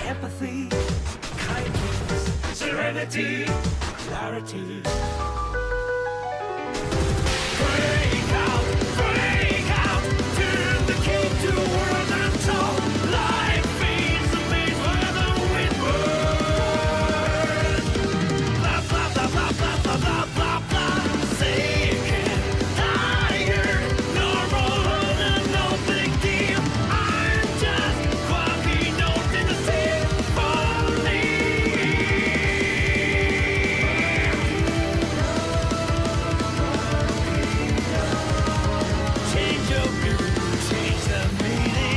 empathy, kindness, serenity, clarity. Break out, turn the key to a world untold. Life fades the maze where the wind burns. Blah, blah, blah, blah, blah, blah, blah, blah, blah. Sick and tired, normal, no big deal. I'm just quirky notes in the symphony. Change your view, change the meaning.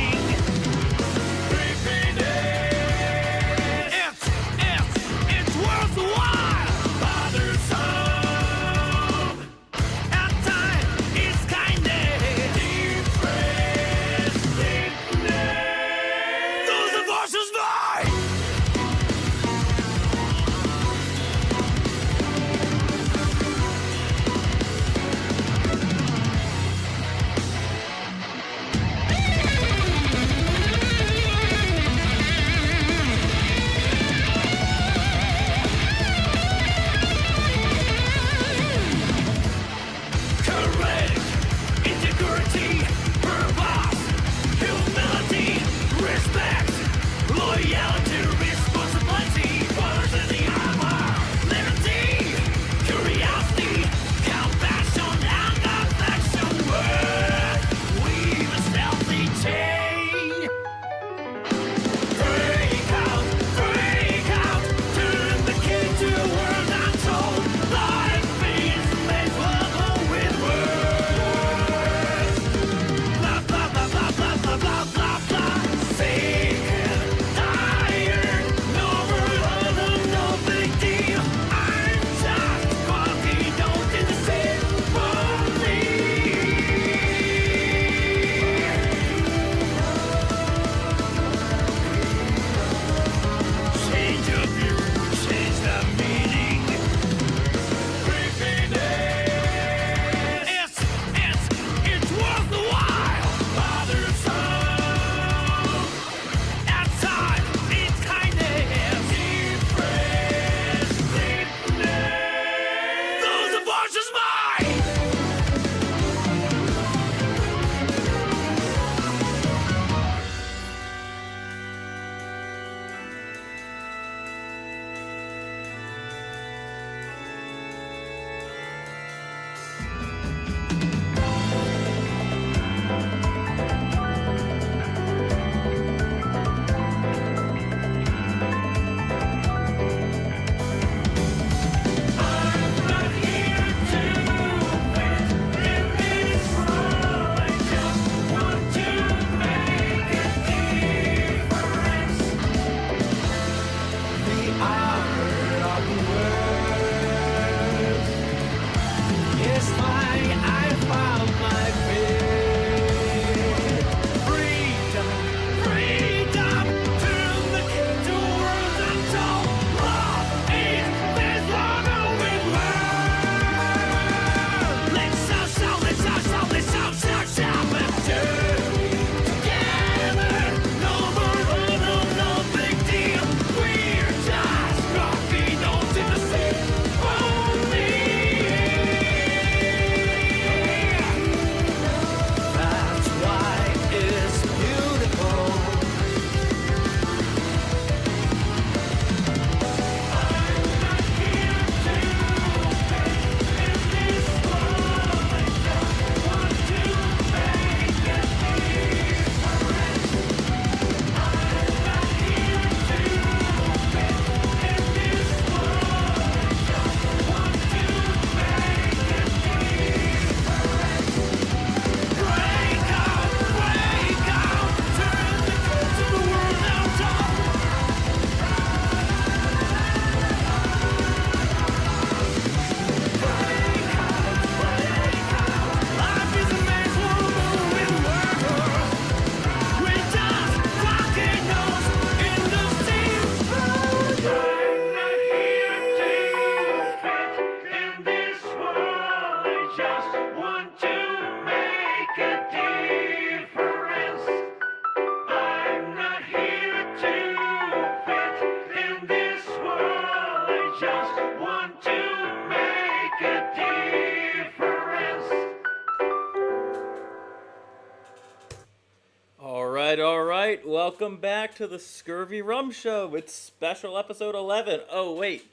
welcome back to the ScurvyRum Show. It's special episode 11. Oh, wait.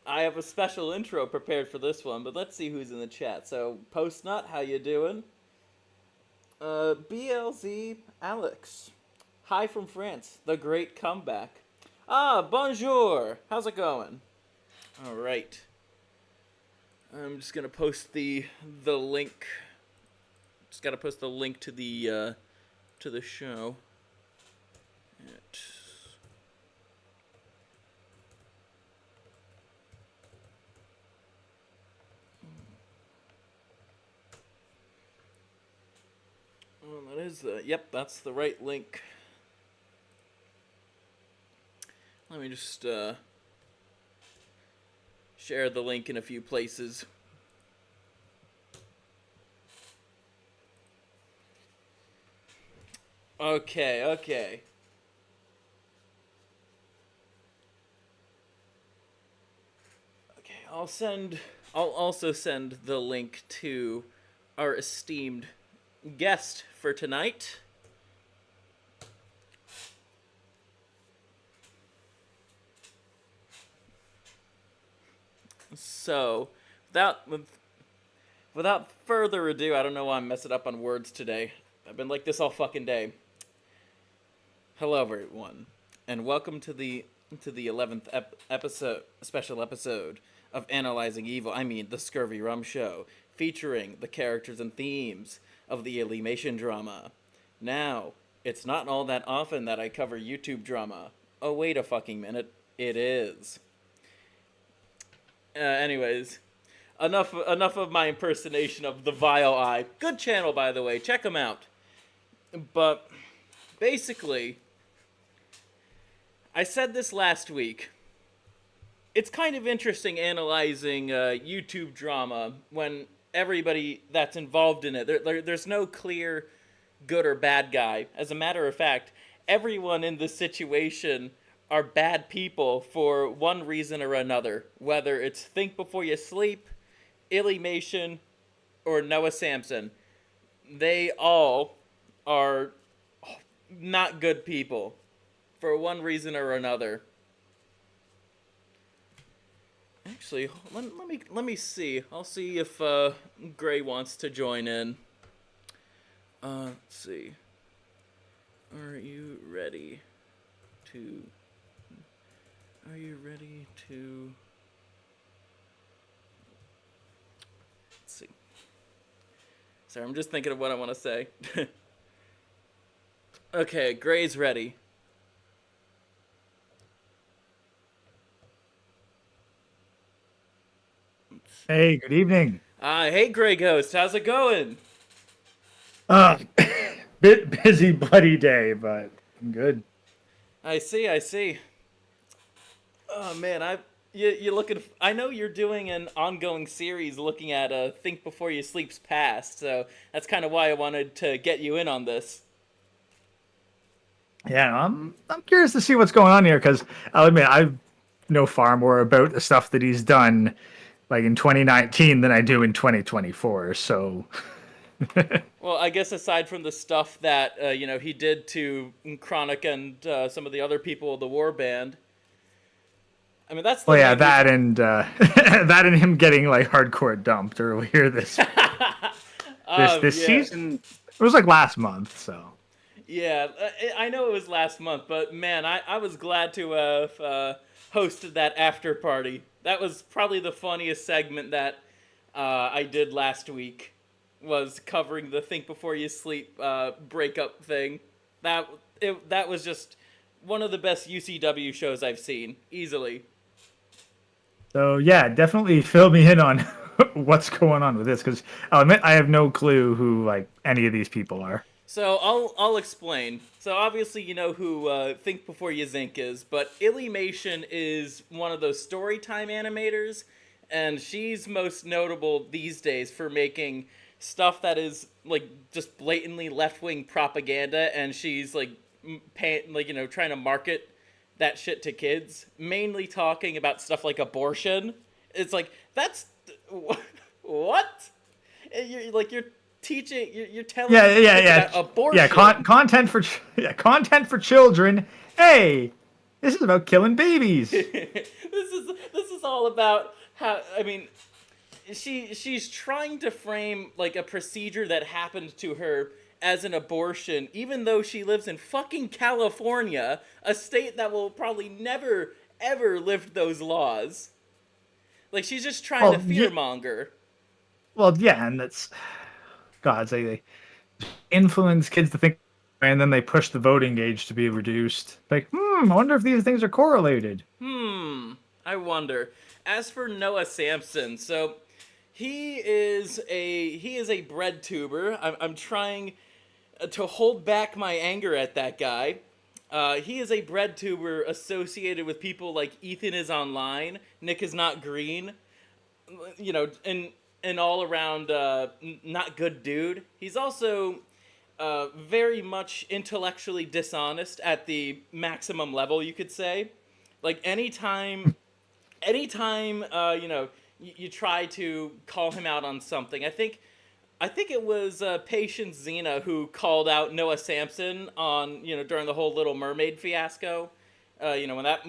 I have a special intro prepared for this one, but let's see who's in the chat. So, Postnut, how you doing? BLZ Alex. Hi from France. The great comeback. Ah, bonjour. How's it going? All right. I'm just gonna post the link. Just gotta post the link to the show. Well, that is yep, that's the right link. Let me just share the link in a few places. Okay. Okay, I'll also send the link to our esteemed guest for tonight. So, without further ado, I don't know why I'm messing up on words today. I've been like this all fucking day. Hello, everyone, and welcome to the 11th special episode of Analyzing Evi. I mean, the ScurvyRum Show, featuring the characters and themes of the Illymation drama. Now, it's not all that often that I cover YouTube drama. Oh, wait a fucking minute. It is. Anyways, enough of my impersonation of the Vile Eye. Good channel, by the way. Check them out. But, basically, I said this last week. It's kind of interesting analyzing YouTube drama when everybody that's involved in it, there's no clear good or bad guy. As a matter of fact, everyone in this situation are bad people for one reason or another. Whether it's Think Before You Sleep, Illymation, or Noah Samsen. They all are not good people for one reason or another. Actually, let me see. I'll see if Gray wants to join in. Let's see. Are you ready to? Let's see. Sorry, I'm just thinking of what I want to say. Okay, Gray's ready. Hey, good evening. Hey, Gray Ghost, how's it going? Bit busy, bloody day, but I'm good. I see. Oh man, you looking? I know you're doing an ongoing series looking at Think Before You Sleep's past, so that's kind of why I wanted to get you in on this. Yeah, I'm curious to see what's going on here because I'll admit I know far more about the stuff that he's done, like in 2019, than I do in 2024. So. Well, I guess aside from the stuff that he did to Chronic and some of the other people of the War Band, I mean that's. That and that and him getting like hardcore dumped earlier this season. It was like last month, so. Yeah, I know it was last month, but man, I was glad to have hosted that after party. That was probably the funniest segment that I did last week. Was covering the Think Before You Sleep breakup thing. That was just one of the best UCW shows I've seen, easily. So yeah, definitely fill me in on what's going on with this, because I'll admit I have no clue who like any of these people are. So I'll explain. So obviously you know who Think Before You Zink is, but Illymation is one of those storytime animators, and she's most notable these days for making stuff that is like just blatantly left-wing propaganda, and she's like trying to market that shit to kids, mainly talking about stuff like abortion. It's like, that's what? You're teaching, you're telling Yeah. about abortion. Yeah, content for children. Hey, this is about killing babies. This is all about how, I mean, she's trying to frame like a procedure that happened to her as an abortion, even though she lives in fucking California, a state that will probably never ever lift those laws. Like, she's just trying to fearmonger. Well, yeah, and that's God. They influence kids to think, and then they push the voting age to be reduced. Like, I wonder if these things are correlated. I wonder. As for Noah Samsen, so he is a bread tuber. I'm trying to hold back my anger at that guy. He is a bread tuber associated with people like Ethan is online, Nick is not green, and all around not good dude. He's also very much intellectually dishonest at the maximum level, you could say. Like, anytime you try to call him out on something. I think it was Patience Xena who called out Noah Samsen on, during the whole Little Mermaid fiasco, when that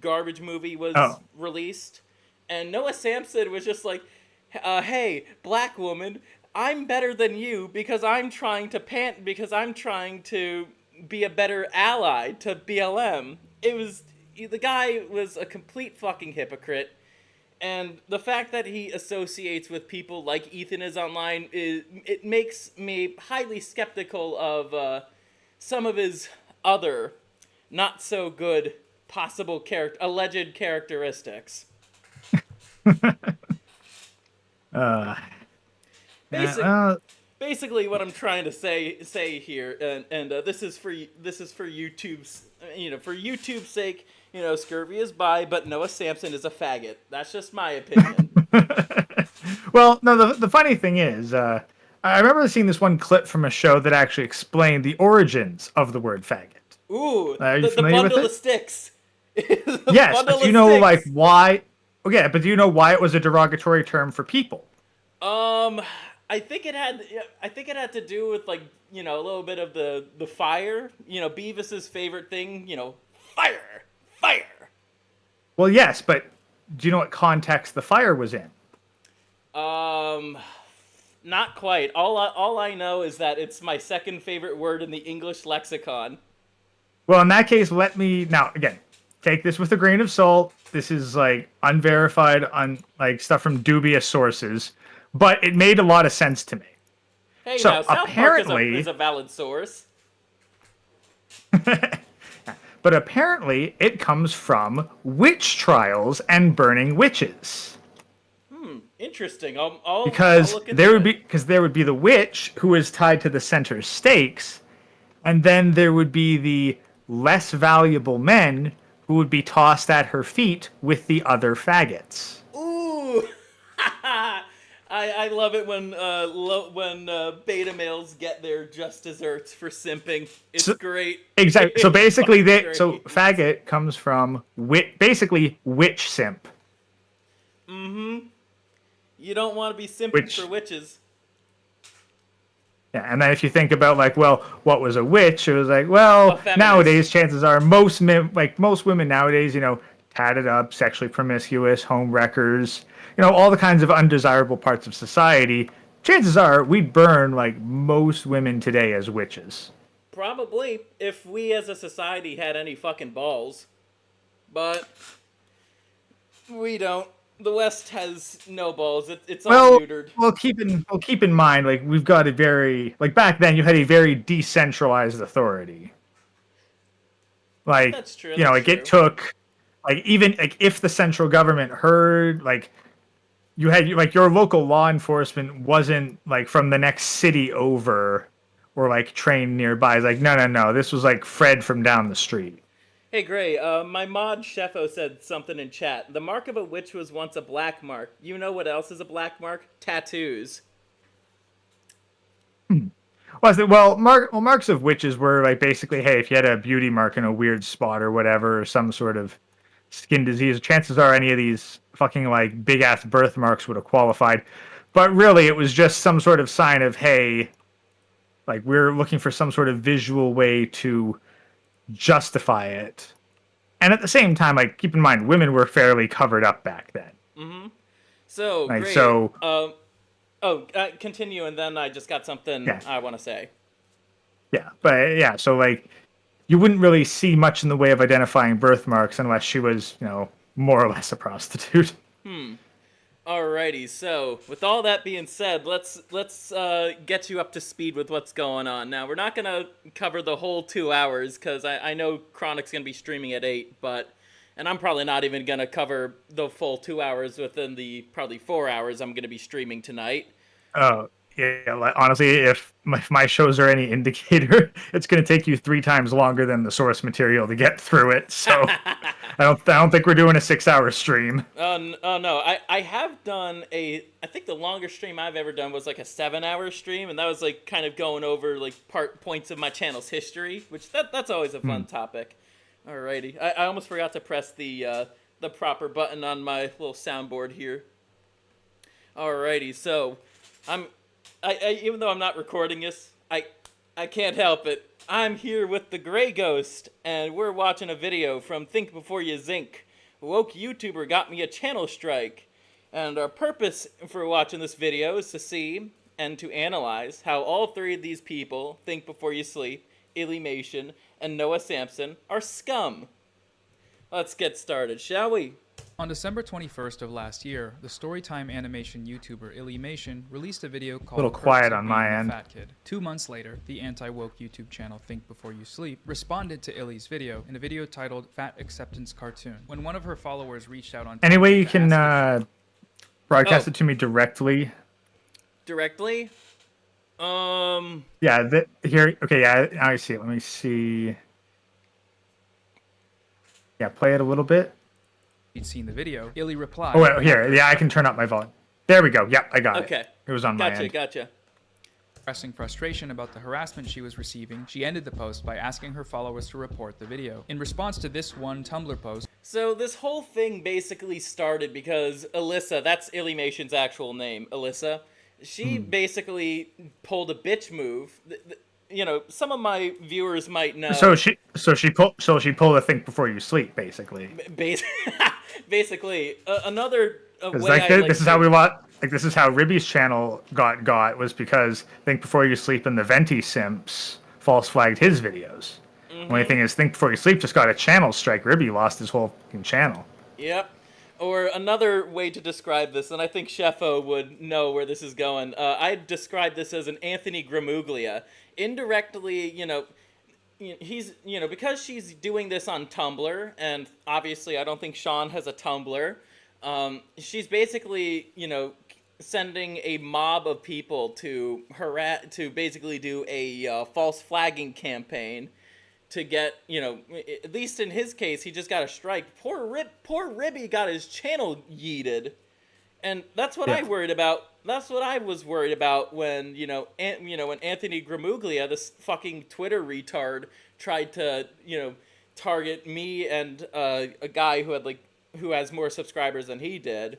garbage movie was released. And Noah Samsen was just like, hey, black woman, I'm better than you because I'm trying to be a better ally to BLM. The guy was a complete fucking hypocrite. And the fact that he associates with people like Ethan is online, it makes me highly skeptical of some of his other not so good possible alleged characteristics. Basically, what I'm trying to say here, and this is for YouTube's, for YouTube's sake. Scurvy is bi, but Noah Samsen is a faggot. That's just my opinion. Well, no, the funny thing is, I remember seeing this one clip from a show that actually explained the origins of the word faggot. Ooh, the bundle of sticks. Yes, but do you know like why? Okay, but do you know why it was a derogatory term for people? I think it had to do with, like, a little bit of the fire. Beavis's favorite thing. Fire. Well, yes, but do you know what context the fire was in? Not quite. All I know is that it's my second favorite word in the English lexicon. Well, in that case, let me now again take this with a grain of salt. This is like unverified, stuff from dubious sources, but it made a lot of sense to me. Hey, so now South apparently, Park is a valid source. But apparently, it comes from witch trials and burning witches. Interesting. Because I'll look there would be the witch who is tied to the center stakes, and then there would be the less valuable men who would be tossed at her feet with the other faggots. Ooh. I love it when beta males get their just desserts for simping. It's great. Exactly. So basically, faggot comes from basically witch simp. Mm-hmm. You don't want to be simping for witches. Yeah, and then if you think about what was a witch? It was like, nowadays chances are most women nowadays, tatted up, sexually promiscuous, home wreckers. All the kinds of undesirable parts of society, chances are we'd burn most women today as witches. Probably, if we as a society had any fucking balls. But we don't. The West has no balls. It's all neutered. Well, keep in mind, we've got a very, back then you had a very decentralized authority. That's true. It took, even, if the central government heard, you had your local law enforcement wasn't from the next city over or trained nearby. It's no. This was Fred from down the street. Hey Gray, my mod Sheffo said something in chat. The mark of a witch was once a black mark. You know what else is a black mark? Tattoos. Well, marks of witches were basically, hey, if you had a beauty mark in a weird spot or whatever, or some sort of skin disease, chances are any of these fucking big ass birthmarks would have qualified. But really, it was just some sort of sign of, hey, like we're looking for some sort of visual way to justify it. And at the same time, like keep in mind, women were fairly covered up back then. So Like great. so, Continue, and then I just got something yeah, I want to say. yeah. But yeah, so like you wouldn't really see much in the way of identifying birthmarks unless she was, more or less a prostitute. Alrighty, so with all that being said, let's get you up to speed with what's going on. Now, we're not gonna cover the whole 2 hours because I know Chronic's gonna be streaming at 8, and I'm probably not even gonna cover the full 2 hours within the probably 4 hours I'm gonna be streaming tonight. Oh, yeah. Like, honestly, if my shows are any indicator, it's going to take you 3 times longer than the source material to get through it. So I don't think we're doing a 6-hour stream. Oh no, I have done I think the longest stream I've ever done was like a 7-hour stream, and that was like kind of going over like points of my channel's history, which that's always a fun topic. Alrighty, I almost forgot to press the proper button on my little soundboard here. Alrighty, so I even though I'm not recording this, I can't help it. I'm here with the Grey Ghost, and we're watching a video from Think Before You Zink. Woke YouTuber got me a channel strike, and our purpose for watching this video is to see and to analyze how all 3 of these people, Think Before You Sleep, Illymation, and Noah Samsen, are scum. Let's get started, shall we? On December 21st of last year, the Storytime animation YouTuber Illymation released a video called A little quiet on my end. Fat Kid. 2 months later, the anti-woke YouTube channel Think Before You Sleep responded to Illy's video in a video titled Fat Acceptance Cartoon. When one of her followers reached out on Any way you to can ask broadcast it to me directly? Directly? Yeah, here. Okay, yeah, I see it. Let me see. Yeah, play it a little bit. he'd seen the video, Illy replied. Oh, wait, here. Yeah, I can turn up my volume. There we go. Yep, I got it. Okay. It was on my end. Gotcha. Expressing frustration about the harassment she was receiving, she ended the post by asking her followers to report the video. In response to this one Tumblr post, So this whole thing basically started because Alyssa, that's Illymation's actual name, Alyssa, she basically pulled a bitch move. Some of my viewers might know. So she pulled a Think Before You Sleep, basically. Basically, another way Like this is how we want. Like this is how Ribby's channel got was because Think Before You Sleep and the Venti Simps false flagged his videos. Only thing is, Think Before You Sleep just got a channel strike. Ribby lost his whole fucking channel. Yep. Or another way to describe this, and I think Sheffo would know where this is going. I'd describe this as an Anthony Gramuglia. Indirectly, he's, because she's doing this on Tumblr, and obviously I don't think Sean has a Tumblr. She's basically, sending a mob of people to basically do a false flagging campaign to get, at least in his case, he just got a strike. Poor Ribby got his channel yeeted, and that's what I worried about. That's what I was worried about when, when Anthony Gramuglia, this fucking Twitter retard, tried to, target me and a guy who has more subscribers than he did,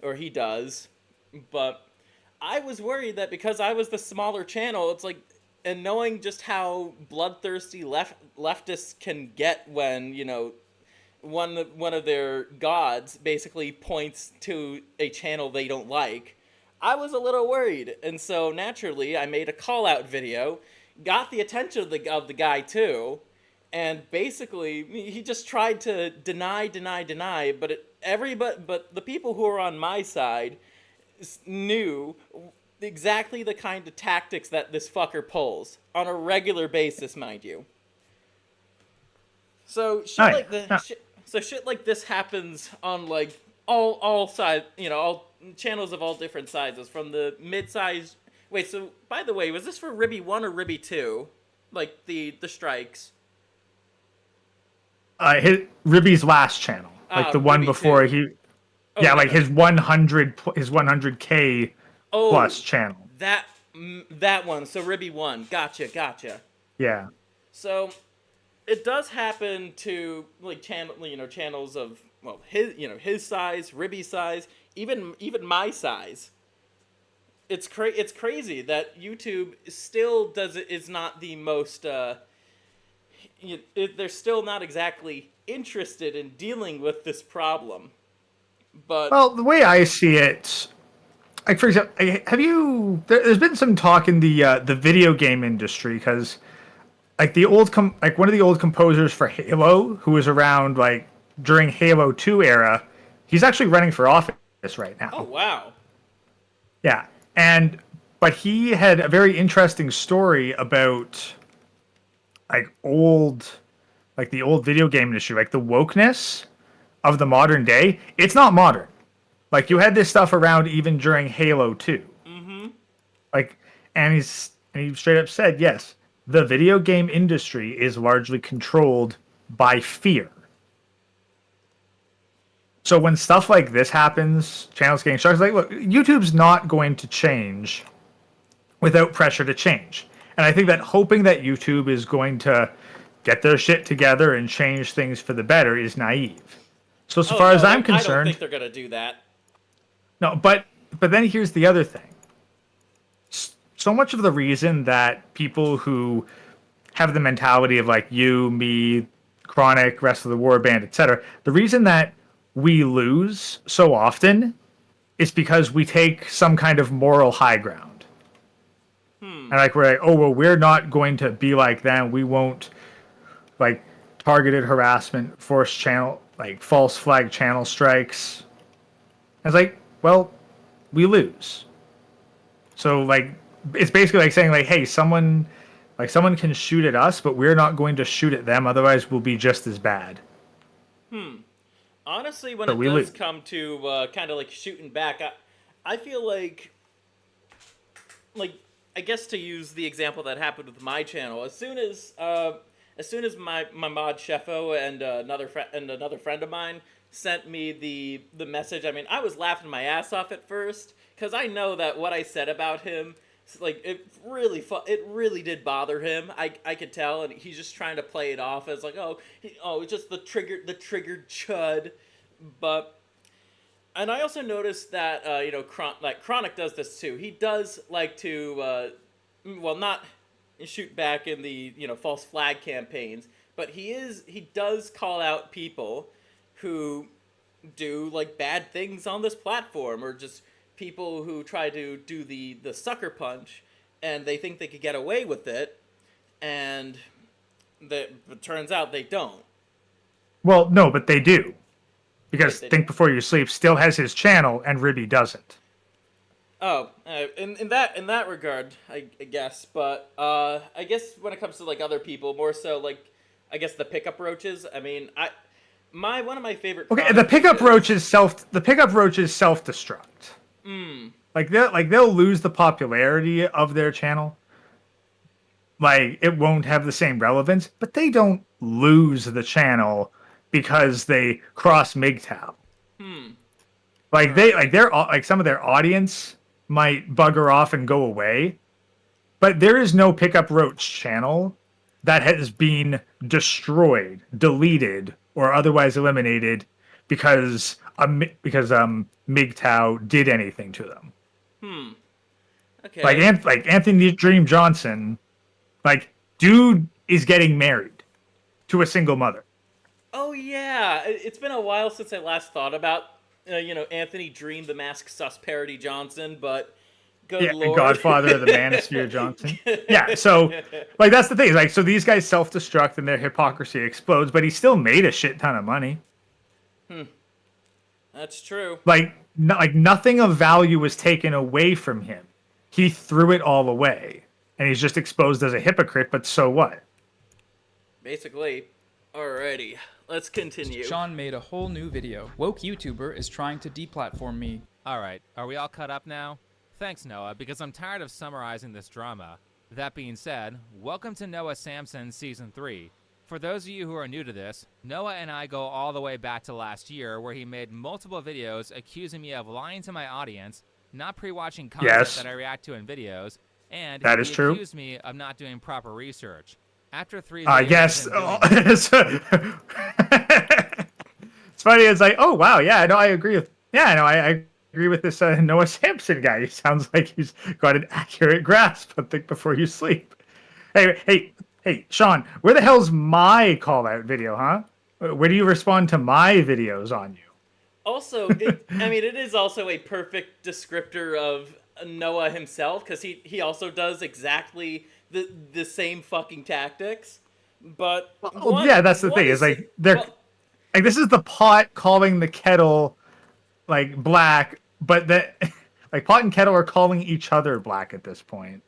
or he does. But I was worried that because I was the smaller channel, it's like, and knowing just how bloodthirsty leftists can get when, one of their gods basically points to a channel they don't like, I was a little worried. And so naturally, I made a call-out video, got the attention of the guy too, and basically he just tried to deny, but but the people who are on my side knew exactly the kind of tactics that this fucker pulls on a regular basis, mind you. So shit like this happens on like all sides, all channels of all different sizes, from the mid-size. Wait, so by the way, was this for Ribby 1 or Ribby 2? Like the strikes? Ribby's last channel, like the one Ribby before 2. his 100K plus channel. That one. So Ribby 1. Gotcha. Yeah. So it does happen to like channels of his size, Ribby's size, even my size. it's crazy that YouTube still is not the most they're still not exactly interested in dealing with this problem. But Well, the way I see it, like for example, there's been some talk in the video game industry because like like one of the old composers for Halo, who was around like during Halo 2 era, he's actually running for office right now. oh wow. Yeah. But he had a very interesting story about like the old video game industry, like the wokeness of the modern day. It's not modern. Like you had this stuff around even during Halo 2. Mm-hmm. Like, and he straight up said, yes, the video game industry is largely controlled by fear. So when stuff like this happens, channels getting shut, it's like, look, YouTube's not going to change without pressure to change. And I think that hoping that YouTube is going to get their shit together and change things for the better is naive. So as far as I'm concerned, I don't think they're gonna do that. No, but then here's the other thing. So much of the reason that people who have the mentality of like you, me, Chronic, rest of the war band, etc., the reason that we lose so often is because we take some kind of moral high ground. And like we're like, oh well, we're not going to be like them. We won't like targeted harassment, forced channel, like false flag channel strikes. And it's like, well, we lose. So like it's basically like saying like, hey, someone can shoot at us, but we're not going to shoot at them. Otherwise, we'll be just as bad. Honestly, when it does come to kind of like shooting back, I feel like I guess to use the example that happened with my channel, as soon as my mod Sheffo and another friend of mine sent me the message, I mean, I was laughing my ass off at first because I know that what I said about him, like it really did bother him. I could tell, and he's just trying to play it off as like, it's just the triggered chud, but. And I also noticed that, Chronic does this too. He does like to, not shoot back in the, false flag campaigns, but he does call out people who do, like, bad things on this platform, or just people who try to do the sucker punch, and they think they could get away with it, and it turns out they don't. Well, no, but they do. Because Think Before You Sleep still has his channel, and Ribby doesn't. Oh, in that regard, I guess. But I guess when it comes to like other people, more so like I guess the pickup roaches. I mean, one of my favorite. Okay, the pickup roach is self-destruct. Like they'll lose the popularity of their channel. Like it won't have the same relevance, but they don't lose the channel because they cross MGTOW. Like some of their audience might bugger off and go away, but there is no Pickup Roach channel that has been destroyed, deleted, or otherwise eliminated because MGTOW did anything to them. Okay. Like Anthony Dream Johnson, like dude is getting married to a single mother. Oh yeah, it's been a while since I last thought about, Anthony Dream, the Masked Sus parody Johnson, but good lord. Godfather of the Manosphere Johnson. Yeah, so, like, that's the thing. Like, so these guys self-destruct and their hypocrisy explodes, but he still made a shit ton of money. That's true. Like nothing of value was taken away from him. He threw it all away, and he's just exposed as a hypocrite, but so what? Basically. Alrighty. Let's continue. Sean made a whole new video. Woke YouTuber is trying to deplatform me. Alright, are we all caught up now? Thanks, Noah, because I'm tired of summarizing this drama. That being said, welcome to Noah Samsen Season 3. For those of you who are new to this, Noah and I go all the way back to last year, where he made multiple videos accusing me of lying to my audience, not pre-watching content that I react to in videos, and that he is true. accused me of not doing proper research. After 3 yes. It's funny. It's like, oh wow, yeah, no, I agree with. Yeah, no, I agree with this Noah Samsen guy. He sounds like he's got an accurate grasp of Think Before You Sleep. Hey, Sean, where the hell's my call-out video, huh? Where do you respond to my videos on you? Also, it is also a perfect descriptor of Noah himself, because he also does exactly the same fucking tactics. But yeah, that's the thing. Is like like this is the pot calling the kettle like black, but that like pot and kettle are calling each other black at this point.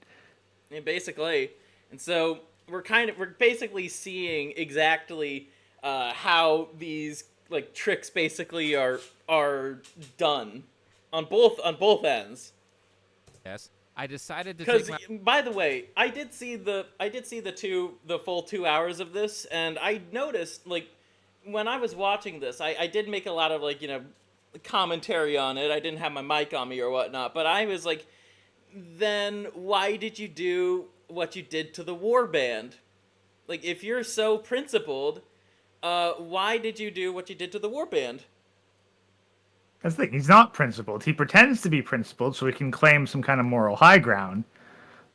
Yeah, basically. And so we're basically seeing exactly how these like tricks basically are done on both ends. Yes. I decided to Because, take my... by the way, I did see the full 2 hours of this, and I noticed, like, when I was watching this, I did make a lot of, like, commentary on it. I didn't have my mic on me or whatnot, but I was like, then why did you do what you did to the warband? Like, if you're so principled, why did you do what you did to the warband? That's the thing. He's not principled. He pretends to be principled so he can claim some kind of moral high ground.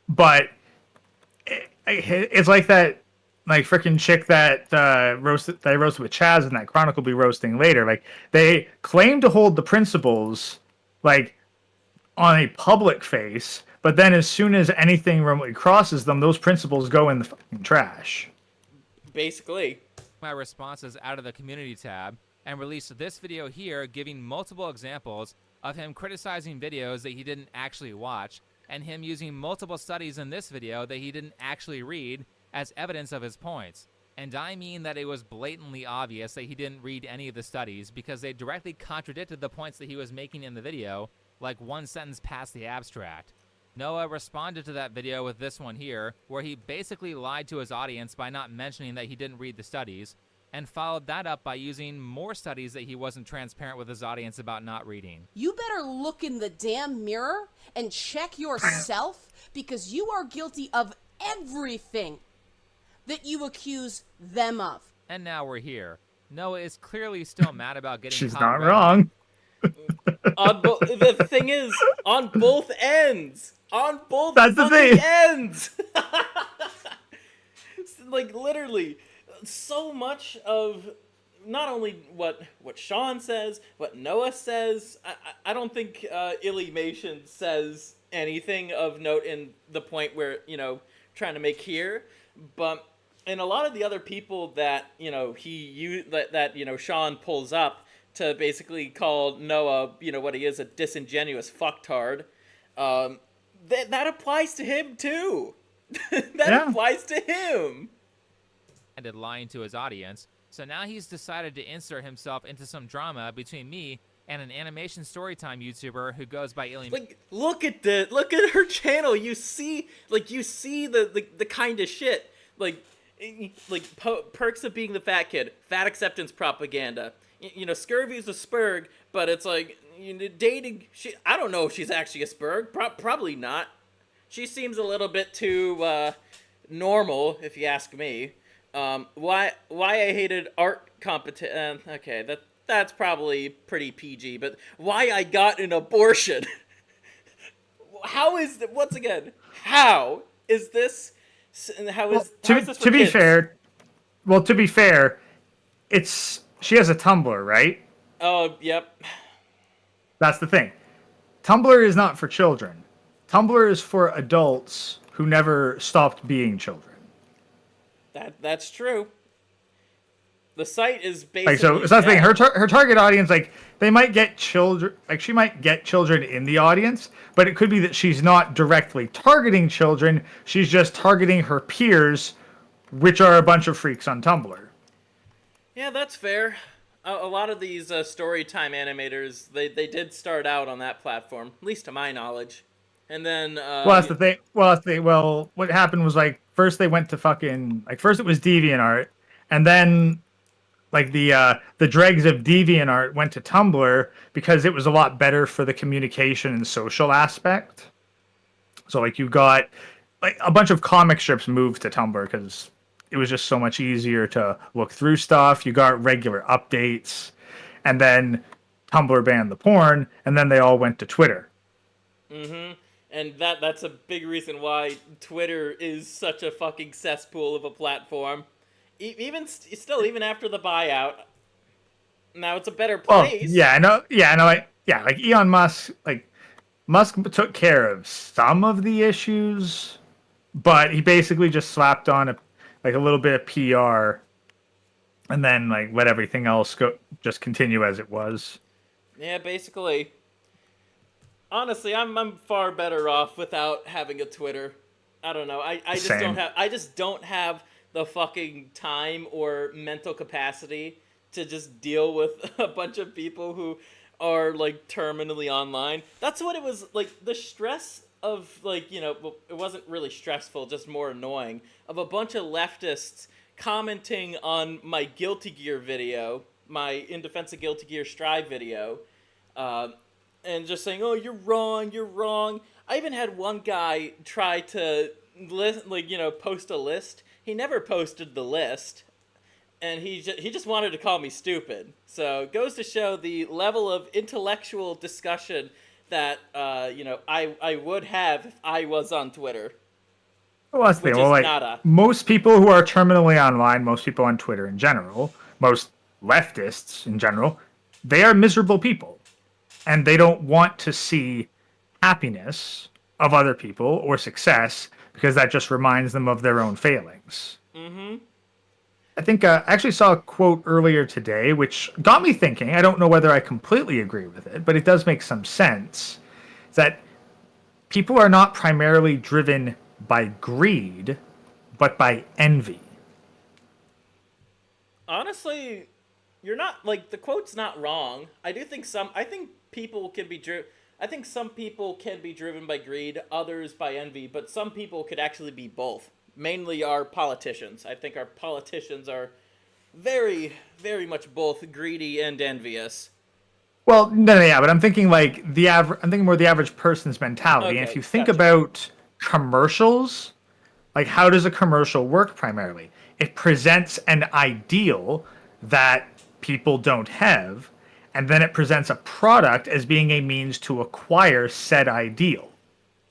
But it's like that, like freaking chick that I roasted with Chaz and that Chronicle will be roasting later. Like they claim to hold the principles, like on a public face, but then as soon as anything remotely crosses them, those principles go in the fucking trash. Basically. My responses out of the community tab and released this video here giving multiple examples of him criticizing videos that he didn't actually watch and him using multiple studies in this video that he didn't actually read as evidence of his points. And I mean that it was blatantly obvious that he didn't read any of the studies because they directly contradicted the points that he was making in the video, like one sentence past the abstract. Noah responded to that video with this one here, where he basically lied to his audience by not mentioning that he didn't read the studies, and followed that up by using more studies that he wasn't transparent with his audience about not reading. You better look in the damn mirror and check yourself, because you are guilty of everything that you accuse them of. And now we're here. Noah is clearly still mad about getting She's caught not red- wrong. The thing is, on both ends. On both That's the fucking thing. ends. Like, literally, so much of not only what Sean says, what Noah says. I don't think Illymation says anything of note in the point where, trying to make here. But in a lot of the other people that, Sean pulls up to basically call Noah, what he is, a disingenuous fucktard, that applies to him too. That applies to him. And lying to his audience. So now he's decided to insert himself into some drama between me and an animation storytime YouTuber who goes by Illymation. Like, look at her channel. You see the kind of shit. Like perks of being the fat kid, fat acceptance propaganda. Scurvy's a spurg, but it's like, dating. I don't know if she's actually a spurg. Probably not. She seems a little bit too normal, if you ask me. Why I hated art competition. Okay, that's probably pretty PG. But why I got an abortion? How is once again? How is this? How is this for to be kids? fair? Well, to be fair, she has a Tumblr, right? Oh, yep. That's the thing. Tumblr is not for children. Tumblr is for adults who never stopped being children. That's true. The site is basically So that's the thing. Her target audience, like, they might get children. Like, she might get children in the audience, but it could be that she's not directly targeting children. She's just targeting her peers, which are a bunch of freaks on Tumblr. Yeah, that's fair. A lot of these storytime animators, they did start out on that platform, at least to my knowledge. And then That's the thing. Well, what happened was, like, first they went to first it was DeviantArt, and then like the dregs of DeviantArt went to Tumblr because it was a lot better for the communication and social aspect. So like you got like a bunch of comic strips moved to Tumblr because it was just so much easier to look through stuff. You got regular updates, and then Tumblr banned the porn, and then they all went to Twitter. And that's a big reason why Twitter is such a fucking cesspool of a platform. Even after the buyout, now it's a better place. Like Elon Musk, Musk took care of some of the issues, but he basically just slapped on a little bit of PR, and then let everything else just continue as it was. Yeah, basically. Honestly, I'm far better off without having a Twitter. I don't know. I just don't have the fucking time or mental capacity to just deal with a bunch of people who are terminally online. That's what it was the stress of it wasn't really stressful, just more annoying, of a bunch of leftists commenting on my Guilty Gear video, my In Defense of Guilty Gear Strive video, and just saying, "Oh, you're wrong." I even had one guy try to post a list. He never posted the list, and he just wanted to call me stupid. So it goes to show the level of intellectual discussion that I would have if I was on Twitter. Well, that's the thing. Most people who are terminally online, most people on Twitter in general, most leftists in general, they are miserable people. And they don't want to see happiness of other people or success because that just reminds them of their own failings. Mm-hmm. I think I actually saw a quote earlier today which got me thinking. I don't know whether I completely agree with it, but it does make some sense. That people are not primarily driven by greed, but by envy. Honestly, you're not the quote's not wrong. I think people can be I think some people can be driven by greed, others by envy, but some people could actually be both. Mainly our politicians. I think our politicians are very, very much both greedy and envious. Well, no, but I'm thinking I'm thinking more the average person's mentality. Okay, and if you think about commercials, how does a commercial work primarily? It presents an ideal that people don't have, and then it presents a product as being a means to acquire said ideal.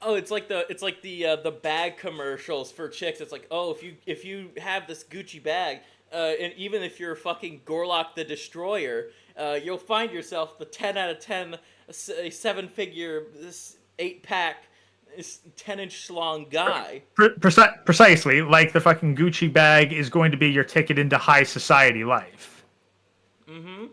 Oh, it's like the bag commercials for chicks. It's if you have this Gucci bag, and even if you're fucking Gorlock the Destroyer, you'll find yourself the 10 out of 10, a 7-figure, 8-pack, 10-inch long guy. Precisely, the fucking Gucci bag is going to be your ticket into high society life. Mm-hmm.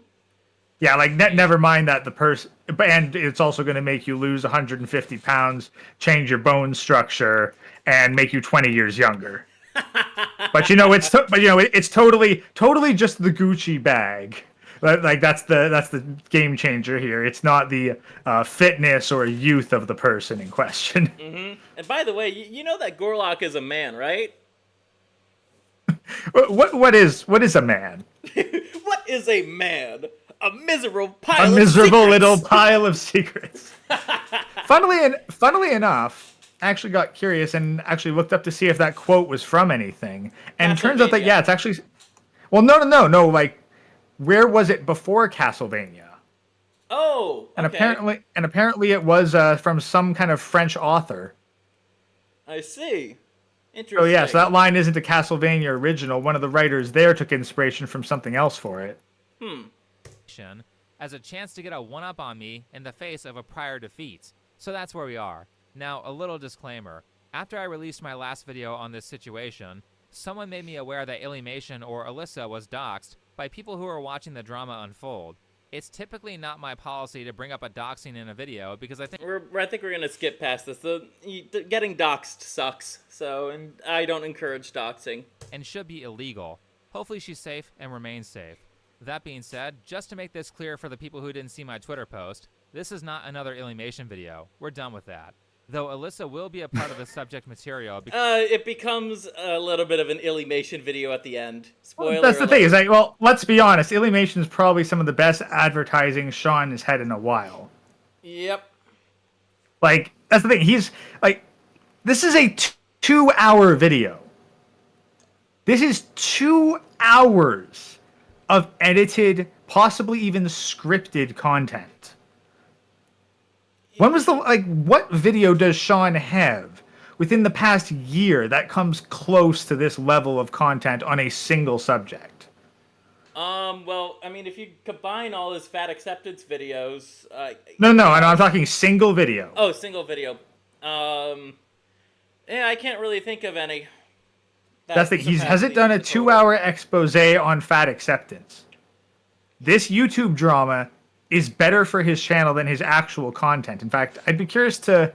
Yeah, never mind that the person, and it's also going to make you lose 150 pounds, change your bone structure, and make you 20 years younger. But it's totally just the Gucci bag. That's the game changer here. It's not the fitness or youth of the person in question. Mm-hmm. And by the way, you know that Gorlock is a man, right? What is a man? What is a man? A miserable little pile of secrets. Funnily enough, I actually got curious and actually looked up to see if that quote was from anything. And it turns out that it's actually. Well, no. Where was it before Castlevania? Oh. Okay. And apparently it was from some kind of French author. I see. Interesting. Oh yeah, so that line isn't a Castlevania original. One of the writers there took inspiration from something else for it. As a chance to get a one-up on me in the face of a prior defeat. So that's where we are. Now, a little disclaimer. After I released my last video on this situation, someone made me aware that Illymation or Alyssa was doxxed by people who are watching the drama unfold. It's typically not my policy to bring up a doxing in a video because I think we're going to skip past this. Getting doxed sucks, and I don't encourage doxing. And should be illegal. Hopefully she's safe and remains safe. That being said, just to make this clear for the people who didn't see my Twitter post, this is not another Illymation video. We're done with that. Though Alyssa will be a part of the subject material. It becomes a little bit of an Illymation video at the end. Spoiler alert. That's the thing. Is let's be honest. Illymation is probably some of the best advertising Sean has had in a while. Yep. That's the thing. He's this is a 2-hour video. This is 2 hours of edited possibly even scripted content. When was what video does Sean have within the past year that comes close to this level of content on a single subject? Well, I mean, if you combine all his fat acceptance videos, No, I'm talking single video. Oh, single video. Yeah, I can't really think of any. That's the he hasn't done a 2-hour expose on fat acceptance. This YouTube drama is better for his channel than his actual content. In fact, I'd be curious to,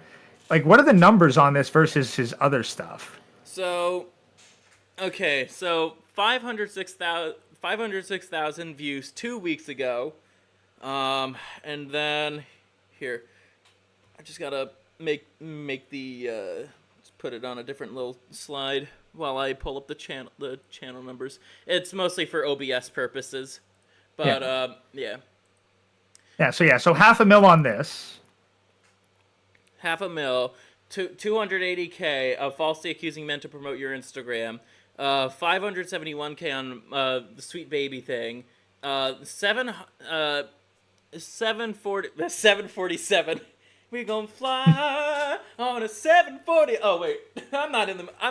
what are the numbers on this versus his other stuff? So, okay, so 506,000 views 2 weeks ago, and then here, I just gotta make the let's put it on a different little slide while I pull up the channel numbers. It's mostly for OBS purposes, but yeah. Yeah, so 500,000 on this. 500,000, 280K of falsely accusing men to promote your Instagram, 571K on the Sweet Baby thing, 747. We gonna fly on a 740. Oh wait, I'm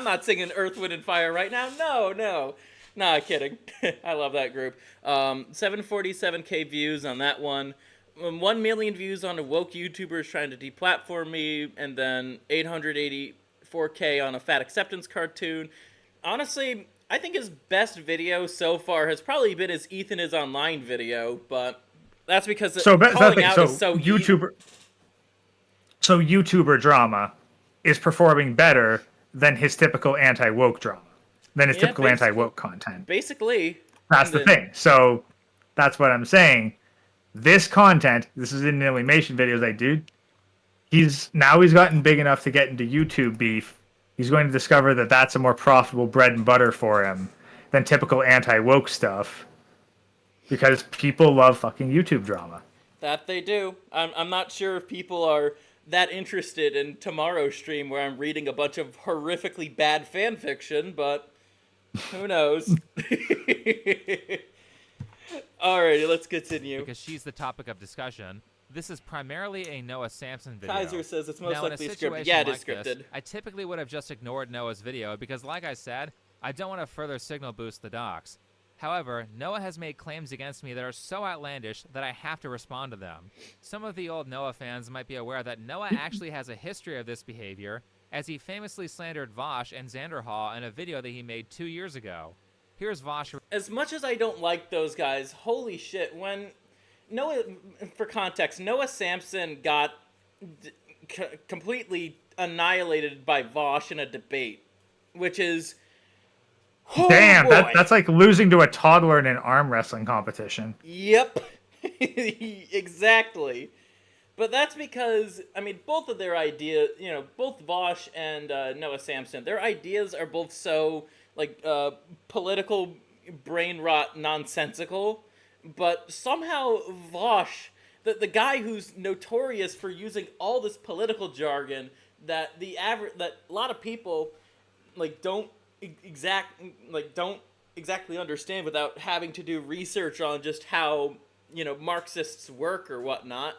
not singing Earth, Wind, and Fire right now. No, nah, kidding. I love that group. 747K views on that one. 1 million views on a woke YouTubers trying to deplatform me, and then 884K on a fat acceptance cartoon. Honestly, I think his best video so far has probably been his Ethan is Online video, but that's because calling out is so YouTuber drama is performing better than his typical anti-woke drama, than his typical anti-woke content. Basically. That's the thing. So that's what I'm saying. This content, this is in Illymation videos, dude, he's gotten big enough to get into YouTube beef. He's going to discover that that's a more profitable bread and butter for him than typical anti-woke stuff, because people love fucking YouTube drama. That they do. I'm not sure if people are that interested in tomorrow's stream where I'm reading a bunch of horrifically bad fan fiction, but who knows? Alrighty, let's continue. Because she's the topic of discussion. This is primarily a Noah Samsen video. Kaiser says it's most now, likely in a scripted. Yeah, it is like scripted. This, I typically would have just ignored Noah's video because, like I said, I don't want to further signal boost the docs. However, Noah has made claims against me that are so outlandish that I have to respond to them. Some of the old Noah fans might be aware that Noah actually has a history of this behavior, as he famously slandered Vosh and Xanderhall in a video that he made 2 years ago. Here's Vosh. As much as I don't like those guys, holy shit, when Noah, for context, Noah Samsen got completely annihilated by Vosh in a debate, which is... Oh, damn, that's like losing to a toddler in an arm wrestling competition. Yep. Exactly. But that's because, I mean, both of their ideas, both Vosh and Noah Samsen, their ideas are both so, political brain rot nonsensical. But somehow Vosh, the guy who's notorious for using all this political jargon that a lot of people, don't exactly understand without having to do research on just how, Marxists work or whatnot.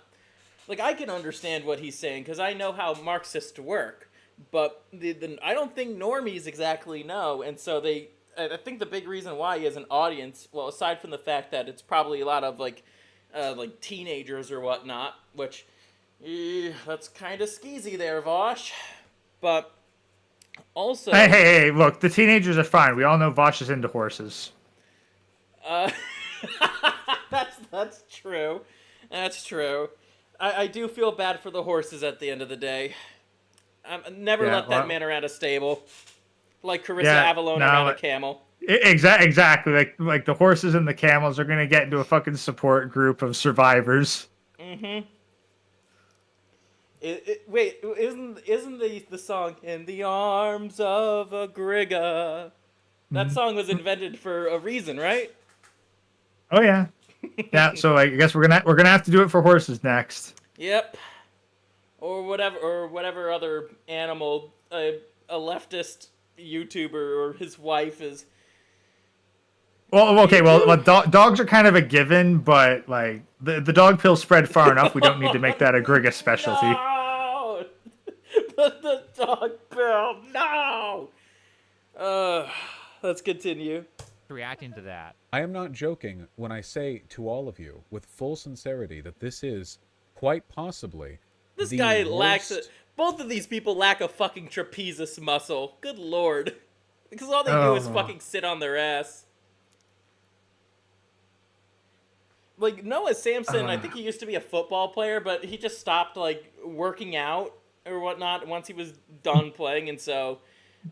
I can understand what he's saying because I know how Marxists work, but I don't think normies exactly know, and so I think the big reason why he has an audience, well, aside from the fact that it's probably a lot of teenagers or whatnot, which that's kind of skeezy there, Vosh, but also... Hey, look, the teenagers are fine. We all know Vosh is into horses. That's true. That's true. I do feel bad for the horses at the end of the day. Never let that man around a stable. Like Carissa Avalone around a camel. Exactly. Like the horses and the camels are going to get into a fucking support group of survivors. Mm-hmm. Wait, isn't the song "In the Arms of a Grigga"? That song was invented for a reason, right? Oh yeah, yeah. So I guess we're gonna have to do it for horses next. Yep. Or whatever other animal a leftist YouTuber or his wife is Well, okay. Well, dogs are kind of a given, but like the dog pill spread far enough. We don't need to make that a Grigas specialty. No! The dog pill. No! Let's continue. Reacting to that. I am not joking when I say to all of you with full sincerity that this is quite possibly This the guy worst... lacks both of these people lack a fucking trapezius muscle. Good lord. Because all they do is fucking sit on their ass. Like, Noah Samsen, I think he used to be a football player, but he just stopped, like, working out or whatnot once he was done playing, and so...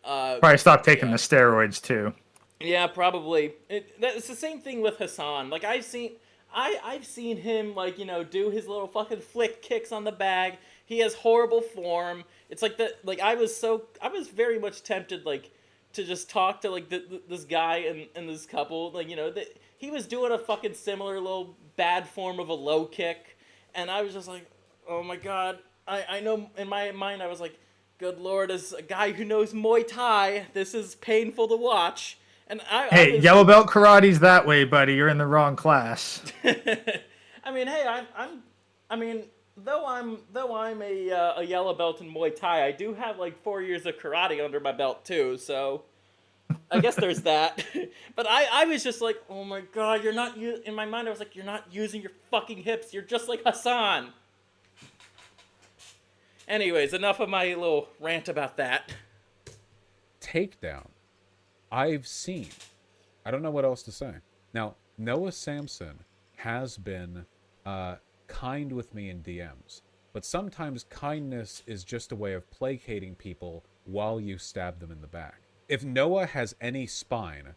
Probably stopped taking the steroids, too. Yeah, probably. It's the same thing with Hassan. Like, I've seen him, like, you know, do his little fucking flick kicks on the bag. He has horrible form. It's like I was very much tempted, like, to just talk to, like, this guy and this couple. Like, you know, he was doing a fucking similar little bad form of a low kick. And I was just like, oh my god. I know in my mind I was like, good lord, as a guy who knows Muay Thai, this is painful to watch. And Hey, yellow belt karate's that way, buddy. You're in the wrong class. I mean, hey, though I'm a yellow belt in Muay Thai, I do have like 4 years of karate under my belt too. So I guess there's that. But I was just like, oh my god, you're not in my mind. I was like, you're not using your fucking hips. You're just like Hassan. Anyways, enough of my little rant about that. takedown I've seen. I don't know what else to say. Now, Noah Samsen has been kind with me in DMs, but sometimes kindness is just a way of placating people while you stab them in the back. If Noah has any spine,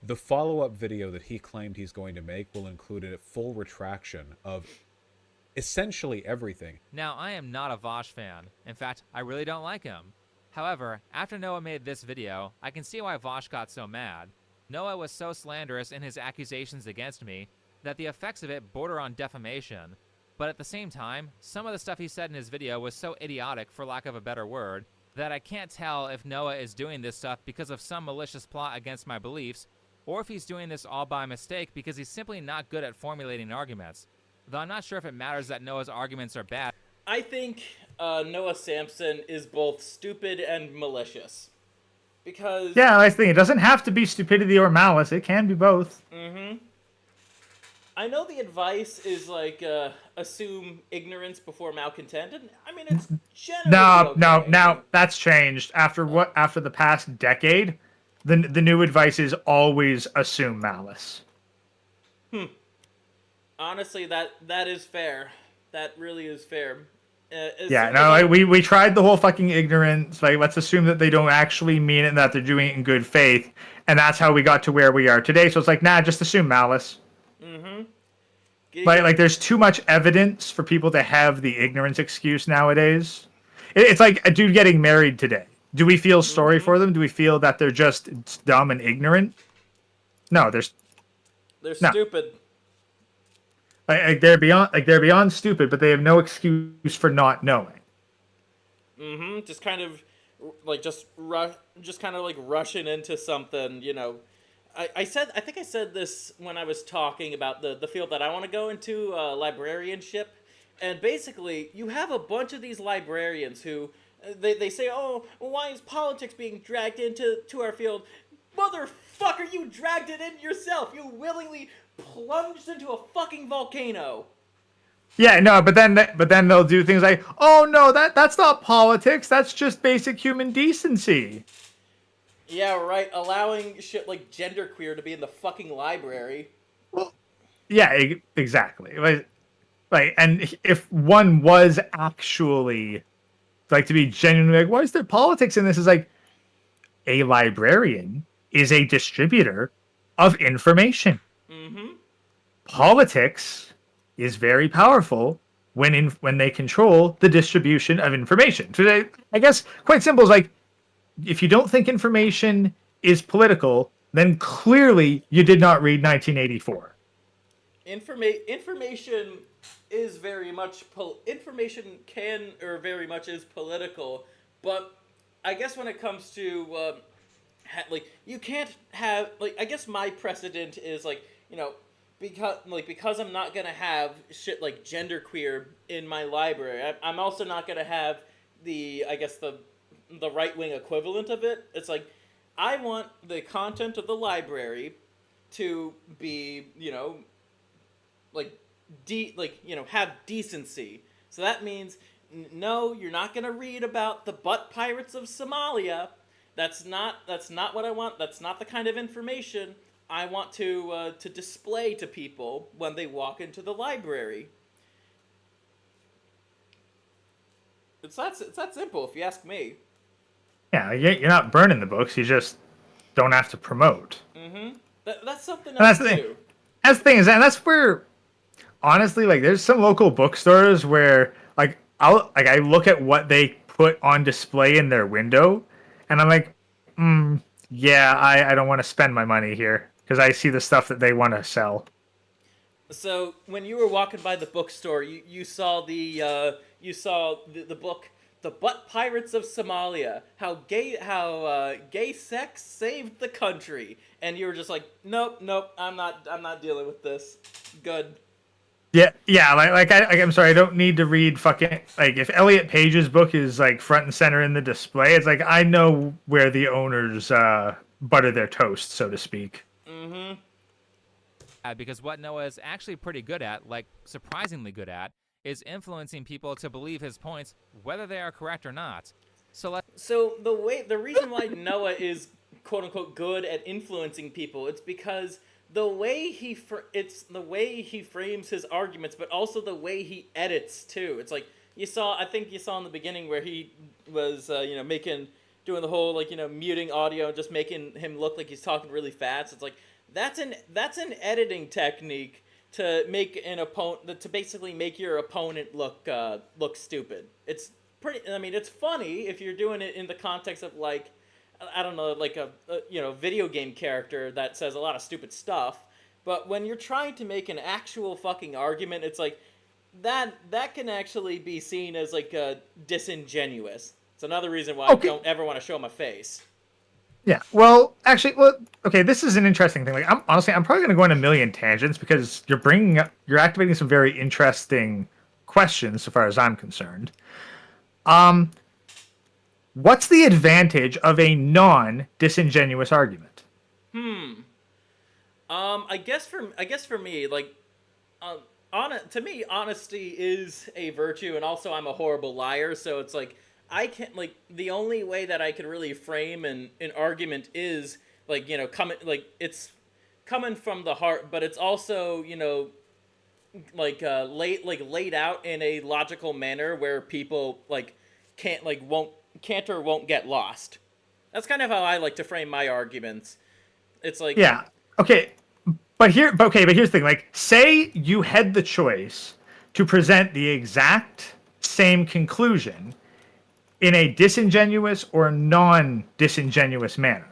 the follow-up video that he claimed he's going to make will include a full retraction of essentially everything. Now, I am not a Vosh fan. In fact, I really don't like him. However, after Noah made this video, I can see why Vosh got so mad. Noah was so slanderous in his accusations against me that the effects of it border on defamation. But at the same time, some of the stuff he said in his video was so idiotic, for lack of a better word, that I can't tell if Noah is doing this stuff because of some malicious plot against my beliefs, or if he's doing this all by mistake because he's simply not good at formulating arguments. Though I'm not sure if it matters that Noah's arguments are bad. I think Noah Samsen is both stupid and malicious. Because... Yeah, I think it doesn't have to be stupidity or malice. It can be both. Mm-hmm. I know the advice is, like, assume ignorance before malcontent, and, I mean, it's generally okay. No, that's changed. After the past decade, the new advice is always assume malice. Honestly, that is fair. That really is fair. We tried the whole fucking ignorance. Like, let's assume that they don't actually mean it and that they're doing it in good faith. And that's how we got to where we are today. So it's like, nah, just assume malice. Mm-hmm. Like, there's too much evidence for people to have the ignorance excuse nowadays. It's like a dude getting married today. Do we feel sorry for them? Do we feel that they're just dumb and ignorant? No, they're stupid. Like they're beyond stupid, but they have no excuse for not knowing. Mm-hmm. Just kind of rushing into something, you know. I think I said this when I was talking about the field that I want to go into, librarianship. And basically, you have a bunch of these librarians who, they say, oh, well, why is politics being dragged into our field? Motherfucker, you dragged it in yourself. You willingly plunged into a fucking volcano. Yeah, no, but then they'll do things like, oh no, that's not politics. That's just basic human decency. Yeah, right. Allowing shit like genderqueer to be in the fucking library. Well, yeah, exactly. Like, and if one was actually like to be genuinely like, why is there politics in this? Is like, a librarian is a distributor of information. Mm-hmm. Politics is very powerful when they control the distribution of information. So I guess quite simple is like, if you don't think information is political, then clearly you did not read 1984. Information is very much very much is political, but I guess when it comes to like you can't have like I guess my precedent is like because I'm not gonna have shit like genderqueer in my library. I'm also not gonna have the right wing equivalent of it. It's like I want the content of the library to be have decency. So that means no, you're not gonna read about the butt pirates of Somalia. That's not what I want. That's not the kind of information I want to display to people when they walk into the library. It's that simple, if you ask me. Yeah, you're not burning the books. You just don't have to promote. Mm-hmm. That's something And else that's the too. thing. That's the thing is, and that's where, honestly, like, there's some local bookstores where, like, I look at what they put on display in their window, and I'm like, yeah, I don't want to spend my money here because I see the stuff that they want to sell. So when you were walking by the bookstore, you saw the book, The Butt Pirates of Somalia, how gay sex saved the country, and you were just like, nope, I'm not dealing with this. Good. Yeah, I'm sorry, I don't need to read fucking, like, if Elliot Page's book is like front and center in the display, it's like I know where the owners butter their toast, so to speak. Mm-hmm. Because what Noah is actually pretty good at, like surprisingly good at, is influencing people to believe his points, whether they are correct or not. So the reason why Noah is quote unquote good at influencing people, it's because the way he frames his arguments, but also the way he edits too. It's like I think you saw in the beginning where he was doing the whole muting audio, just making him look like he's talking really fast. It's like that's an editing technique to make to basically make your opponent look stupid. It's pretty. I mean, it's funny if you're doing it in the context of like, I don't know, like a video game character that says a lot of stupid stuff. But when you're trying to make an actual fucking argument, it's like that can actually be seen as like disingenuous. It's another reason why I don't ever want to show my face. Yeah, well, actually, okay, this is an interesting thing. Like, I'm probably going to go on a million tangents because you're activating some very interesting questions, so far as I'm concerned. What's the advantage of a non-disingenuous argument? I guess for me, like, to me, honesty is a virtue, and also I'm a horrible liar, so it's like, I can't, like, the only way that I can really frame an argument is, like, it's coming from the heart, but it's also, laid out in a logical manner where people, like, can't or won't get lost. That's kind of how I like to frame my arguments. It's like... Yeah, okay, but here's the thing, like, say you had the choice to present the exact same conclusion in a disingenuous or non-disingenuous manner.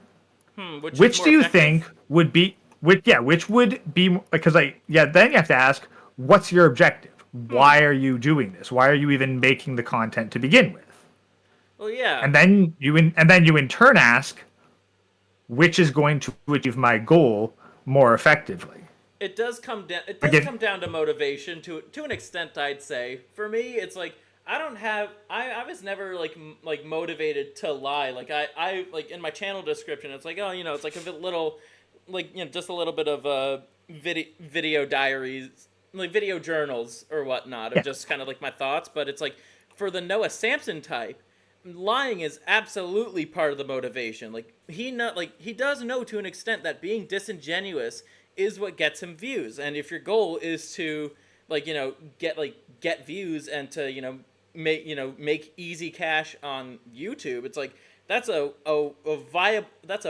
Which do you think would be which would be, because then you have to ask, what's your objective? Why are you doing this? Why are you even making the content to begin with? Well, yeah. And then you in turn ask, which is going to achieve my goal more effectively? It does come down. It Like does come down to motivation to an extent. I'd say for me, it's like I was never like motivated to lie. Like I like in my channel description, it's like, oh, it's like a little, like, just a little bit of video diaries, like video journals or whatnot of just kind of like my thoughts. But it's like for the Noah Samsen type, lying is absolutely part of the motivation. Like he does know to an extent that being disingenuous is what gets him views, and if your goal is to get views and to make easy cash on YouTube, it's like that's a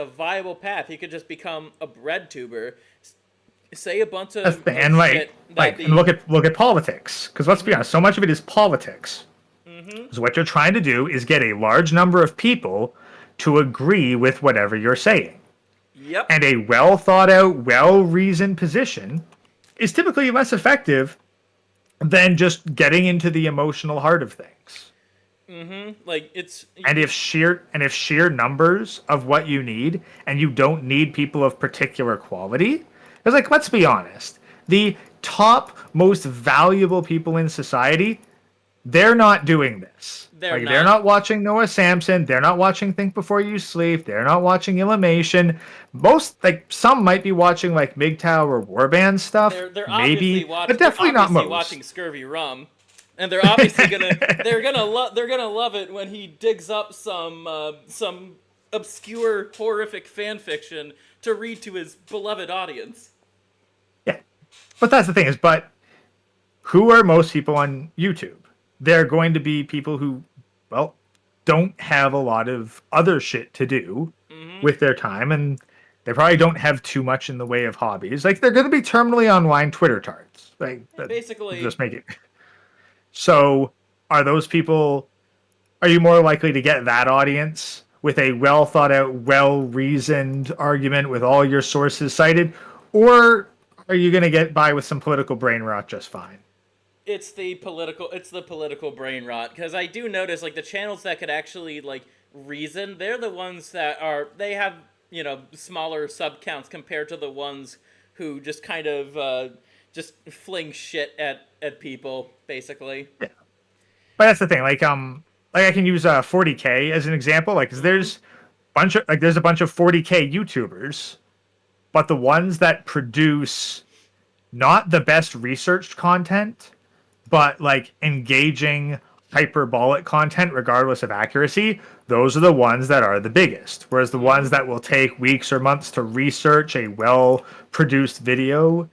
viable path. You could just become a bread tuber, say a bunch of and look at politics, because let's be honest, so much of it is politics. So what you're trying to do is get a large number of people to agree with whatever you're saying. Yep. And a well thought out, well reasoned position is typically less effective than just getting into the emotional heart of things. Like it's And if sheer numbers of what you need, and you don't need people of particular quality, it's like, let's be honest, the top most valuable people in society, they're not doing this. They're not watching Noah Samsen. They're not watching Think Before You Sleep. They're not watching Illymation. Some might be watching like MGTOW or Warband stuff. They're maybe, obviously watching, but definitely not most. watching ScurvyRum, and they're obviously they're gonna love it when he digs up some obscure horrific fan fiction to read to his beloved audience. Yeah, but that's the thing but who are most people on YouTube? They're going to be people who, well, don't have a lot of other shit to do with their time, and they probably don't have too much in the way of hobbies. Like, they're going to be terminally online Twitter tards. Like, basically, just make it. So, are you more likely to get that audience with a well thought out, well reasoned argument with all your sources cited, or are you going to get by with some political brain rot just fine? It's the political brain rot, because I do notice, like, the channels that could actually, like, reason, they're the ones that they have, smaller sub counts compared to the ones who just kind of just fling shit at people, basically. Yeah. But that's the thing, like I can use 40K as an example, like, 'cause there's a bunch of 40K YouTubers, but the ones that produce not the best researched content, but like engaging hyperbolic content regardless of accuracy, those are the ones that are the biggest. Whereas the ones that will take weeks or months to research a well-produced video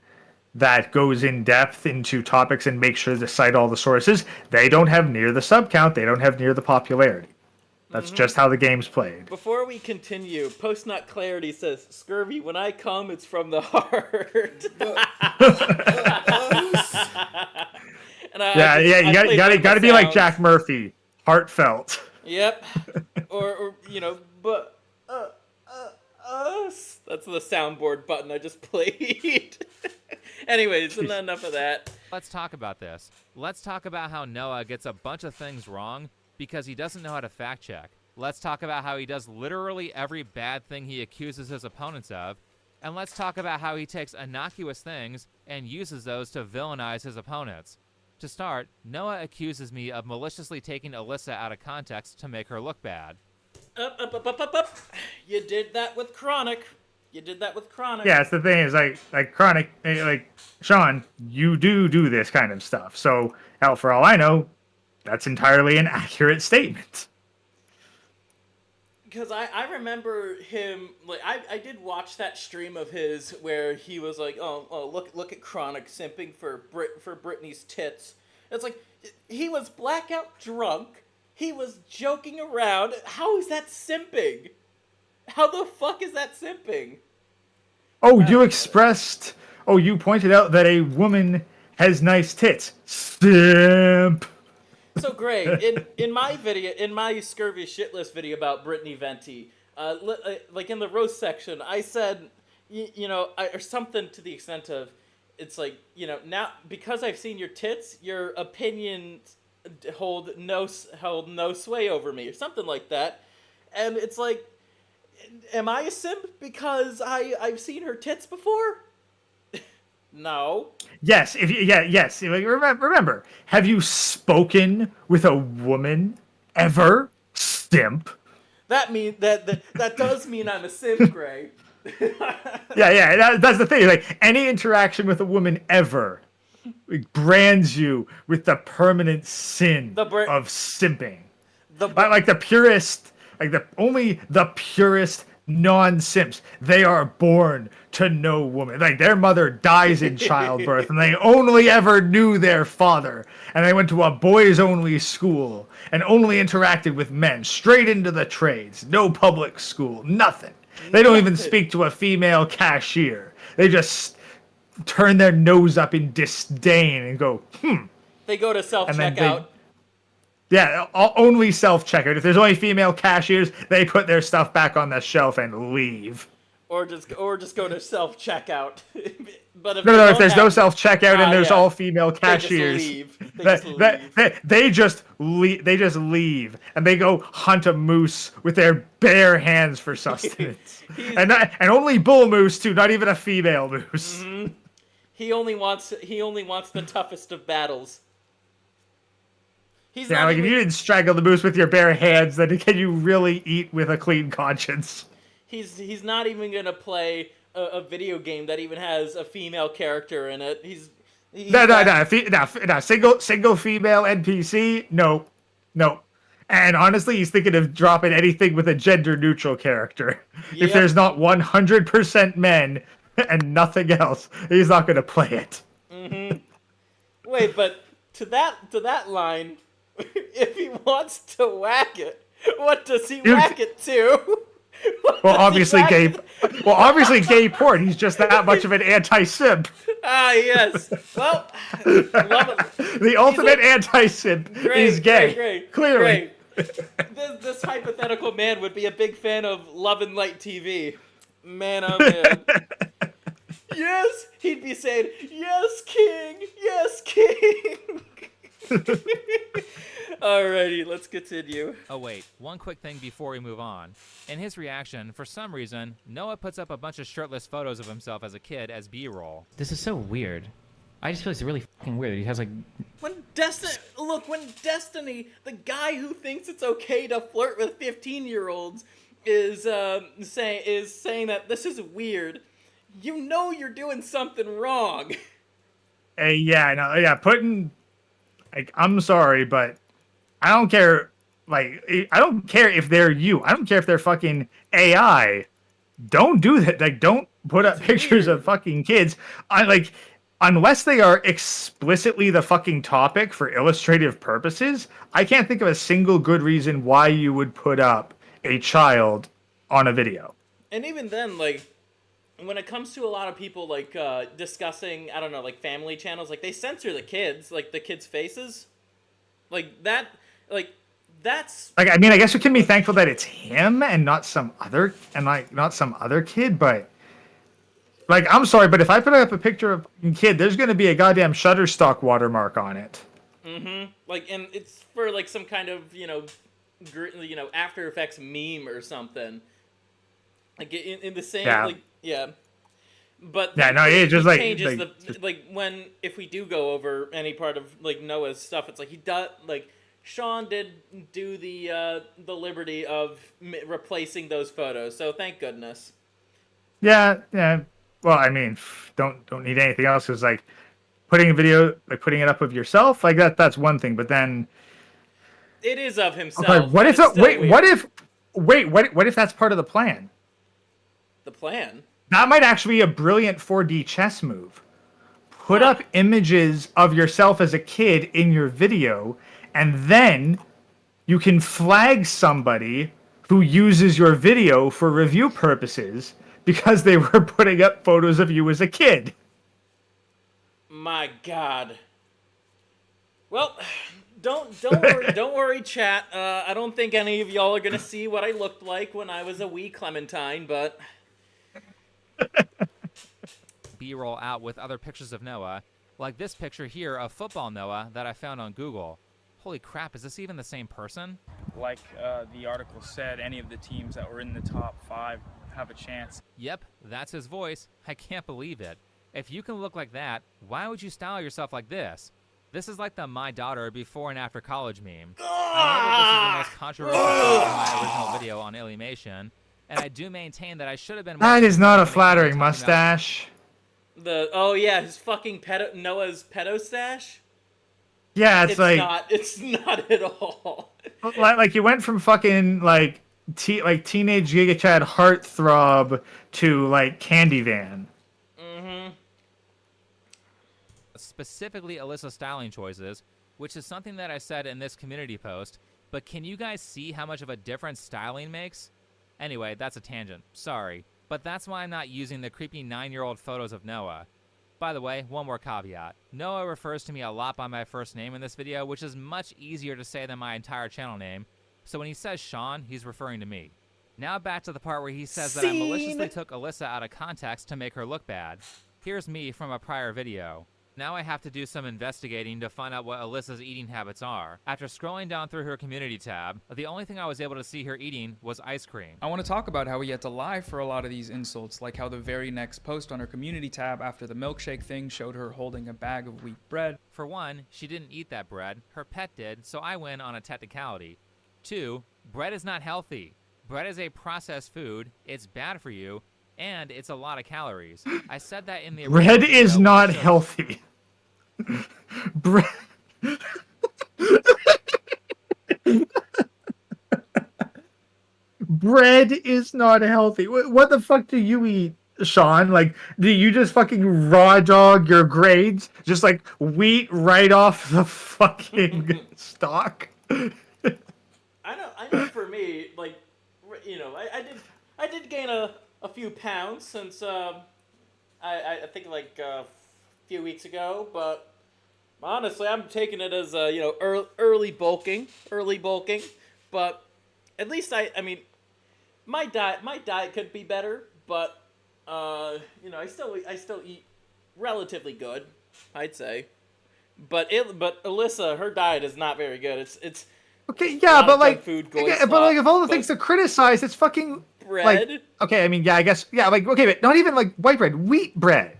that goes in depth into topics and make sure to cite all the sources, they don't have near the sub count, they don't have near the popularity. That's just how the game's played. Before we continue, Post Nut Clarity says, Scurvy, when I come, it's from the heart. You gotta be like Jack Murphy, heartfelt. Yep. or but that's the soundboard button I just played. Anyways, enough of that. Let's talk about this. Let's talk about how Noah gets a bunch of things wrong because he doesn't know how to fact check. Let's talk about how he does literally every bad thing he accuses his opponents of. And let's talk about how he takes innocuous things and uses those to villainize his opponents. To start, Noah accuses me of maliciously taking Alyssa out of context to make her look bad. Up. You did that with Chronic. Yeah, it's the thing is, like Chronic, like, Sean, you do this kind of stuff. So, hell, for all I know, that's entirely an accurate statement. Because I remember him, like, I did watch that stream of his where he was like, oh look at Chronic simping for Britney's tits. It's like, he was blackout drunk, he was joking around. How is that simping? How the fuck is that simping? Oh, you pointed out that a woman has nice tits. Simp. So great. In my video, in my Scurvy shitlist video about Brittany Venti, like in the roast section, I said, or something to the extent of, it's like, now because I've seen your tits, your opinions hold no sway over me, or something like that. And it's like, am I a simp because I've seen her tits before? No. Yes. Yes. Remember, have you spoken with a woman ever, simp? That does mean I'm a simp, Gray. That's the thing. Like, any interaction with a woman ever brands you with the permanent sin of simping. Like the purest, only the purest non-simps, they are born to no woman. Like, their mother dies in childbirth and they only ever knew their father, and they went to a boys only school and only interacted with men, straight into the trades, no public school, nothing. They don't even speak to a female cashier. They just turn their nose up in disdain and go, They go to self-checkout. Yeah, only self-checkout. If there's only female cashiers, they put their stuff back on the shelf and leave. Or just go to self checkout. But if No, if there's no self checkout and there's all female they just cashiers, leave. they just leave and they go hunt a moose with their bare hands for sustenance, and only bull moose too, not even a female moose. Mm-hmm. He only wants the toughest of battles. He's Yeah, not like even, if you didn't strangle the moose with your bare hands, then can you really eat with a clean conscience? He's not even gonna play a video game that even has a female character in it. No. Single female NPC. No. And honestly, he's thinking of dropping anything with a gender neutral character. Yep. If there's not 100% men and nothing else, he's not gonna play it. Mm-hmm. Wait, but to that line, if he wants to whack it, what does he whack it to? Well, obviously gay porn. He's just that much of an anti-simp. Ah, yes. Well, love it. The ultimate anti-simp is gay. Great. Clearly. This hypothetical man would be a big fan of Love and Light TV. Man, oh man. Yes, he'd be saying, "Yes, King. Yes, King." Alrighty, let's continue. Oh wait, one quick thing before we move on. In his reaction, for some reason, Noah puts up a bunch of shirtless photos of himself as a kid as B-roll. This is so weird. I just feel it's really fucking weird that he has like... When Destiny, the guy who thinks it's okay to flirt with 15-year-olds, is saying that this is weird, you know you're doing something wrong. Putting... Like, I'm sorry, but I don't care. Like, I don't care if they're you. I don't care if they're fucking AI. Don't do that. Like, don't put up pictures of fucking kids. Unless they are explicitly the fucking topic for illustrative purposes, I can't think of a single good reason why you would put up a child on a video. And even then, like, when it comes to a lot of people, like, discussing, I don't know, like, family channels, like, they censor the kids, like, the kids' faces. That's... Like, I mean, I guess we can be thankful that it's him and not some other kid, but... Like, I'm sorry, but if I put up a picture of a kid, there's going to be a goddamn Shutterstock watermark on it. Mm-hmm. Like, and it's for, like, some kind of, After Effects meme or something. Like, in the same, But it's just like... changes if we do go over any part of, like, Noah's stuff, it's like he does, like, Sean did do the liberty of replacing those photos, so thank goodness. Yeah. Well, I mean, don't need anything else. Because like putting a video, like putting it up of yourself, like that's one thing. But then it is of himself. Okay, what if what if that's part of the plan? The plan? That might actually be a brilliant 4D chess move. Put up images of yourself as a kid in your video, and then you can flag somebody who uses your video for review purposes because they were putting up photos of you as a kid. My God. Well, don't worry, chat. I don't think any of y'all are gonna see what I looked like when I was a wee Clementine, but B-roll out with other pictures of Noah, like this picture here of football Noah that I found on Google. Holy crap, is this even the same person? Like the article said, any of the teams that were in the top 5 have a chance. Yep, that's his voice. I can't believe it. If you can look like that, why would you style yourself like this? This is like the my daughter before and after college meme. I know that this is the most controversial part of my original video on Illymation, and I do maintain that I should have been... That is not a flattering mustache. His fucking Noah's pedo stash? Yeah, it's not at all. Like you went from fucking like teenage Giga Chad heartthrob to like Candy Van. Mm-hmm. Specifically Alyssa styling choices, which is something that I said in this community post, but can you guys see how much of a difference styling makes? Anyway, that's a tangent. Sorry. But that's why I'm not using the creepy 9-year-old photos of Noah. By the way, one more caveat. Noah refers to me a lot by my first name in this video, which is much easier to say than my entire channel name. So when he says Sean, he's referring to me. Now back to the part where he says that I maliciously took Alyssa out of context to make her look bad. Here's me from a prior video. Now I have to do some investigating to find out what Alyssa's eating habits are. After scrolling down through her community tab, the only thing I was able to see her eating was ice cream. I want to talk about how he had to lie for a lot of these insults, like how the very next post on her community tab after the milkshake thing showed her holding a bag of wheat bread. For one, she didn't eat that bread. Her pet did, so I win on a technicality. 2, bread is not healthy. Bread is a processed food, it's bad for you, and it's a lot of calories. I said that in the Bread is not healthy. Bread. Bread is not healthy. What the fuck do you eat, Sean? Like, do you just fucking raw dog your grades? Just like wheat right off the fucking stalk? I know for me, like, you know, I did gain a few pounds since I think like a few weeks ago, but honestly, I'm taking it as you know, early bulking, but at least I mean, my diet could be better, but you know, I still eat relatively good, I'd say. But Alyssa, her diet is not very good. It's okay, yeah, but like, food, but like, of all the things to criticize, it's fucking bread. Like, okay, I mean, yeah, I guess, yeah, like, okay, but not even like white bread, wheat bread.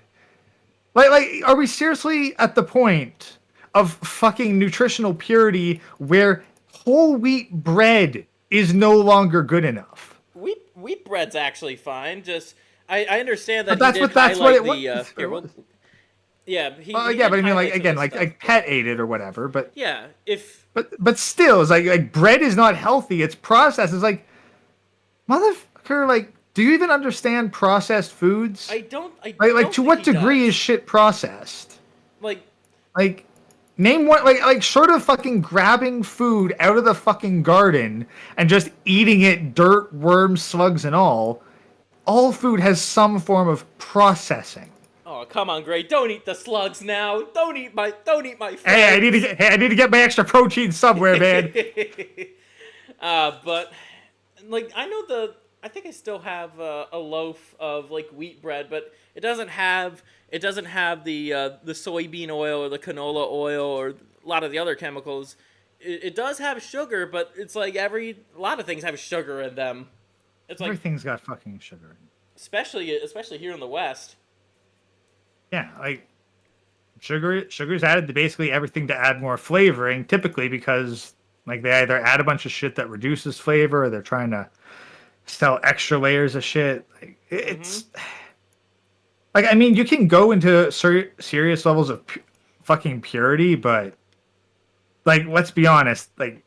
Like, are we seriously at the point of fucking nutritional purity where whole wheat bread is no longer good enough? Wheat bread's actually fine. Just I understand that. But that's what it was. Yeah, yeah, but I mean, like, again, like Pet ate it or whatever, but yeah, but still, it's like bread is not healthy. It's processed. It's like, motherfucker, like, do you even understand processed foods? I don't to what degree is shit processed? Like name one, like short of fucking grabbing food out of the fucking garden and just eating it, dirt, worms, slugs, and all food has some form of processing. Oh, come on, Gray! Don't eat the slugs now. Don't eat my food. Hey, I need to get my extra protein somewhere, man. But like, I think I still have a loaf of like wheat bread, but it doesn't have the soybean oil or the canola oil or a lot of the other chemicals. It does have sugar, but it's like a lot of things have sugar in them. It's like everything's got fucking sugar in it. Especially here in the West. Yeah, like sugar's added to basically everything to add more flavoring, typically because like they either add a bunch of shit that reduces flavor or they're trying to sell extra layers of shit. Like, it's like, I mean, you can go into serious levels of fucking purity, but like, let's be honest, like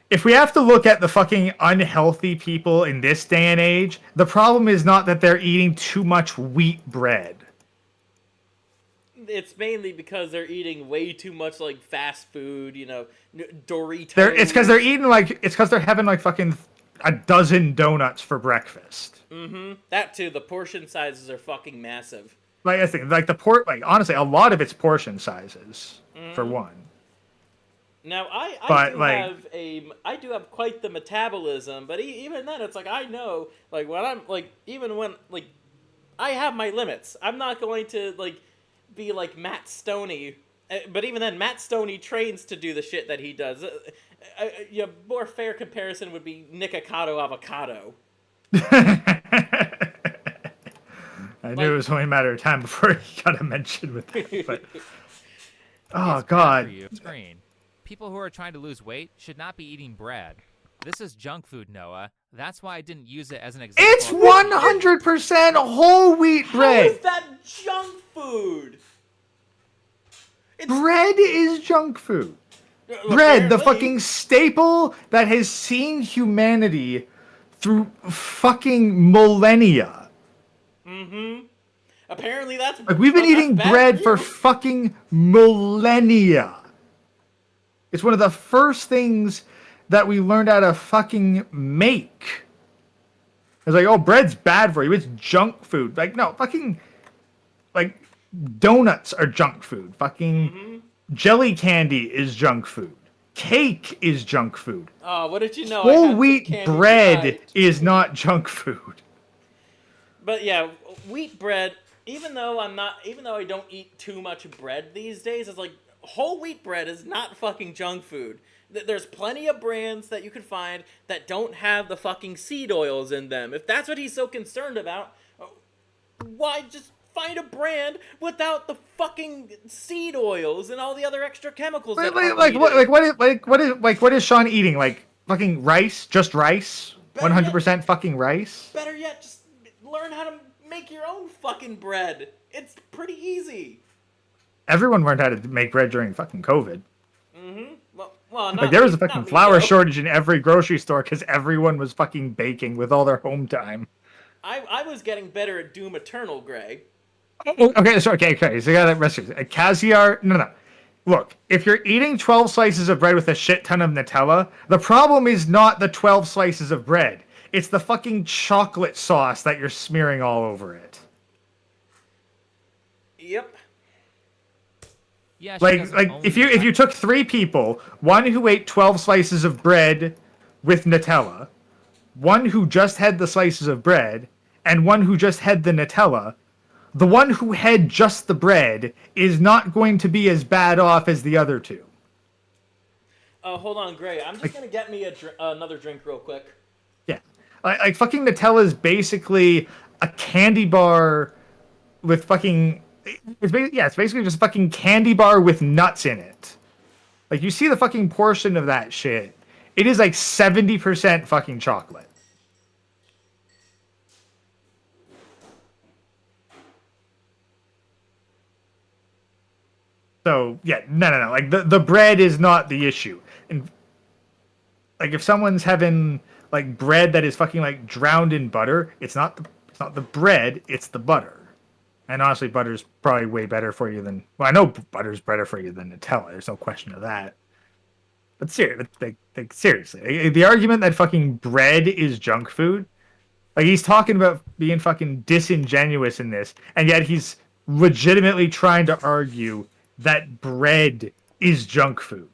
if we have to look at the fucking unhealthy people in this day and age, the problem is not that they're eating too much wheat bread. It's mainly because they're eating way too much like fast food, you know, Doritos. It's because they're having like fucking a dozen donuts for breakfast. Mm-hmm. That too. The portion sizes are fucking massive. Like, I think, like, honestly, a lot of it's portion sizes for one. Now I do have quite the metabolism, but even then, it's like I know, like when I'm like, even when like I have my limits. I'm not going to like be like Matt Stoney, but even then, Matt Stoney trains to do the shit that he does. A more fair comparison would be Nikocado Avocado. I knew it was only a matter of time before he got a mention with that, but oh god. Screen. People who are trying to lose weight should not be eating bread. This is junk food, Noah. That's why I didn't use it as an example. It's 100% whole wheat bread. How is that junk food? Bread is junk food. Bread, the fucking staple that has seen humanity through fucking millennia. Mm-hmm. Apparently that's... Like, we've been eating bread for fucking millennia. It's one of the first things that we learned how to fucking make. It's like, oh, bread's bad for you. It's junk food. Like, no, fucking... Like, donuts are junk food. Fucking jelly candy is junk food. cake is junk food. Oh, what did you know? I Whole had some wheat candy bread tonight. is not junk food. But yeah, wheat bread. Even though I don't eat too much bread these days, it's like whole wheat bread is not fucking junk food. There's plenty of brands that you can find that don't have the fucking seed oils in them. If that's what he's so concerned about, why just find a brand without the fucking seed oils and all the other extra chemicals? That What is Sean eating? Like fucking rice? Just rice? 100% fucking rice? Better yet, just learn how to make your own fucking bread. It's pretty easy. Everyone learned how to make bread during fucking COVID. Well, Like there was a fucking flour shortage in every grocery store because everyone was fucking baking with all their home time. I was getting better at Doom Eternal, Gray. Okay. So you got that rest. Caviar. No. Look, if you're eating 12 slices of bread with a shit ton of Nutella, the problem is not the 12 slices of bread. It's the fucking chocolate sauce that you're smearing all over it. Yep. Yeah, Like if you took 3 people, one who ate 12 slices of bread with Nutella, one who just had the slices of bread, and one who just had the Nutella, the one who had just the bread is not going to be as bad off as the other two. Hold on, Gray. I'm just gonna get me another drink real quick. Yeah, like fucking Nutella is basically a candy bar with fucking. It's basically just a fucking candy bar with nuts in it. Like you see the fucking portion of that shit. It is like 70% fucking chocolate. So yeah, no. Like the bread is not the issue. And like if someone's having like bread that is fucking like drowned in butter, it's not the bread, it's the butter. And honestly, butter's probably way better for you than... Well, I know butter's better for you than Nutella. There's no question of that. But seriously, the argument that fucking bread is junk food, like he's talking about being fucking disingenuous in this, and yet he's legitimately trying to argue that bread is junk food.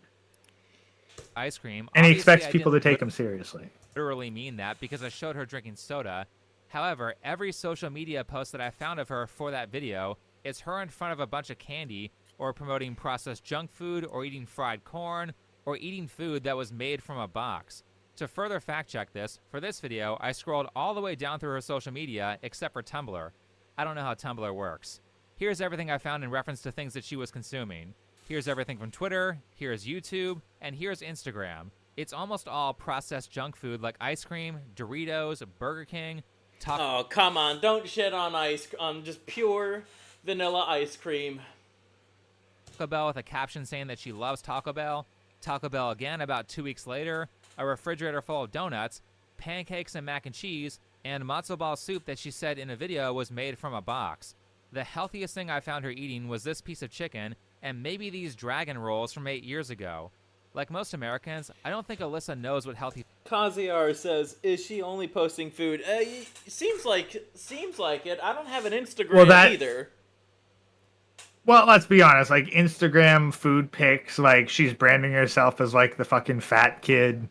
Ice cream. And he Obviously, expects I people to didn't take him seriously. literally mean that because I showed her drinking soda. However, every social media post that I found of her for that video is her in front of a bunch of candy or promoting processed junk food or eating fried corn or eating food that was made from a box. To further fact check this, for this video, I scrolled all the way down through her social media except for Tumblr. I don't know how Tumblr works. Here's everything I found in reference to things that she was consuming. Here's everything from Twitter, here's YouTube, and here's Instagram. It's almost all processed junk food like ice cream, Doritos, Burger King, Oh, come on. Don't shit on just pure vanilla ice cream. Taco Bell with a caption saying that she loves Taco Bell. Taco Bell again about 2 weeks later. A refrigerator full of donuts, pancakes and mac and cheese, and matzo ball soup that she said in a video was made from a box. The healthiest thing I found her eating was this piece of chicken and maybe these dragon rolls from 8 years ago. Like most Americans, I don't think Alyssa knows what healthy... Kaziar says, is she only posting food? Seems like it. I don't have an Instagram either. Well, let's be honest. Like, Instagram food pics, like, she's branding herself as, like, the fucking fat kid.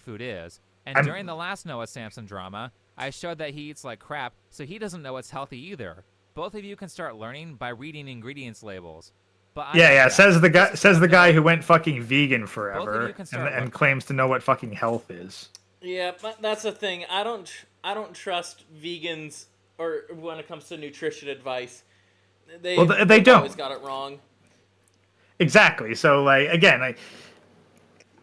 Food is. And during the last Noah Samsen drama, I showed that he eats like crap, so he doesn't know what's healthy either. Both of you can start learning by reading ingredients labels. But says the guy who went fucking vegan forever and claims to know what fucking health is. Yeah, but that's the thing. I don't trust vegans or when it comes to nutrition advice. They don't. Always got it wrong. Exactly. So like again, like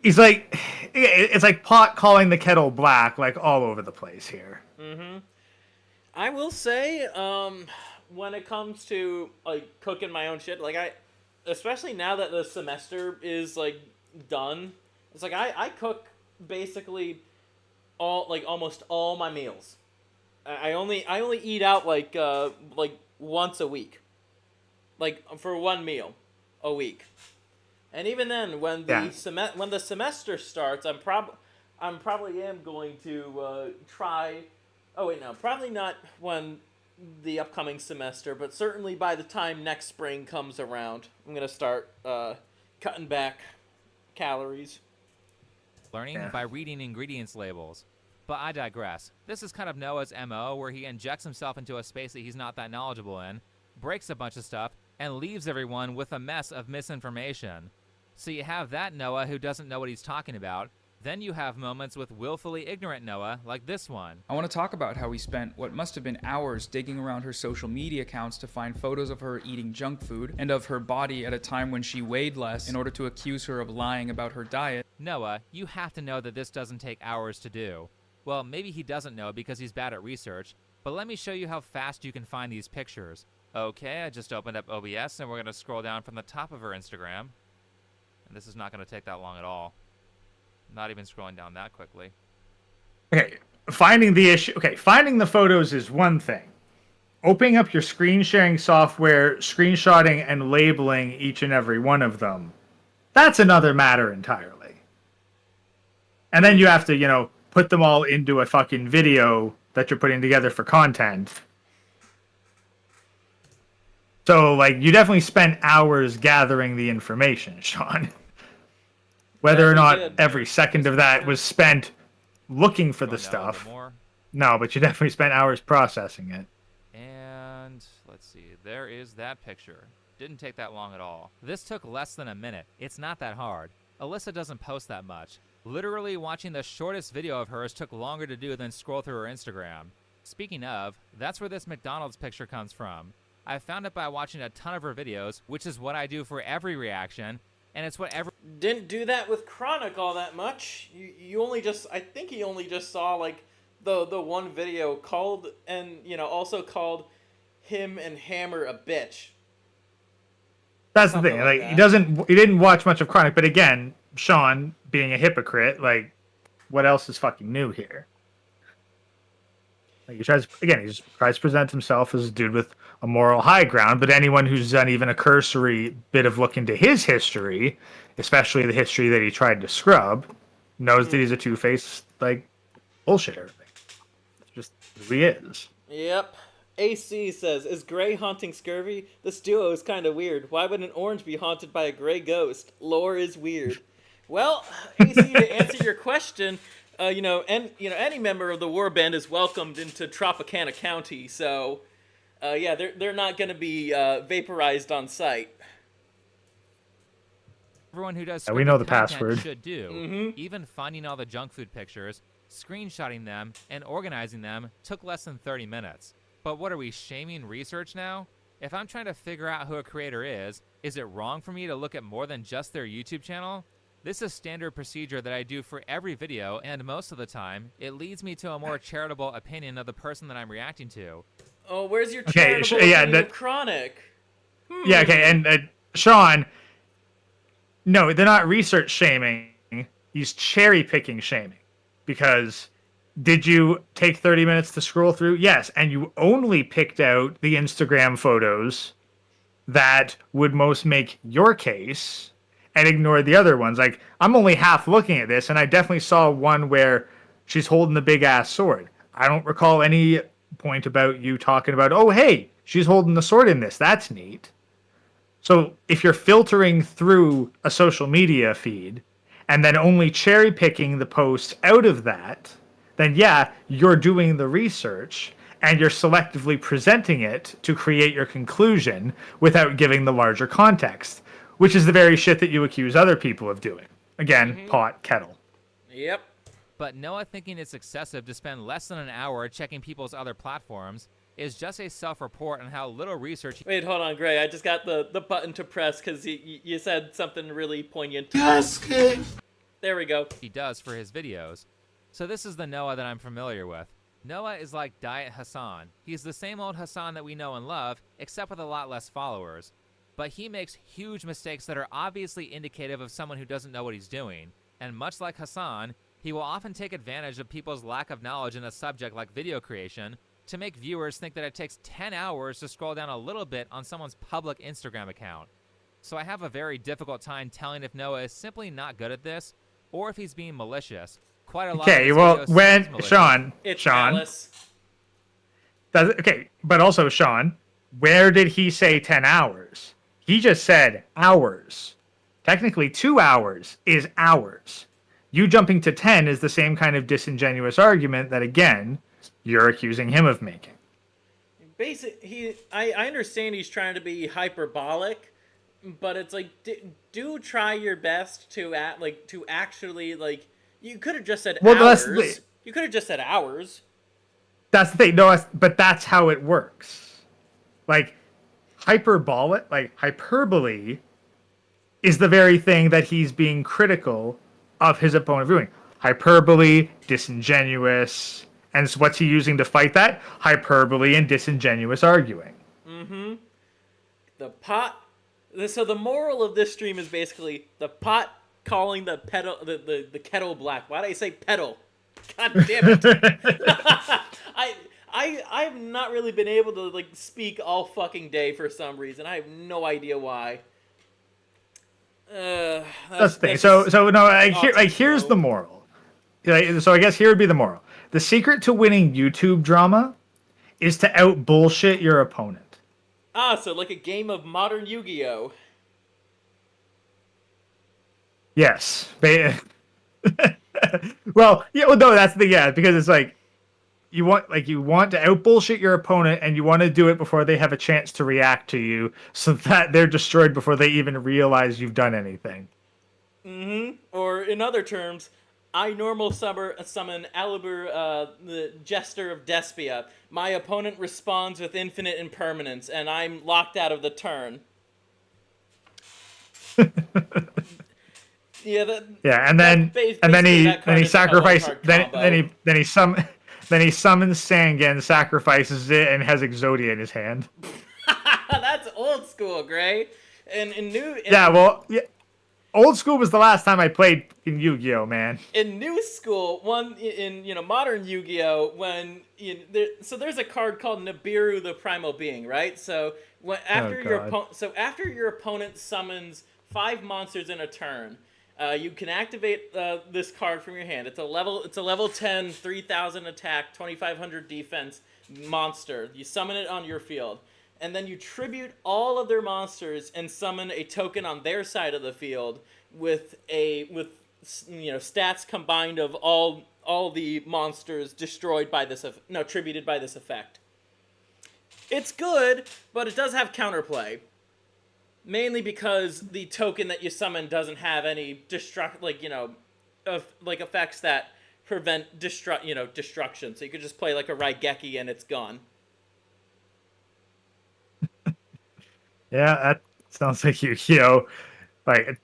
he's like it's like pot calling the kettle black, like all over the place here. Mm-hmm. I will say, when it comes to like cooking my own shit, like especially now that the semester is like done, it's like I cook basically almost all my meals. I only eat out like once a week, like for one meal a week, and even then when the semester starts, I'm probably going to try. Oh wait, no, probably not when the upcoming semester, but certainly by the time next spring comes around, I'm gonna start cutting back calories. learning by reading ingredients labels. But I digress. This is kind of Noah's MO, where he injects himself into a space that he's not that knowledgeable in, breaks a bunch of stuff, and leaves everyone with a mess of misinformation. So you have that Noah who doesn't know what he's talking about. Then you have moments with willfully ignorant Noah, like this one. I want to talk about how he spent what must have been hours digging around her social media accounts to find photos of her eating junk food and of her body at a time when she weighed less in order to accuse her of lying about her diet. Noah, you have to know that this doesn't take hours to do. Well, maybe he doesn't know because he's bad at research, but let me show you how fast you can find these pictures. Okay, I just opened up OBS and we're going to scroll down from the top of her Instagram. And this is not going to take that long at all. Not even scrolling down that quickly. Okay, finding the photos is one thing. Opening up your screen sharing software, screenshotting and labeling each and every one of them, that's another matter entirely. And then you have to, put them all into a fucking video that you're putting together for content. So, you definitely spent hours gathering the information, Sean. Whether or not every second of that was spent looking for the stuff. No, but you definitely spent hours processing it. And let's see, there is that picture. Didn't take that long at all. This took less than a minute. It's not that hard. Alyssa doesn't post that much. Literally watching the shortest video of hers took longer to do than scroll through her Instagram. Speaking of, that's where this McDonald's picture comes from. I found it by watching a ton of her videos, which is what I do for every reaction, and it's what every... Didn't do that with Chronic all that much. You only just... I think he only just saw, the one video called... And, also called him and Hammer a bitch. That's the thing. He didn't watch much of Chronic, but again, Sean, being a hypocrite, what else is fucking new here? He tries to present himself as a dude with a moral high ground, but anyone who's done even a cursory bit of look into his history, especially the history that he tried to scrub, knows that he's a two-faced, bullshitter. It's just who he is. Yep. AC says, is Gray haunting Scurvy? This duo is kind of weird. Why would an orange be haunted by a gray ghost? Lore is weird. Well, AC, to answer your question, any member of the warband is welcomed into Tropicana County, so they're not going to be vaporized on site. Everyone who does we know the content password. should do. Even finding all the junk food pictures, screenshotting them, and organizing them took less than 30 minutes. But what are we, shaming research now? If I'm trying to figure out who a creator is it wrong for me to look at more than just their YouTube channel? This is standard procedure that I do for every video, and most of the time, it leads me to a more charitable opinion of the person that I'm reacting to. Oh, where's your charitable opinion of Chronic? Yeah, okay, and Sean, no, they're not research shaming. He's cherry-picking shaming. Because did you take 30 minutes to scroll through? Yes, and you only picked out the Instagram photos that would most make your case and ignored the other ones. I'm only half looking at this, and I definitely saw one where she's holding the big-ass sword. I don't recall any point about you talking about, oh, hey, she's holding the sword in this. That's neat. So if you're filtering through a social media feed and then only cherry-picking the posts out of that, then yeah, you're doing the research and you're selectively presenting it to create your conclusion without giving the larger context, which is the very shit that you accuse other people of doing. Again, pot, kettle. Yep. But Noah thinking it's excessive to spend less than an hour checking people's other platforms is just a self-report on how little research... Wait, hold on, Gray. I just got the button to press because you said something really poignant. There we go. He does for his videos. So this is the Noah that I'm familiar with. Noah is like Diet Hassan. He's the same old Hassan that we know and love, except with a lot less followers. But he makes huge mistakes that are obviously indicative of someone who doesn't know what he's doing. And much like Hassan, he will often take advantage of people's lack of knowledge in a subject like video creation to make viewers think that it takes 10 hours to scroll down a little bit on someone's public Instagram account. So I have a very difficult time telling if Noah is simply not good at this, or if he's being malicious. Quite a lot of his videos seems malicious. Sean, okay, but also Sean, where did he say 10 hours? He just said hours. technically 2 hours is hours. You jumping to 10 is the same kind of disingenuous argument that, again, you're accusing him of making. I understand he's trying to be hyperbolic, but it's like, do try your best to actually, like, you could have just said hours. You could have just said hours. That's the thing. No, but that's how it works. Like, hyperbole is the very thing that he's being critical of his opponent doing. Hyperbole, disingenuous, and so what's he using to fight that? Hyperbole and disingenuous arguing. Mm-hmm. So the moral of this stream is basically the pot calling the kettle black. Why did I say pedal? God damn it! I've not really been able to like speak all fucking day for some reason. I have no idea why. That's the thing. Here's the moral. So I guess here would be the moral. The secret to winning YouTube drama is to out bullshit your opponent. So like a game of modern Yu-Gi-Oh. Yes. Well, no, that's because it's like you want to out bullshit your opponent, and you want to do it before they have a chance to react to you, so that they're destroyed before they even realize you've done anything. Mm-hmm. Or in other terms, I normal summon Alibur, the Jester of Despia. My opponent responds with infinite impermanence, and I'm locked out of the turn. And then he sacrifices. Then he summons Sangan, sacrifices it, and has Exodia in his hand. That's old school, Gray. Old school was the last time I played in Yu-Gi-Oh, man. In new school, modern Yu-Gi-Oh, so there's a card called Nibiru the Primal Being, right? So after your opponent summons 5 monsters in a turn, you can activate this card from your hand. It's a level 10, 3,000 attack, 2,500 defense monster. You summon it on your field. And then you tribute all of their monsters and summon a token on their side of the field with stats combined of all the monsters destroyed by this tributed by this effect. It's good, but it does have counterplay. Mainly because the token that you summon doesn't have any effects that prevent destruction. So you could just play like a Raigeki and it's gone. Yeah, that sounds like Yu-Gi-Oh! Like a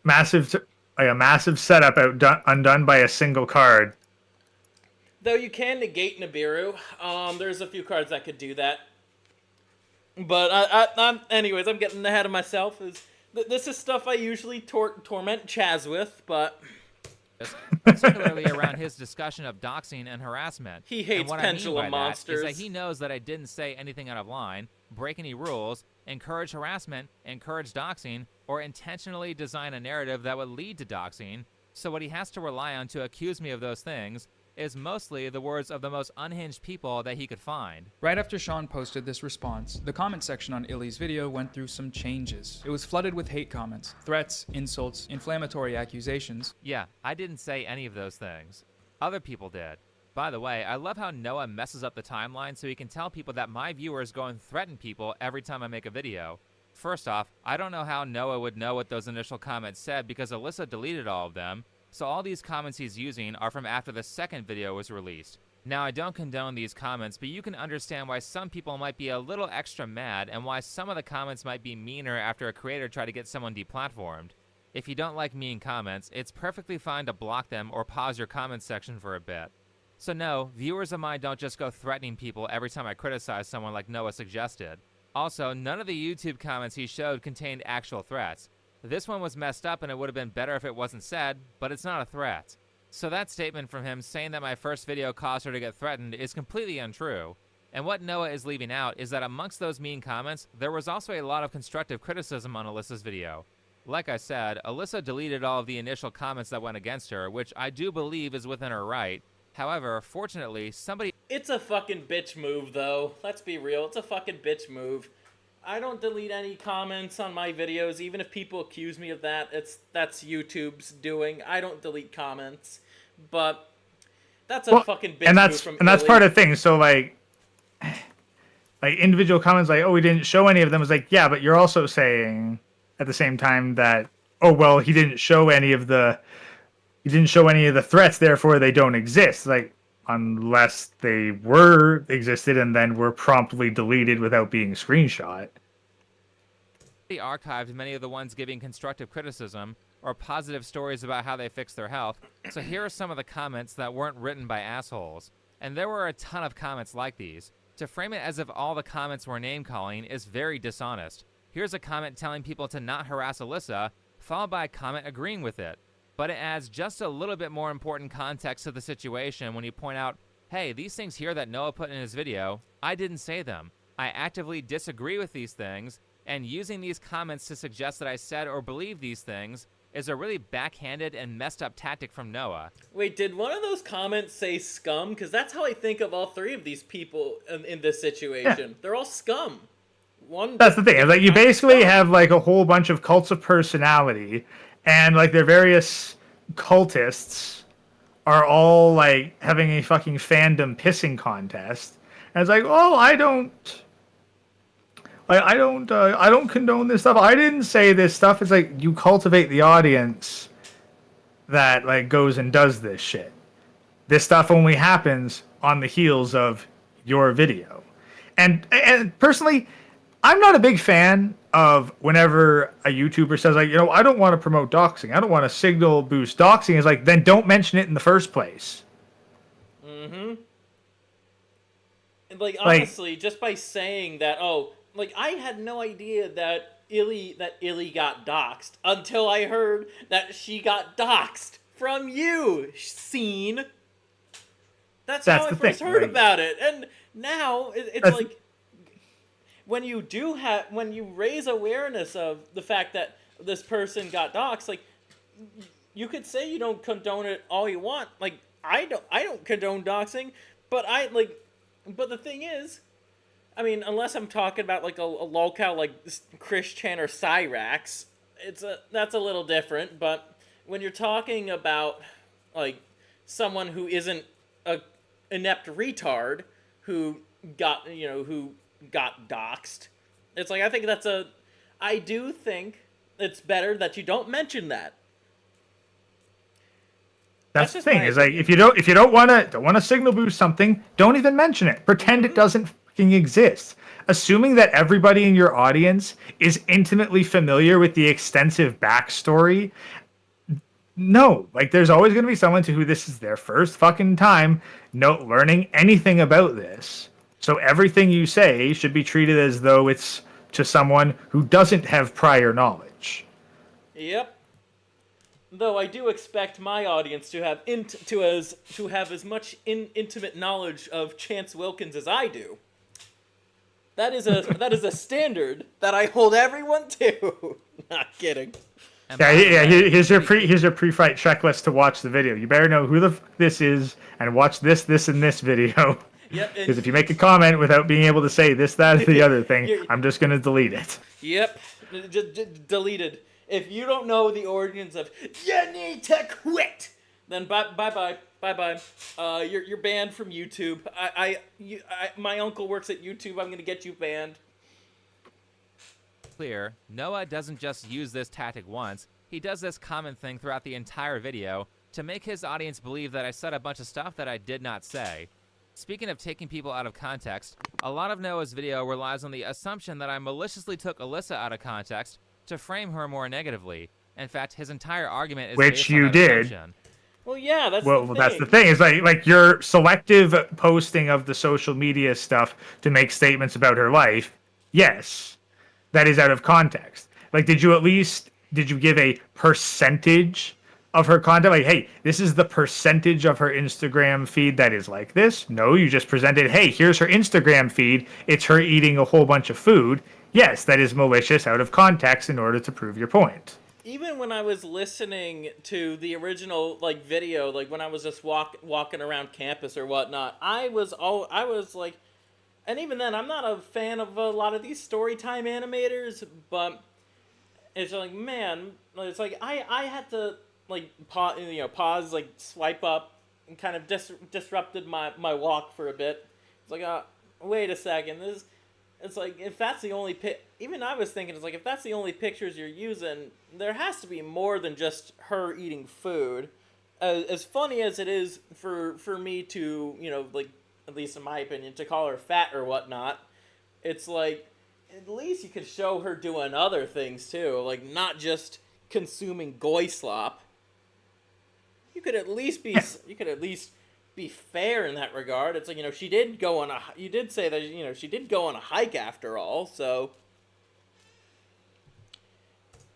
massive setup undone by a single card. Though you can negate Nibiru. There's a few cards that could do that. But anyways, I'm getting ahead of myself. This is stuff I usually torment Chaz with, but particularly around his discussion of doxing and harassment. He hates pendulum monsters. That is that he knows that I didn't say anything out of line, break any rules, encourage harassment, encourage doxing, or intentionally design a narrative that would lead to doxing. So what he has to rely on to accuse me of those things is mostly the words of the most unhinged people that he could find. Right after Sean posted this response, the comment section on Illy's video went through some changes. It was flooded with hate comments, threats, insults, inflammatory accusations. Yeah, I didn't say any of those things. Other people did. By the way, I love how Noah messes up the timeline so he can tell people that my viewers go and threaten people every time I make a video. First off, I don't know how Noah would know what those initial comments said because Alyssa deleted all of them. So all these comments he's using are from after the second video was released. Now, I don't condone these comments, but you can understand why some people might be a little extra mad and why some of the comments might be meaner after a creator tried to get someone deplatformed. If you don't like mean comments, it's perfectly fine to block them or pause your comments section for a bit. So no, viewers of mine don't just go threatening people every time I criticize someone like Noah suggested. Also, none of the YouTube comments he showed contained actual threats. This one was messed up and it would have been better if it wasn't said, but it's not a threat. So that statement from him saying that my first video caused her to get threatened is completely untrue. And what Noah is leaving out is that amongst those mean comments, there was also a lot of constructive criticism on Alyssa's video. Like I said, Alyssa deleted all of the initial comments that went against her, which I do believe is within her right. However, fortunately, somebody... It's a fucking bitch move, though. Let's be real. It's a fucking bitch move. I don't delete any comments on my videos, even if people accuse me of that. That's YouTube's doing. I don't delete comments, but that's a fucking bitch move from and that's Illy. part of the thing. So like individual comments, like, oh, we didn't show any of them. It's like, yeah, but you're also saying at the same time that, oh, well, he didn't show any of the threats, therefore they don't exist. Like, unless they existed and then were promptly deleted without being screenshot. He archived many of the ones giving constructive criticism or positive stories about how they fixed their health. So here are some of the comments that weren't written by assholes. And there were a ton of comments like these. To frame it as if all the comments were name-calling is very dishonest. Here's a comment telling people to not harass Alyssa, followed by a comment agreeing with it. But it adds just a little bit more important context to the situation when you point out, hey, these things here that Noah put in his video, I didn't say them. I actively disagree with these things, and using these comments to suggest that I said or believe these things is a really backhanded and messed up tactic from Noah. Wait, did one of those comments say scum? Because that's how I think of all three of these people in this situation. Yeah. They're all scum. That's the thing. Is like you basically have like a whole bunch of cults of personality, and like their various cultists are all like having a fucking fandom pissing contest. And it's like, oh, I don't condone this stuff. I didn't say this stuff. It's like you cultivate the audience that like goes and does this shit. This stuff only happens on the heels of your video. And personally, I'm not a big fan of whenever a YouTuber says like, I don't want to promote doxing. I don't want to signal boost doxing. It's like, then don't mention it in the first place. Mm-hmm. And like honestly, just by saying that, I had no idea that Illy got doxed until I heard that she got doxed from you, Scene. That's how I first heard about it, and now it's like when you raise awareness of the fact that this person got doxed, like you could say you don't condone it all you want. Like I don't condone doxing, but but the thing is, I mean, unless I'm talking about like a lolcow like Chris Chan or Cyrax, that's a little different. But when you're talking about like someone who isn't a inept retard who got doxed, it's like I do think it's better that you don't mention that. That's the thing. Is like if you don't want to signal boost something, don't even mention it. Pretend it doesn't fucking exist. Assuming that everybody in your audience is intimately familiar with the extensive backstory. No, like there's always going to be someone to who this is their first fucking time learning anything about this. So everything you say should be treated as though it's to someone who doesn't have prior knowledge. Yep. Though I do expect my audience to have as much intimate knowledge of Chance Wilkins as I do. That is a standard that I hold everyone to. Not kidding. Yeah. Here's your pre-fight checklist to watch the video. You better know who this is and watch this, and this video. Yep. Because if you make a comment without being able to say this, that, or the other thing, I'm just gonna delete it. Yep. Just deleted. If you don't know the origins of "you need to quit," then bye. You're banned from YouTube. My uncle works at YouTube. I'm gonna get you banned. Clear, Noah doesn't just use this tactic once. He does this common thing throughout the entire video to make his audience believe that I said a bunch of stuff that I did not say. Speaking of taking people out of context, a lot of Noah's video relies on the assumption that I maliciously took Alyssa out of context to frame her more negatively. In fact, his entire argument is which you did. Assumption. Well, yeah, that's the thing. Is like your selective posting of the social media stuff to make statements about her life. Yes, that is out of context. Like, did you give a percentage of her content? Like, hey, this is the percentage of her Instagram feed that is like this? No, you just presented, hey, here's her Instagram feed. It's her eating a whole bunch of food. Yes, that is malicious out of context in order to prove your point. Even when I was listening to the original video, like when I was just walking around campus or whatnot, I was like, And even then, I'm not a fan of a lot of these storytime animators, but it's like, man, it's like I had to like pause, like swipe up, and kind of disrupted my walk for a bit. It's like, wait a second, it's like, if that's the only even I was thinking, it's like, if that's the only pictures you're using, there has to be more than just her eating food. As funny as it is for me to, like, at least in my opinion, to call her fat or whatnot, it's like, at least you could show her doing other things too, like not just consuming goy slop. You could at least be fair in that regard. It's like, she did go on you did say that, she did go on a hike after all, so.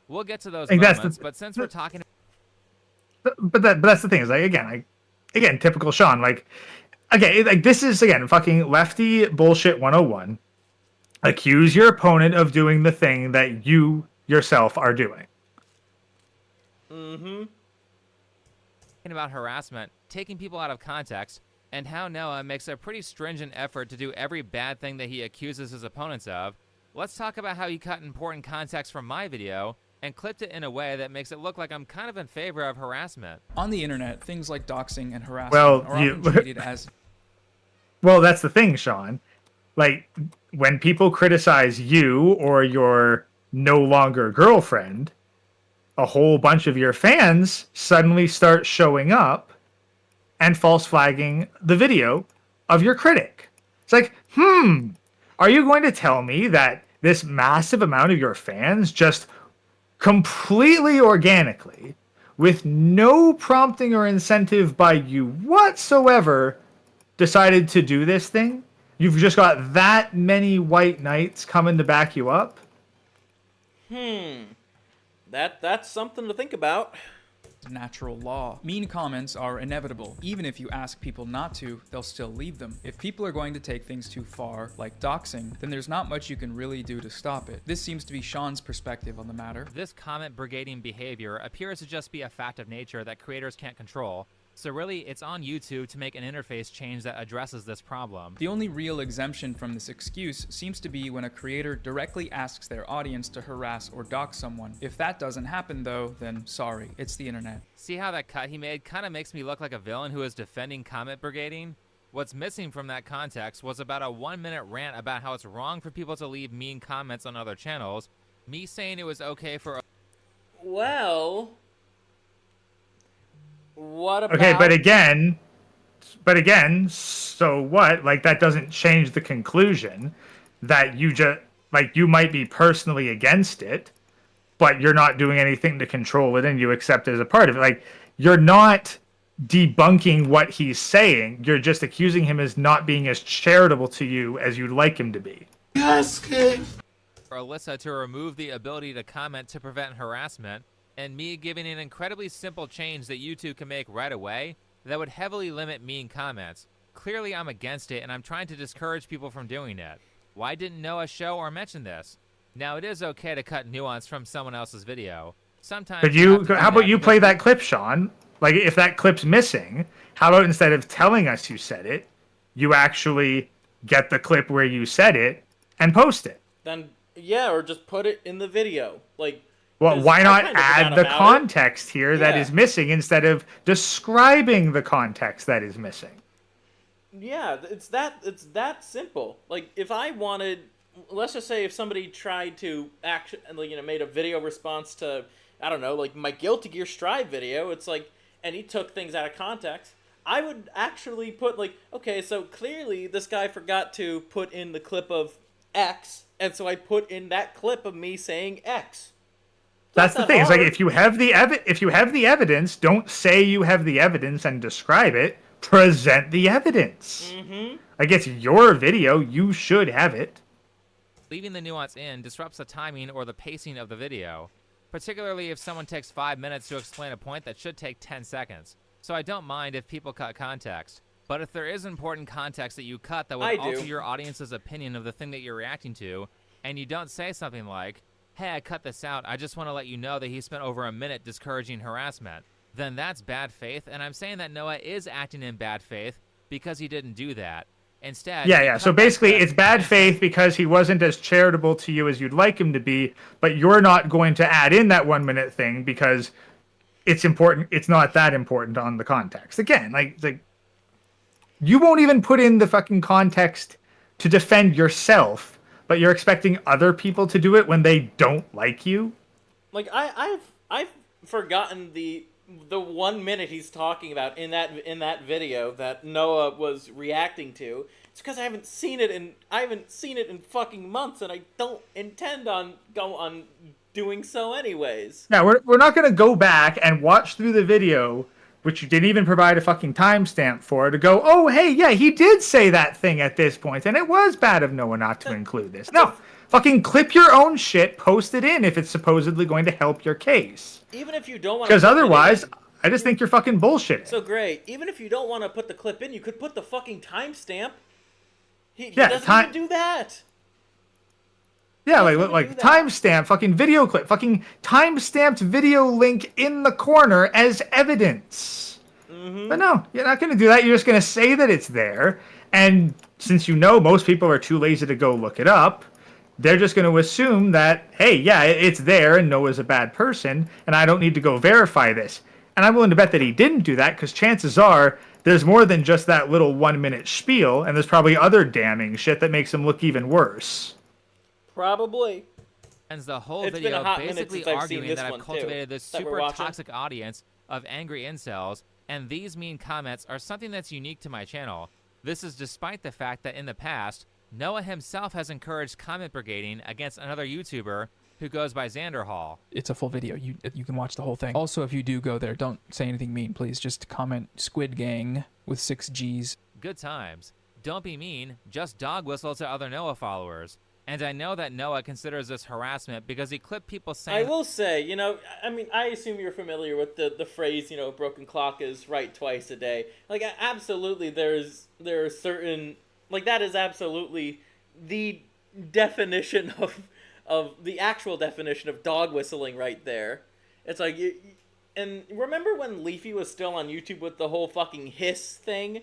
We'll get to those moments, but since we're talking. But that's the thing, is like, again, typical Sean, like, okay, like, this is, again, fucking lefty bullshit 101. Accuse your opponent of doing the thing that you yourself are doing. Mm-hmm. About harassment, taking people out of context, and how Noah makes a pretty stringent effort to do every bad thing that he accuses his opponents of, let's talk about how he cut important context from my video and clipped it in a way that makes it look like I'm kind of in favor of harassment. On the internet, things like doxing and harassment are you- often treated as... Well, that's the thing, Sean. Like, when people criticize you or your no longer girlfriend, a whole bunch of your fans suddenly start showing up and false flagging the video of your critic. It's like, are you going to tell me that this massive amount of your fans just completely organically, with no prompting or incentive by you whatsoever, decided to do this thing? You've just got that many white knights coming to back you up? That's something to think about. Natural law. Mean comments are inevitable. Even if you ask people not to, they'll still leave them. If people are going to take things too far, like doxing, then there's not much you can really do to stop it. This seems to be Sean's perspective on the matter. This comment brigading behavior appears to just be a fact of nature that creators can't control. So really, it's on YouTube to make an interface change that addresses this problem. The only real exemption from this excuse seems to be when a creator directly asks their audience to harass or dox someone. If that doesn't happen though, then sorry, it's the internet. See how that cut he made kind of makes me look like a villain who is defending comment brigading? What's missing from that context was about a 1-minute rant about how it's wrong for people to leave mean comments on other channels, me saying it was okay for... Well... What about... Okay, but again, so what? Like, that doesn't change the conclusion that you just, like, you might be personally against it, but you're not doing anything to control it and you accept it as a part of it. Like, you're not debunking what he's saying. You're just accusing him as not being as charitable to you as you'd like him to be. Yes, kid. For Alyssa to remove the ability to comment to prevent harassment, and me giving an incredibly simple change that YouTube can make right away that would heavily limit mean comments. Clearly I'm against it and I'm trying to discourage people from doing it. Why didn't Noah show or mention this? Now it is okay to cut nuance from someone else's video. Sometimes But how about you play that clip, Sean? Like, if that clip's missing, how about instead of telling us you said it, you actually get the clip where you said it and post it? Then, yeah, or just put it in the video. Like... Well, why not add the context here that is missing instead of describing the context that is missing? Yeah, it's that simple. Like, if I wanted, let's just say if somebody tried to made a video response to, I don't know, like my Guilty Gear Strive video, it's like, and he took things out of context, I would actually put like, okay, so clearly this guy forgot to put in the clip of X, and so I put in that clip of me saying X. That's the thing. It's like, if you have the evidence, don't say you have the evidence and describe it. Present the evidence. Mm-hmm. Like, it's your video. You should have it. Leaving the nuance in disrupts the timing or the pacing of the video, particularly if someone takes 5 minutes to explain a point that should take 10 seconds. So I don't mind if people cut context. But if there is important context that you cut that would alter your audience's opinion of the thing that you're reacting to, and you don't say something like, hey, I cut this out, I just want to let you know that he spent over a minute discouraging harassment, then that's bad faith, and I'm saying that Noah is acting in bad faith because he didn't do that. Instead, Yeah, he yeah. So cut that basically, clip it's bad and faith because he wasn't as charitable to you as you'd like him to be, but you're not going to add in that 1 minute thing because it's important. It's not that important on the context. Again, like you won't even put in the fucking context to defend yourself, but you're expecting other people to do it when they don't like you. Like I've forgotten the 1 minute he's talking about in that video that Noah was reacting to. It's because I haven't seen it in fucking months, and I don't intend on doing so anyways. Yeah, we're not gonna go back and watch through the video, which you didn't even provide a fucking timestamp for, to go, oh hey, yeah, he did say that thing at this point, and it was bad of Noah not to include this. No, fucking clip your own shit, post it in if it's supposedly going to help your case. Even if you don't want, Because otherwise, I just think you're fucking bullshitting. So great. Even if you don't want to put the clip in, you could put the fucking timestamp. He Yeah, doesn't even do that. Yeah, Doesn't even like do that. timestamp, fucking video clip, fucking timestamped video link in the corner as evidence. But no, you're not going to do that. You're just going to say that it's there. And since you know most people are too lazy to go look it up, they're just going to assume that, hey, yeah, it's there and Noah's a bad person, and I don't need to go verify this. And I'm willing to bet that he didn't do that because chances are there's more than just that little 1 minute spiel, and there's probably other damning shit that makes him look even worse. Probably. Ends the whole It's been video a hot minute basically since I've seen arguing this that I've one, too, cultivated this that we're super watching. toxic audience of angry incels, and these mean comments are something that's unique to my channel. This is despite the fact that in the past, Noah himself has encouraged comment brigading against another YouTuber who goes by Xander Hall. It's a full video. You can watch the whole thing. Also, if you do go there, don't say anything mean, please. Just comment Squid Gang with 6 G's. Good times. Don't be mean, just dog whistle to other Noah followers. And I know that Noah considers this harassment because he clipped people saying... I will say, you know, I mean, I assume you're familiar with the phrase, you know, broken clock is right twice a day. Like, absolutely, there are certain... Like, that is absolutely the definition of the actual definition of dog whistling right there. It's like... And remember when Leafy was still on YouTube with the whole fucking hiss thing?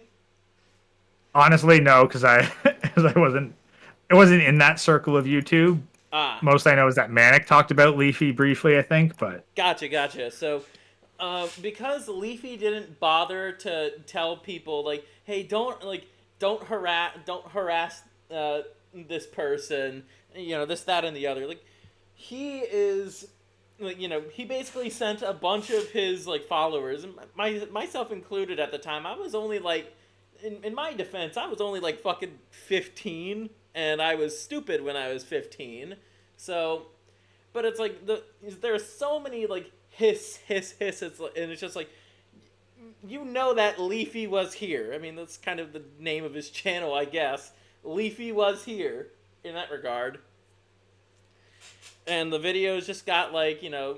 Honestly, no, because I wasn't... It wasn't in that circle of YouTube. Most I know is that Manic talked about Leafy briefly, I think, but... Gotcha. So, because Leafy didn't bother to tell people, like, hey, don't harass this person, you know, this, that, and the other. Like, he is, like, you know, he basically sent a bunch of his, like, followers, and myself included at the time. I was only, like, in my defense, I was only, like, fucking 15, and I was stupid when I was 15. So, but it's like, there are so many, like, hiss, and it's just like, you know that Leafy was here. I mean, that's kind of the name of his channel, I guess. Leafy was here, in that regard. And the videos just got, like, you know,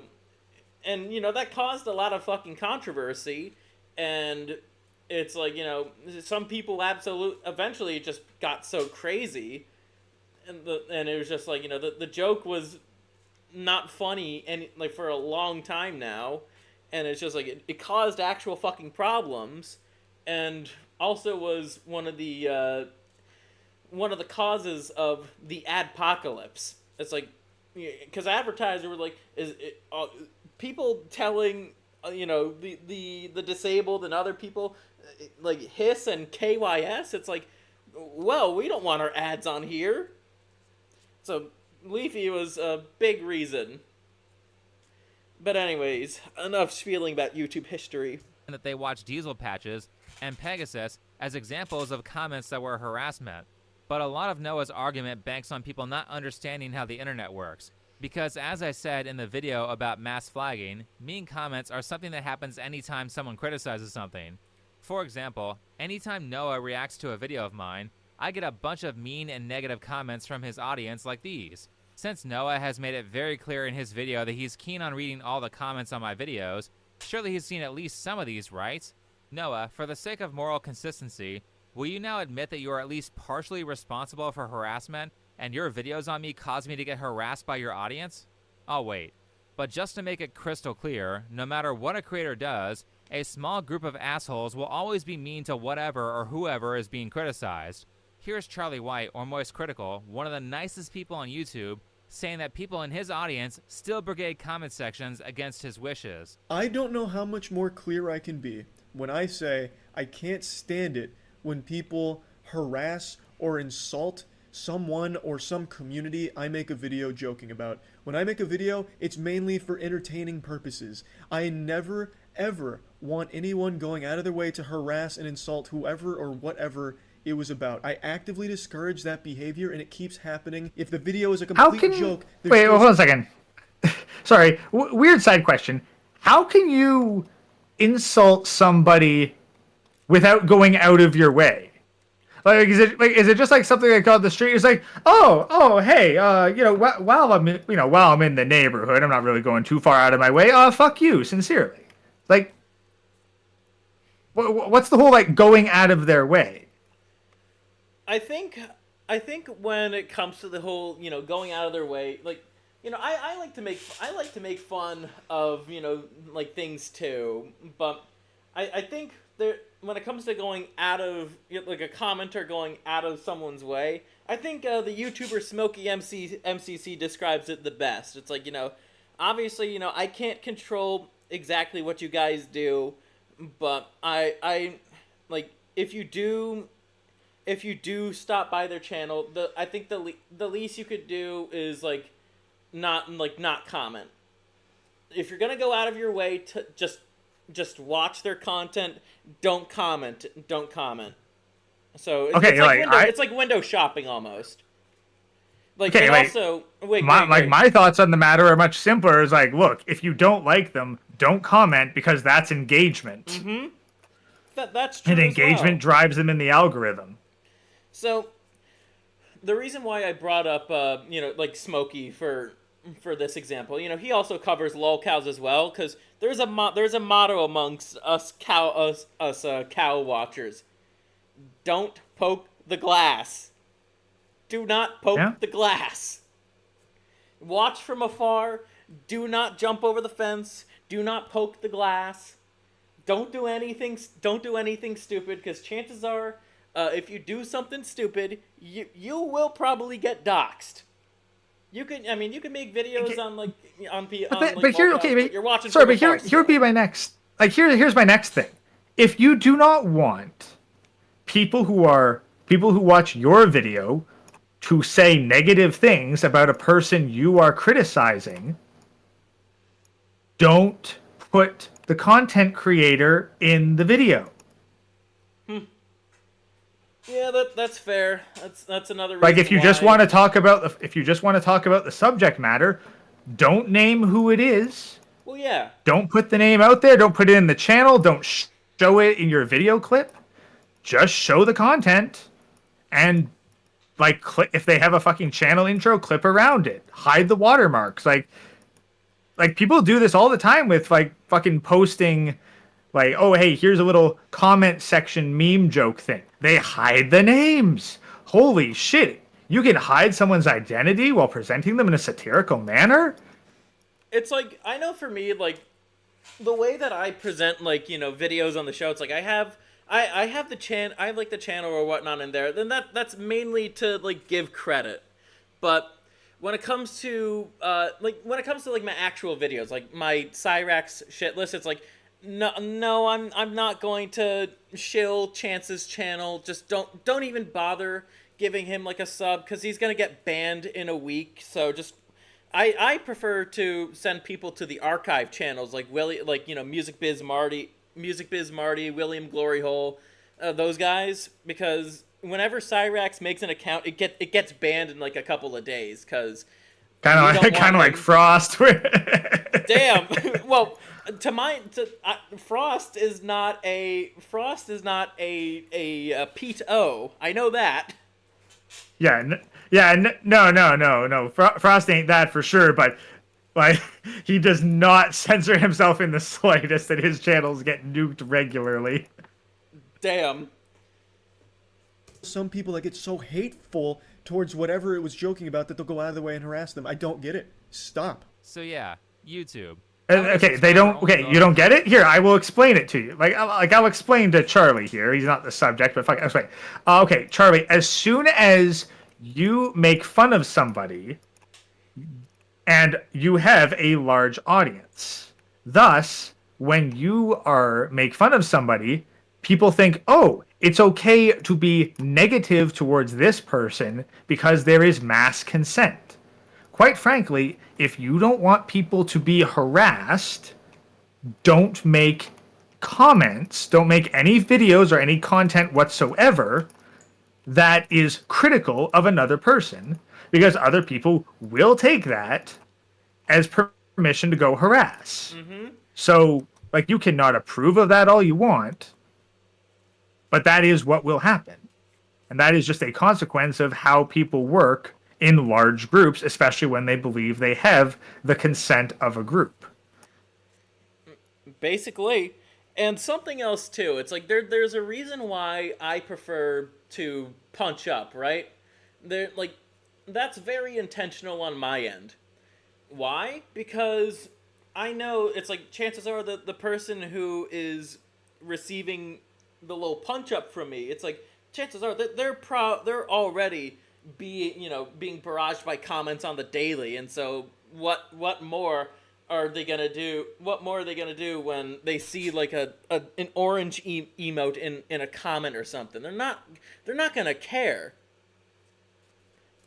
and, you know, that caused a lot of fucking controversy, and it's like, you know, some people eventually just got so crazy, and it was just like, you know, the joke was not funny and, like, for a long time now, and it's just like it caused actual fucking problems, and also was one of the causes of the adpocalypse. It's like, because advertisers were like, people telling, you know, the disabled and other people, like, hiss and KYS. It's like, well, we don't want our ads on here. So Leafy was a big reason. But anyways, enough spieling about YouTube history. that they watch Diesel Patches and Pegasus as examples of comments that were harassment. But a lot of Noah's argument banks on people not understanding how the internet works. Because as I said in the video about mass flagging, mean comments are something that happens anytime someone criticizes something. For example, anytime Noah reacts to a video of mine, I get a bunch of mean and negative comments from his audience like these. Since Noah has made it very clear in his video that he's keen on reading all the comments on my videos, surely he's seen at least some of these, right? Noah, for the sake of moral consistency, will you now admit that you are at least partially responsible for harassment and your videos on me caused me to get harassed by your audience? I'll wait. But just to make it crystal clear, no matter what a creator does, a small group of assholes will always be mean to whatever or whoever is being criticized. Here's Charlie White, or Moist Critical, one of the nicest people on YouTube, saying that people in his audience still brigade comment sections against his wishes. I don't know how much more clear I can be when I say I can't stand it when people harass or insult someone or some community I make a video joking about. When I make a video, it's mainly for entertaining purposes. I never, ever want anyone going out of their way to harass and insult whoever or whatever it was about. I actively discourage that behavior, and it keeps happening. If the video is a complete joke... Wait, hold on a second. Sorry, weird side question. How can you insult somebody without going out of your way? Like, is it just like something like on the street? It's like, hey, while I'm in the neighborhood, I'm not really going too far out of my way. Fuck you, sincerely. Like, what's the whole like going out of their way? I think when it comes to the whole, going out of their way, like, I like to make fun of, like things too, but I think when it comes to going out of, like a commenter going out of someone's way, I think the YouTuber Smokey MCC describes it the best. It's like, obviously, I can't control exactly what you guys do, but I like, if you do stop by their channel, I think the least you could do is not comment. If you're gonna go out of your way to just watch their content, don't comment. So it's, okay, it's like window shopping almost. Like, okay, like, also my thoughts on the matter are much simpler. Is like, look, if you don't like them, don't comment, because that's engagement. Mm-hmm. That's true. And engagement drives them in the algorithm. So, the reason why I brought up, like Smokey for this example, he also covers lolcows as well, because there's a motto amongst us cow watchers: don't poke the glass. Do not poke the glass. Watch from afar. Do not jump over the fence. Do not poke the glass. Don't do anything stupid, because chances are, if you do something stupid, you will probably get doxxed. You can make videos you're watching. Sorry, but here would be my next. Like, here's my next thing. If you do not want people who watch your video to say negative things about a person you are criticizing, don't put the content creator in the video. Yeah, that's fair. That's another reason. Like, if you just want to talk about the subject matter, don't name who it is. Well, yeah. Don't put the name out there. Don't put it in the channel. Don't show it in your video clip. Just show the content, and like, if they have a fucking channel intro, clip around it. Hide the watermarks. Like people do this all the time with like fucking posting. Like, oh, hey, here's a little comment section meme joke thing. They hide the names. Holy shit. You can hide someone's identity while presenting them in a satirical manner? It's like, I know for me, like, the way that I present, like, videos on the show, it's like I have the channel or whatnot in there. Then that's mainly to, like, give credit. But when it comes to, my actual videos, like my Cyrax shit list, it's like, No, I'm not going to shill Chance's channel. Just don't even bother giving him like a sub, because he's gonna get banned in a week. So just I prefer to send people to the archive channels like Music Biz Marty, William Glory Hole, those guys, because whenever Cyrax makes an account, it gets banned in like a couple of days, because kind of like Frost. Damn. Well, Frost is not a Pete O. I know that. No. Frost ain't that for sure, but like, he does not censor himself in the slightest, and his channels get nuked regularly. Damn. Some people that get so hateful towards whatever it was joking about that they'll go out of their way and harass them. I don't get it. Stop. So yeah, YouTube. Okay, they don't. Okay, you don't get it. Here, I will explain it to you. I'll explain to Charlie here. He's not the subject, but fuck. Explain. Okay, Charlie. As soon as you make fun of somebody, and you have a large audience, thus, when you make fun of somebody, people think, oh, it's okay to be negative towards this person because there is mass consent. Quite frankly, if you don't want people to be harassed, don't make comments, don't make any videos or any content whatsoever that is critical of another person, because other people will take that as permission to go harass. Mm-hmm. So, like, you cannot approve of that all you want, but that is what will happen. And that is just a consequence of how people work in large groups, especially when they believe they have the consent of a group. Basically. And something else too. It's like there's a reason why I prefer to punch up, right? That's very intentional on my end. Why? Because I know it's like chances are that the person who is receiving the little punch up from me, it's like chances are that they're already being barraged by comments on the daily, and so what more are they gonna do? What more are they gonna do when they see like an orange emote in a comment or something? They're not gonna care.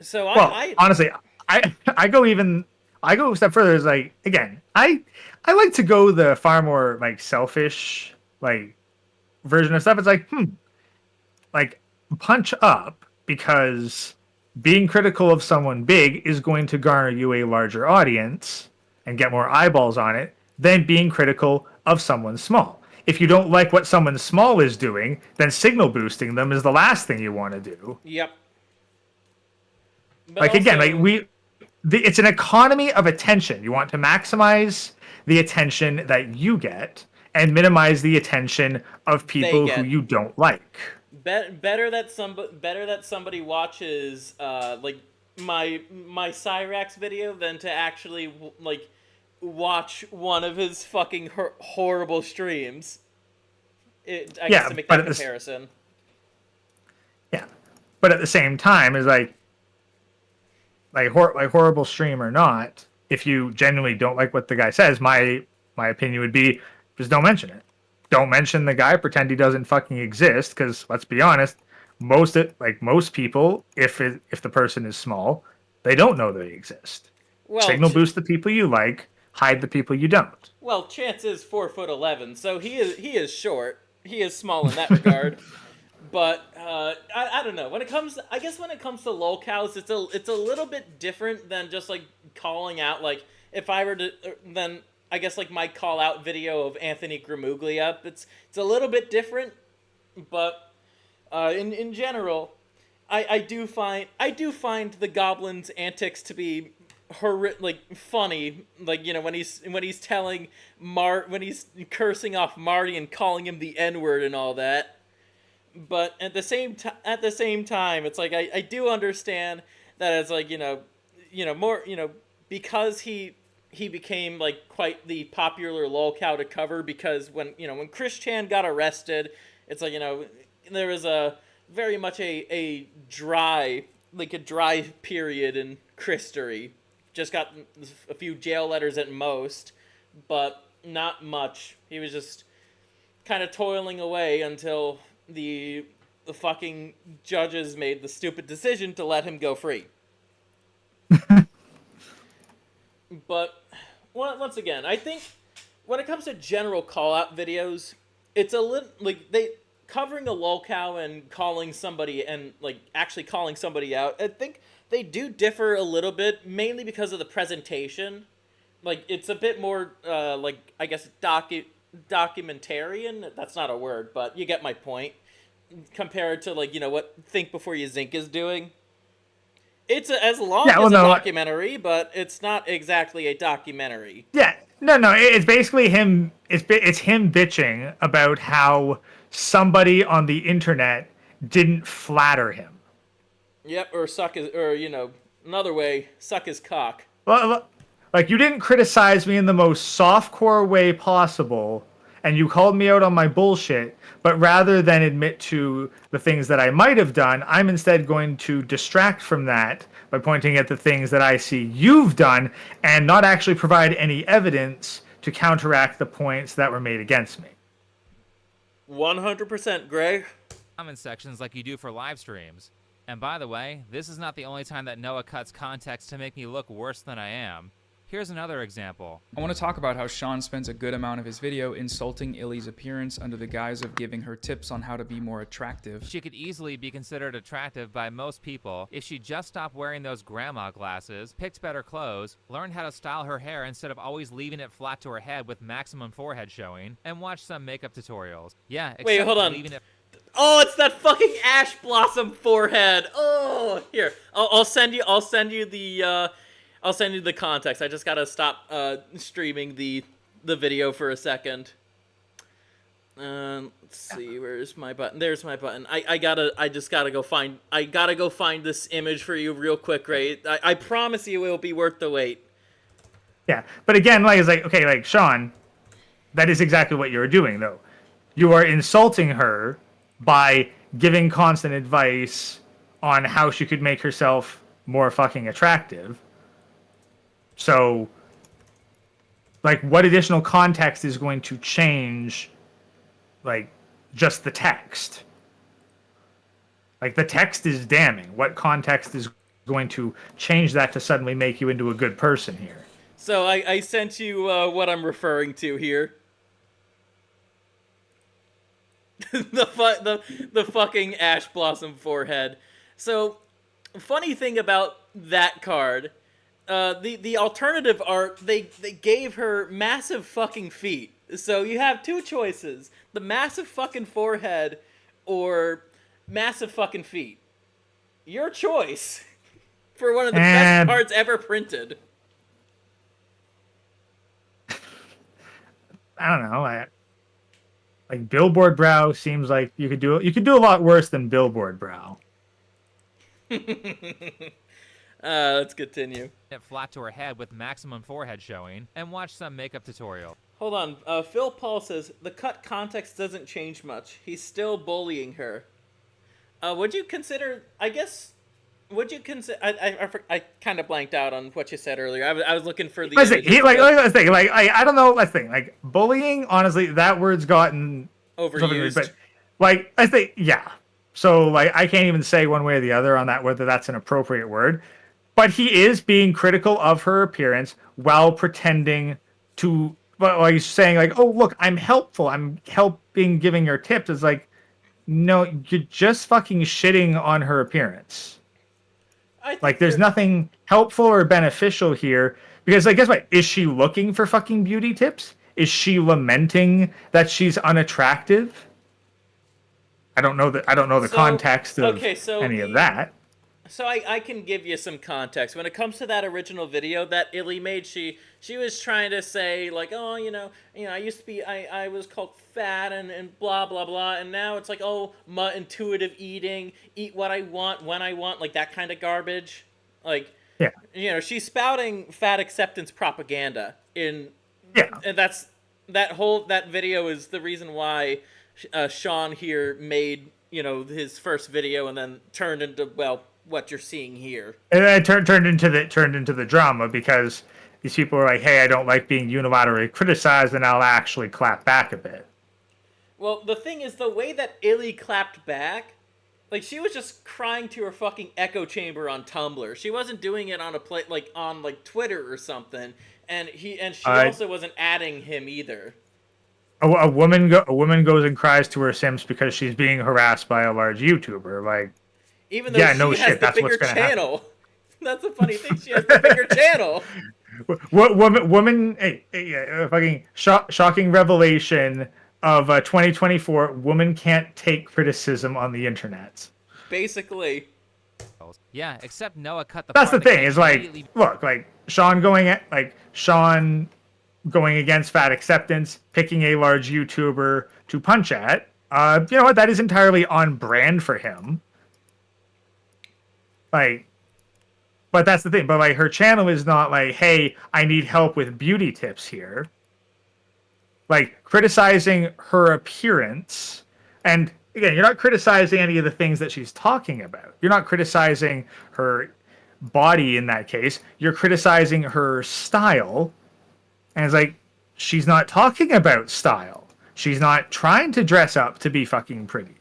So honestly, I go a step further. Is like, again, I like to go the far more like selfish like version of stuff. It's like punch up, because being critical of someone big is going to garner you a larger audience and get more eyeballs on it than being critical of someone small. If you don't like what someone small is doing, then signal boosting them is the last thing you want to do. Yep. But like also, again, like it's an economy of attention. You want to maximize the attention that you get and minimize the attention of people who you don't like. Better that somebody watches like my Cyrax video than to actually like watch one of his fucking horrible streams. I guess to make that comparison. But at the same time, is like horrible stream or not, if you genuinely don't like what the guy says, my opinion would be just don't mention it. Don't mention the guy. Pretend he doesn't fucking exist. Because let's be honest, most people, if the person is small, they don't know they exist. Well, signal boost the people you like, hide the people you don't. Well, Chance is 4'11", so he is short. He is small in that regard. But I don't know. When it comes to lolcows, it's a little bit different than just like calling out. Like if I were to then. I guess like my call out video of Anthony Gramuglia, it's a little bit different, but in general, I do find the Goblin's antics to be funny. Like, you know, when he's when he's cursing off Marty and calling him the N-word and all that. But at the same time, it's like I do understand that it's like more because he became like quite the popular lolcow to cover, because when Chris Chan got arrested, it's like there was a very much a dry period in Christery. Just got a few jail letters at most, but not much. He was just kind of toiling away until the fucking judges made the stupid decision to let him go free. But once again, I think when it comes to general call-out videos, it's a little like covering a lolcow and calling somebody and like actually calling somebody out. I think they do differ a little bit, mainly because of the presentation. Like it's a bit more like I guess documentarian. That's not a word, but you get my point. Compared to like what Think Before You Zink is doing. It's as long as a documentary, but it's not exactly a documentary. Yeah, no, it's basically him. It's him bitching about how somebody on the internet didn't flatter him. Yep, or suck his, or another way, suck his cock. Well, Like, you didn't criticize me in the most softcore way possible, and you called me out on my bullshit, but rather than admit to the things that I might have done, I'm instead going to distract from that by pointing at the things that I see you've done and not actually provide any evidence to counteract the points that were made against me. 100%, Greg. Comment sections like you do for live streams. And by the way, this is not the only time that Noah cuts context to make me look worse than I am. Here's another example. I want to talk about how Sean spends a good amount of his video insulting Illy's appearance under the guise of giving her tips on how to be more attractive. She could easily be considered attractive by most people if she just stopped wearing those grandma glasses, picked better clothes, learned how to style her hair instead of always leaving it flat to her head with maximum forehead showing, and watched some makeup tutorials. Yeah, Wait, hold on. Leaving it Oh, it's that fucking ash blossom forehead. Oh, here. I'll send you the I'll send you the context. I just gotta stop streaming the video for a second. Let's see, where's my button? There's my button. I gotta go find this image for you real quick, right? I promise you it will be worth the wait. Yeah, but again, like, it's like, okay, like, Sean, that is exactly what you're doing, though. You are insulting her by giving constant advice on how she could make herself more fucking attractive. So, like, what additional context is going to change, like, just the text? Like, the text is damning. What context is going to change that to suddenly make you into a good person here? So I sent you what I'm referring to here. the fucking ash blossom forehead. So, funny thing about that card, the alternative art, they gave her massive fucking feet. So you have two choices: the massive fucking forehead or massive fucking feet. Your choice for one of the best cards ever printed. I don't know. Like, billboard brow seems like you could do a lot worse than billboard brow. Let's continue. it flat to her head with maximum forehead showing, and watch some makeup tutorial. Hold on. Phil Paul says, the cut context doesn't change much. He's still bullying her. Would you consider, I kind of blanked out on what you said earlier. I was looking for the... Let's think, I don't know, let's think. Like, bullying, honestly, that word's gotten... overused. But, like, I think, yeah. So, like, I can't even say one way or the other on that, whether that's an appropriate word. But he is being critical of her appearance while pretending to... Well, he's saying, like, oh, look, I'm helpful. I'm helping, giving her tips. It's like, no, you're just fucking shitting on her appearance. Like, there's nothing helpful or beneficial here. Because, like, guess what? Is she looking for fucking beauty tips? Is she lamenting that she's unattractive? I don't know the context of any of that. So I can give you some context. When it comes to that original video that Illy made, she was trying to say, like, oh, you know, I used to be, I was called fat and blah, blah, blah, and now it's like, oh, intuitive eating, eat what I want, when I want, like that kind of garbage. Like, yeah. You know, she's spouting fat acceptance propaganda and that video is the reason why Sean here made, you know, his first video and then turned into, well, what you're seeing here. And then it turned into the drama because these people are like, hey, I don't like being unilaterally criticized, and I'll actually clap back a bit. Well, the thing is, the way that Illy clapped back, like, she was just crying to her fucking echo chamber on Tumblr. She wasn't doing it on on Twitter or something, and she also wasn't adding him either. A woman goes and cries to her Sims because she's being harassed by a large YouTuber. Like, even though she has the bigger channel. That's the funny thing. She has the bigger channel. Woman, fucking shocking revelation of 2024. Woman can't take criticism on the internet. Basically. Yeah, except Noah cut the. That's the thing. Is like, look, like Sean going against fat acceptance, picking a large YouTuber to punch at. You know what? That is entirely on brand for him. Like, But that's the thing. But like her channel is not like, hey, I need help with beauty tips here. Like criticizing her appearance, and again, you're not criticizing any of the things that she's talking about. You're not criticizing her body in that case. You're criticizing her style, and it's like she's not talking about style. She's not trying to dress up to be fucking pretty.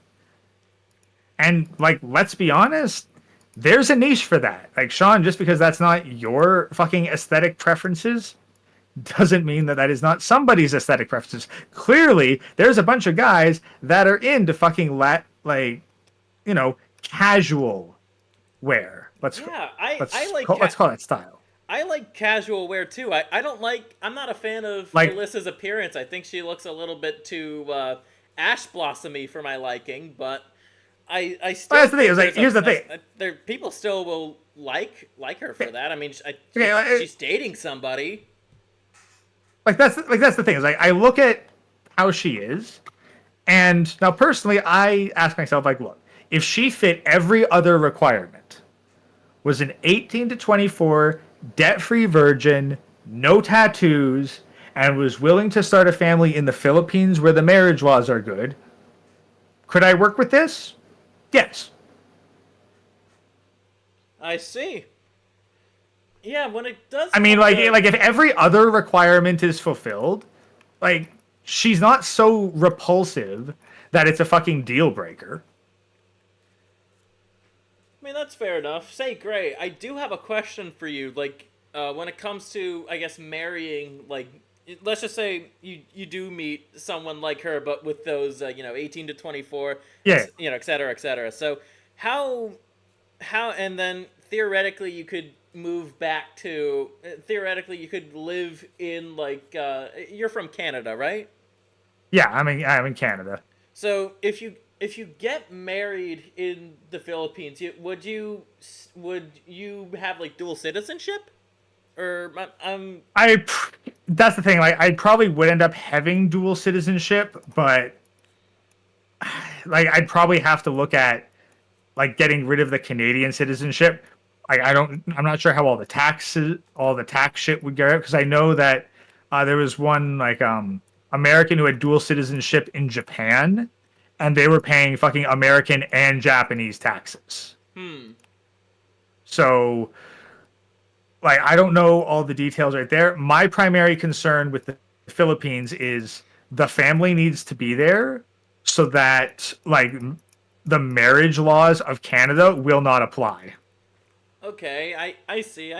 And like, let's be honest, there's a niche for that. Like, Sean, just because that's not your fucking aesthetic preferences doesn't mean that that is not somebody's aesthetic preferences. Clearly, there's a bunch of guys that are into fucking casual wear. Let's call that style. I like casual wear too. I'm not a fan of Like- Alyssa's appearance. I think she looks a little bit too ash blossomy for my liking, but I still. That's the thing. Is like, here's the thing. There, people still will like her for that. I mean, she's dating somebody. That's the thing. Is like, I look at how she is, and now personally, I ask myself, like, look, if she fit every other requirement, was an 18 to 24, debt-free virgin, no tattoos, and was willing to start a family in the Philippines where the marriage laws are good, could I work with this? Yes. I see. Yeah, when it does. I mean, like if every other requirement is fulfilled, like, she's not so repulsive that it's a fucking deal breaker. I mean, that's fair enough. Say, Gray, I do have a question for you. Like, when it comes to, I guess, marrying, like, let's just say you do meet someone like her, but with those, 18 to 24, Yeah, et cetera, et cetera. So how, and then theoretically you could move back to, theoretically you could live in, like, you're from Canada, right? Yeah, I'm in Canada. So if you get married in the Philippines, would you have like dual citizenship, or that's the thing. Like, I probably would end up having dual citizenship, but like, I'd probably have to look at like getting rid of the Canadian citizenship. I'm not sure how all the tax shit would get out, because I know that there was one like American who had dual citizenship in Japan, and they were paying fucking American and Japanese taxes. So, like, I don't know all the details right there. My primary concern with the Philippines is the family needs to be there so that, like, the marriage laws of Canada will not apply. Okay, I see.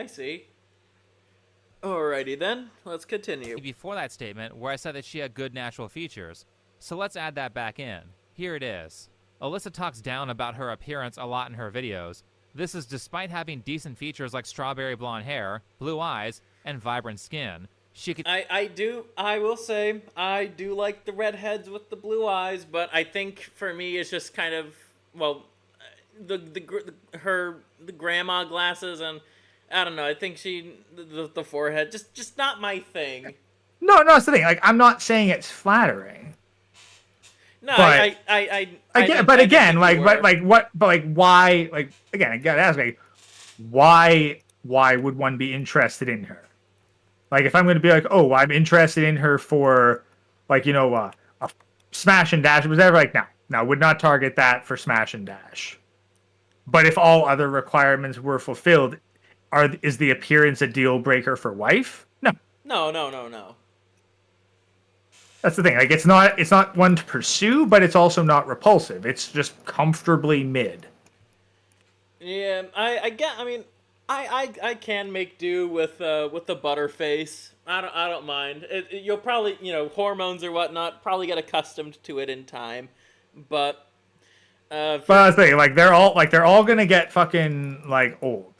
Alrighty then, let's continue. Before that statement, where I said that she had good natural features. So let's add that back in. Here it is. Alyssa talks down about her appearance a lot in her videos. This is despite having decent features like strawberry blonde hair, blue eyes, and vibrant skin. She could. I will say I do like the redheads with the blue eyes, but I think for me it's just kind of, well, the grandma glasses, and I don't know. I think the forehead just not my thing. No, that's the thing. Like, I'm not saying it's flattering. No, but why? Like, again, I gotta ask, like, why would one be interested in her? Like, if I'm going to be like, oh, I'm interested in her for, like, a smash and dash, whatever, like, no, would not target that for smash and dash. But if all other requirements were fulfilled, is the appearance a deal breaker for wife? No. No. That's the thing. Like, it's not one to pursue, but it's also not repulsive. It's just comfortably mid. Yeah, I can make do with the butterface. I don't mind. You'll probably, hormones or whatnot, probably get accustomed to it in time, but that's the thing. Like, they're all gonna get fucking, like, old.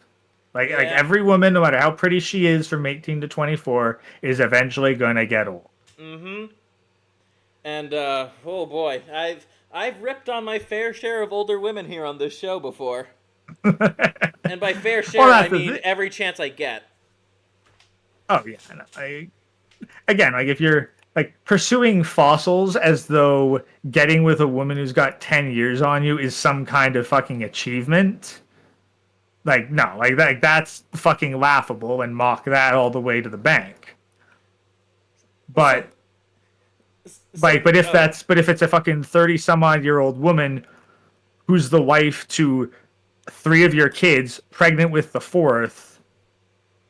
Like every woman, no matter how pretty she is, from 18 to 24, is eventually gonna get old. Mm-hmm. And oh boy, I've ripped on my fair share of older women here on this show before. And by fair share, I mean every chance I get. Oh yeah, again, like, if you're like pursuing fossils as though getting with a woman who's got 10 years on you is some kind of fucking achievement, Like, no, like that's fucking laughable and mock that all the way to the bank. But but if it's a fucking 30 some odd year old woman who's the wife to 3 of your kids, pregnant with the 4th,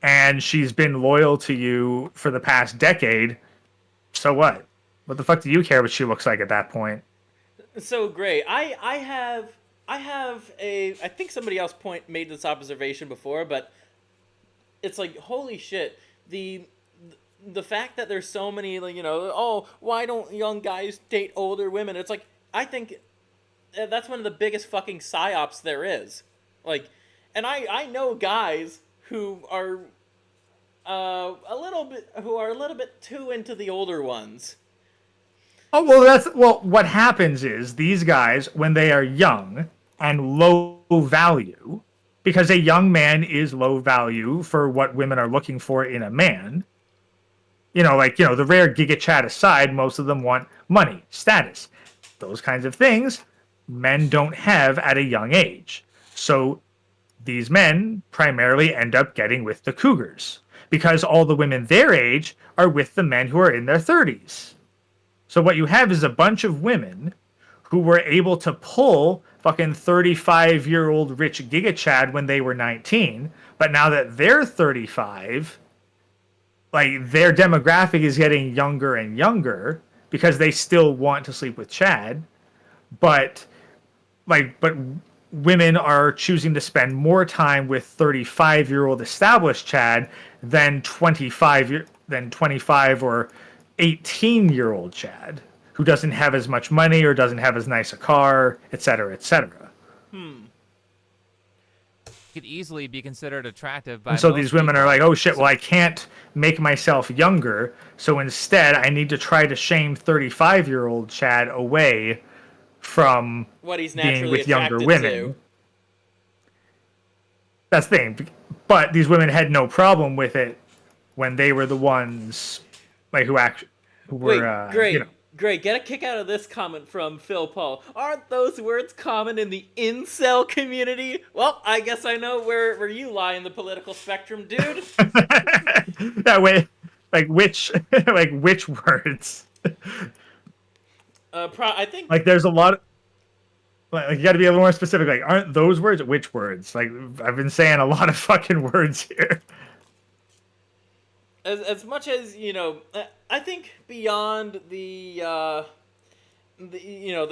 and she's been loyal to you for the past decade, so what? What the fuck do you care what she looks like at that point? So great. I think somebody else made this observation before, but it's like, holy shit, the fact that there's so many, like, oh, why don't young guys date older women? It's like, I think that's one of the biggest fucking psyops there is. Like, and I know guys who are a little bit too into the older ones. Oh, well, what happens is these guys, when they are young and low value, because a young man is low value for what women are looking for in a man, the rare Giga Chat aside, most of them want money, status, those kinds of things men don't have at a young age. So these men primarily end up getting with the cougars because all the women their age are with the men who are in their 30s. So what you have is a bunch of women who were able to pull fucking 35-year-old rich Giga Chad when they were 19, but now that they're 35, like, their demographic is getting younger and younger because they still want to sleep with Chad, but women are choosing to spend more time with 35-year-old established Chad than 25 or 18-year-old Chad who doesn't have as much money or doesn't have as nice a car, etc., etc. Could easily be considered attractive by and so most these women people. are like, oh shit, well, I can't make myself younger, so instead I need to try to shame 35-year-old Chad away from What he's being naturally with younger attracted women. to. That's the thing. But these women had no problem with it when they were the ones who were Wait, great. Get a kick out of this comment from Phil Paul. Aren't those words common in the incel community? Well, I guess I know where you lie in the political spectrum, dude. That way, which words? I think there's a lot of, you got to be a little more specific. Aren't those words? Which words? I've been saying a lot of fucking words here. As much as, I think beyond the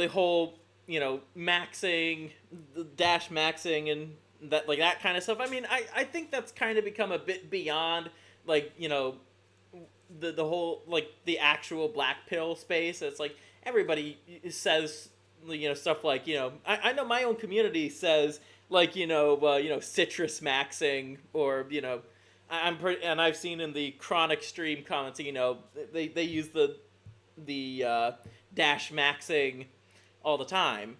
whole, maxing, the dash maxing and that kind of stuff. I mean, I think that's kind of become a bit beyond, the whole, the actual black pill space. It's like everybody says, stuff like, I know my own community says, citrus maxing or, and I've seen in the chronic stream comments, they use the dash maxing all the time.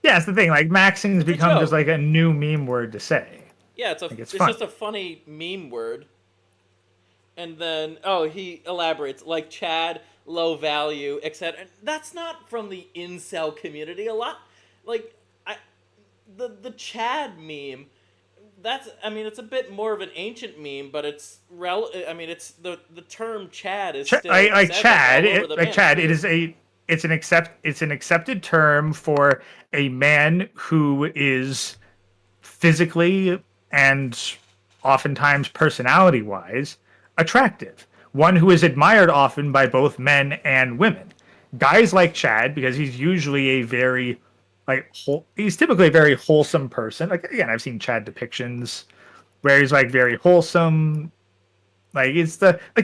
Yeah, it's the thing. Maxing's become just a new meme word to say. Yeah, it's just a funny meme word. And then he elaborates Chad, low value, etc. And that's not from the incel community. A lot the Chad meme. It's a bit more of an ancient meme, but it's it's the term Chad is still Chad. Chad. It's an accepted term for a man who is physically and oftentimes personality-wise attractive. One who is admired often by both men and women. Guys like Chad, because he's usually a very he's typically a very wholesome person. Again, I've seen Chad depictions where he's very wholesome. It's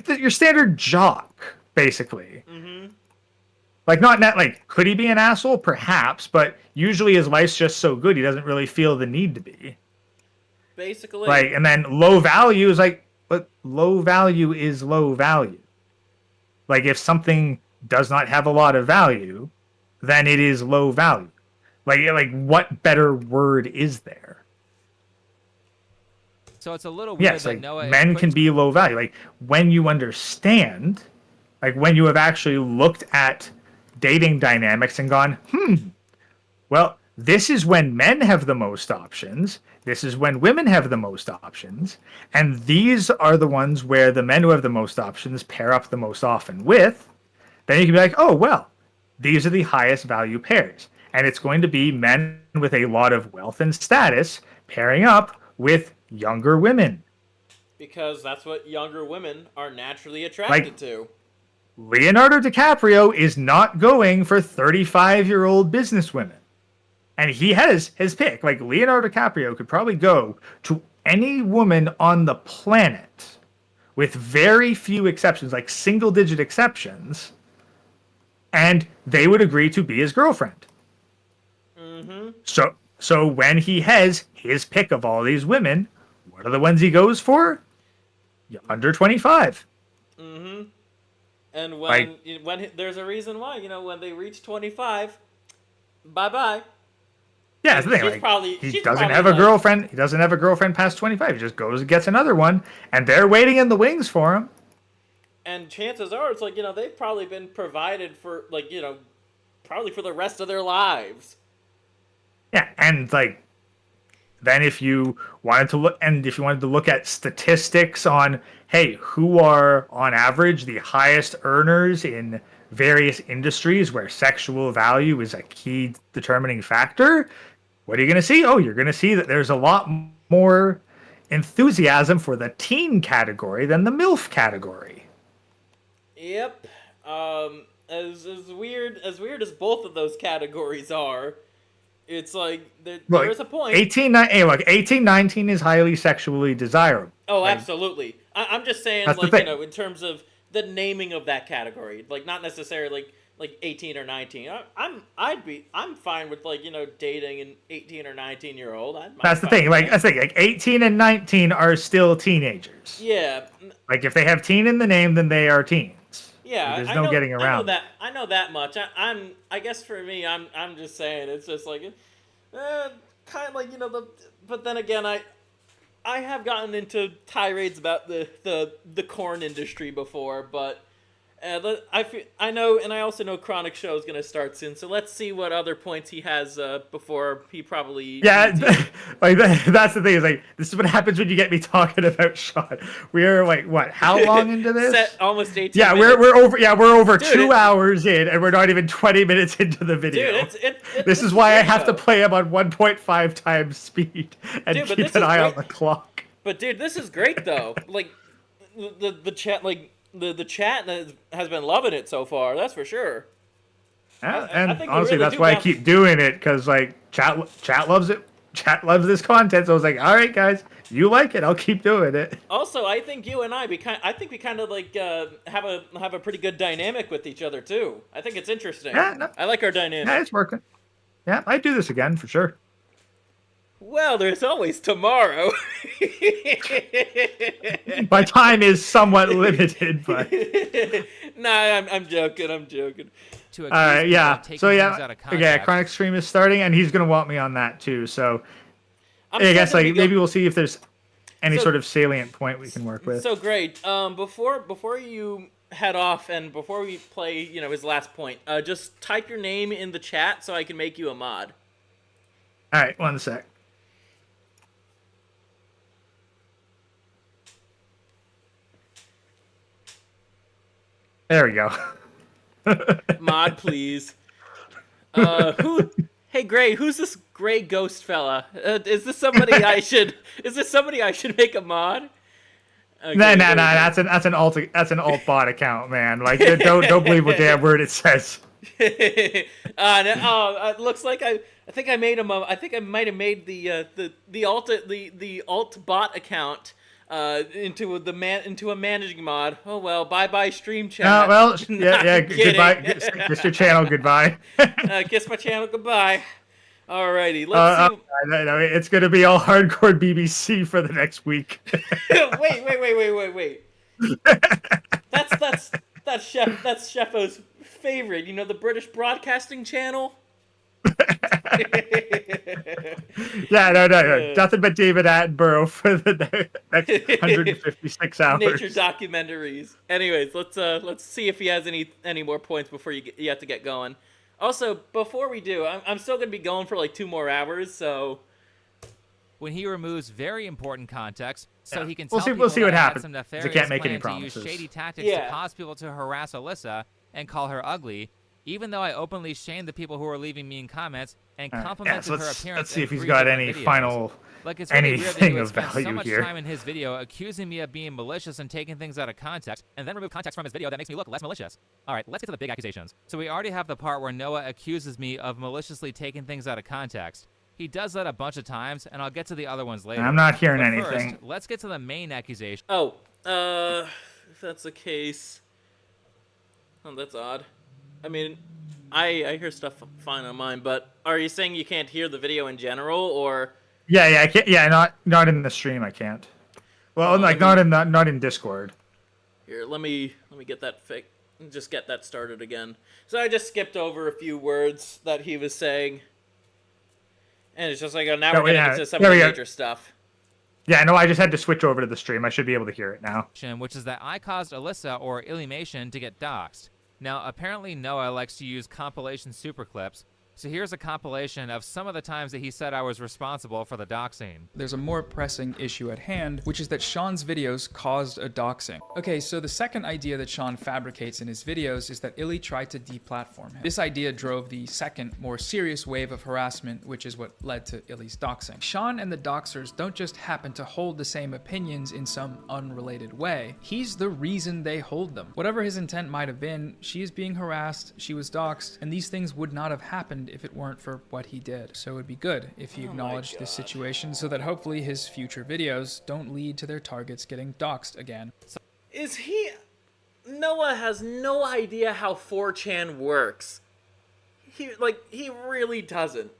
your standard jock, basically. Mm-hmm. Could he be an asshole? Perhaps, but usually his life's just so good he doesn't really feel the need to be. Basically. And then low value is but low value is low value. If something does not have a lot of value, then it is low value. What better word is there? So it's a little weird yes, that Noah men can be low value. When you understand, when you have actually looked at dating dynamics and gone, well, this is when men have the most options. This is when women have the most options. And these are the ones where the men who have the most options pair up the most often with. Then you can be like, oh, well, these are the highest value pairs. And it's going to be men with a lot of wealth and status pairing up with younger women. Because that's what younger women are naturally attracted to. Leonardo DiCaprio is not going for 35-year-old businesswomen. And he has his pick. Like, Leonardo DiCaprio could probably go to any woman on the planet with very few exceptions, like single-digit exceptions, and they would agree to be his girlfriend. Mm-hmm. So when he has his pick of all these women, what are the ones he goes for? Under 25. Mm-hmm. And when there's a reason why, when they reach 25, bye-bye. Yeah, that's the thing. He doesn't have a girlfriend. He doesn't have a girlfriend past 25. He just goes and gets another one, and they're waiting in the wings for him. And chances are, it's they've probably been provided for, probably for the rest of their lives. Yeah, and then if you wanted to look at statistics on, hey, who are on average the highest earners in various industries where sexual value is a key determining factor, what are you going to see? Oh, you're going to see that there's a lot more enthusiasm for the teen category than the MILF category. Yep. As weird as both of those categories are, it's there's a point. 18, 19 is highly sexually desirable. Oh, absolutely. I'm just saying, in terms of the naming of that category, not necessarily like 18 or 19. I'm fine with dating an 18 or 19-year-old. That's the thing. Like 18 and 19 are still teenagers. Yeah. Like if they have teen in the name, then they are teens. Yeah, there's no getting around. I know that much. I guess for me, I'm just saying it's just kind of but then again, I have gotten into tirades about the corn industry before, but I know, and I also know Chronic Show is going to start soon, so let's see what other points he has before he probably... Yeah, that's the thing, this is what happens when you get me talking about Sean. We're how long into this? Almost 18 yeah, minutes. we're over 2 hours in, and we're not even 20 minutes into the video. Dude, this is why I have to play him on 1.5 times speed and keep an eye on the clock. But dude, this is great though. The chat, the chat has been loving it so far. That's for sure. Yeah, and honestly, that's why I keep doing it, because chat loves it. Chat loves this content, so I was like, all right, guys, you like it, I'll keep doing it. Also, I think you and I we kind of have a pretty good dynamic with each other too. I think it's interesting. Yeah, no, I like our dynamic. Yeah, it's working. Yeah, I'd do this again for sure. Well, there's always tomorrow. My time is somewhat limited, but... Nah, I'm joking. Yeah. So yeah, Chronic Stream is starting, and he's gonna want me on that too. So I guess maybe we'll see if there's any sort of salient point we can work with. So great. Before you head off and before we play, his last point, just type your name in the chat so I can make you a mod. All right, one sec. There we go. Mod, please. Hey, Gray, who's this gray ghost fella? Is this somebody I should make a mod? Okay, no, that's an alt bot account, man. Don't believe what damn word it says. It looks like I think I made him. I think I might have made the alt bot account into a managing mod. Oh well, bye stream chat. Goodbye. Kiss your channel goodbye. Kiss my channel goodbye. Alrighty, let's see. No, it's gonna be all hardcore BBC for the next week. Wait. That's Sheffo's favorite. The British Broadcasting Channel. Yeah, no. Nothing but David Attenborough for the next 156 hours. Nature documentaries. Anyways, let's see if he has any more points before you have to get going. Also, before we do, I'm still going to be going for like 2 more hours, so... When he removes very important context, so Yeah. he can We'll tell see- people we'll see what that he had happens. some They nefarious can't make any plan to use promises. shady tactics Yeah. to cause people to harass Alyssa and call her ugly, even though I openly shamed the people who were leaving mean comments and All right. complimented so her let's appearance. see in if he's 3 got different any videos. final Like, it's really weird that anything he would of spend so value much here. time in his video accusing me of being malicious and taking things out of context, and then remove context from his video that makes me look less malicious. All right, let's get to the big accusations. So we already have the part where Noah accuses me of maliciously taking things out of context. He does that a bunch of times, and I'll get to the other ones later. I'm not hearing But anything. First, let's get to the main accusation. Oh, if that's the case... Oh, that's odd. I mean, I hear stuff fine on mine, but are you saying you can't hear the video in general, or... Yeah, I can't. Yeah, not in the stream. I can't. Well, like not in Discord. Here, let me get that just get that started again. So I just skipped over a few words that he was saying. And it's just like, now we're getting into some of the major stuff. Yeah, no, I just had to switch over to the stream. I should be able to hear it now. Which is that I caused Alyssa, or Illymation, to get doxxed. Now, apparently Noah likes to use compilation superclips, so here's a compilation of some of the times that he said I was responsible for the doxing. There's a more pressing issue at hand, which is that Sean's videos caused a doxing. Okay, so the second idea that Sean fabricates in his videos is that Illy tried to deplatform him. This idea drove the second, more serious wave of harassment, which is what led to Illy's doxing. Sean and the doxers don't just happen to hold the same opinions in some unrelated way. He's the reason they hold them. Whatever his intent might have been, she is being harassed, she was doxed, and these things would not have happened if it weren't for what he did. So it would be good if he acknowledged this situation so that hopefully his future videos don't lead to their targets getting doxed again. Is he... Noah has no idea how 4chan works. He really doesn't.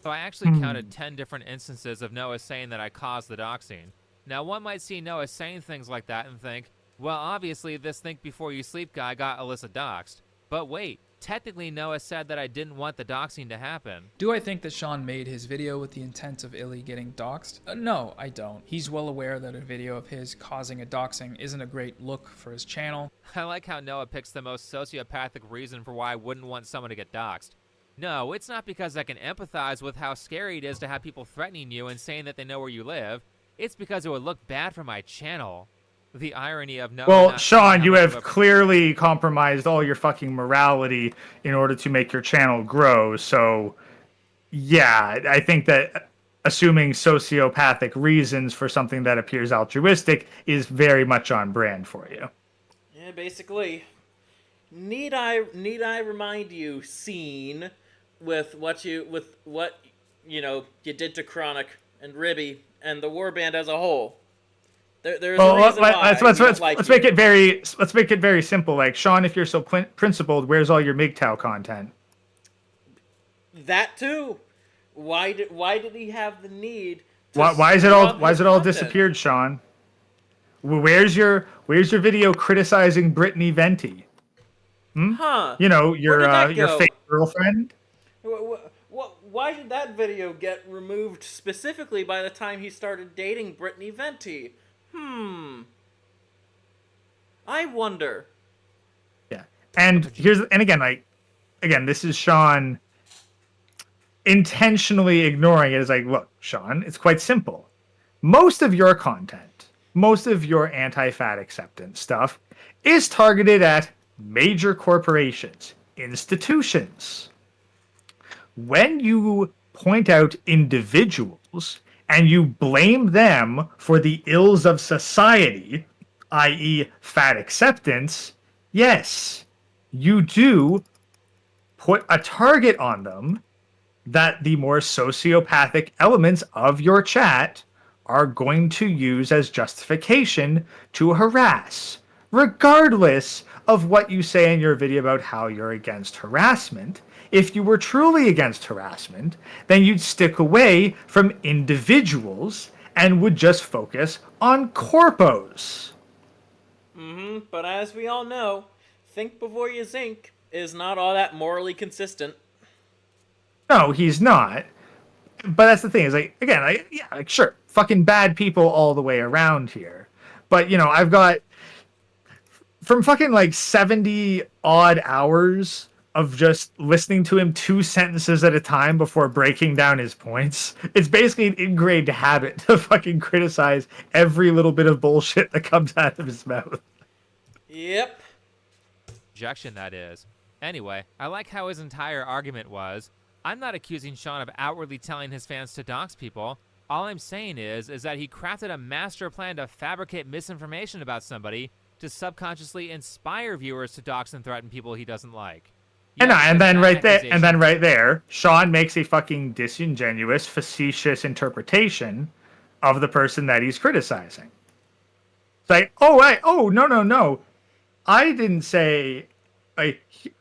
So I actually counted 10 different instances of Noah saying that I caused the doxing. Now, one might see Noah saying things like that and think, well, obviously, this think before you sleep guy got Alyssa doxed. But wait, technically Noah said that I didn't want the doxing to happen. Do I think that Sean made his video with the intent of Illy getting doxed? No, I don't. He's well aware that a video of his causing a doxing isn't a great look for his channel. I like how Noah picks the most sociopathic reason for why I wouldn't want someone to get doxed. No, it's not because I can empathize with how scary it is to have people threatening you and saying that they know where you live. It's because it would look bad for my channel. The irony of Noah. Well, Sean, you have clearly compromised all your fucking morality in order to make your channel grow. So, yeah, I think that assuming sociopathic reasons for something that appears altruistic is very much on brand for you. Yeah, basically. Need I remind you, Scene, with what you did to Chronic and Ribby and the Warband as a whole. There's a reason why let's make it very simple. Like, Sean, if you're so principled, where's all your MGTOW content? That too. Why did he have the need? Why is it all disappeared, Sean? Where's your video criticizing Brittany Venti? Huh? Your fake girlfriend. Why did that video get removed specifically by the time he started dating Brittany Venti? I wonder. Yeah, and again, this is Sean intentionally ignoring it. It's like, look, Sean, it's quite simple. Most of your content, most of your anti-fat acceptance stuff is targeted at major corporations, institutions. When you point out individuals and you blame them for the ills of society, i.e. fat acceptance, yes, you do put a target on them that the more sociopathic elements of your chat are going to use as justification to harass, regardless of what you say in your video about how you're against harassment. If you were truly against harassment, then you'd stick away from individuals and would just focus on corpos. But as we all know, think before you zink is not all that morally consistent. No, he's not. But that's the thing, is like, again, sure, fucking bad people all the way around here. But, I've got from fucking like 70 odd hours of just listening to him 2 sentences at a time before breaking down his points. It's basically an ingrained habit to fucking criticize every little bit of bullshit that comes out of his mouth. Yep. Objection, that is. Anyway, I like how his entire argument was, I'm not accusing Sean of outwardly telling his fans to dox people. All I'm saying is that he crafted a master plan to fabricate misinformation about somebody to subconsciously inspire viewers to dox and threaten people he doesn't like. And then right there, Sean makes a fucking disingenuous, facetious interpretation of the person that he's criticizing. It's like, no. I didn't say,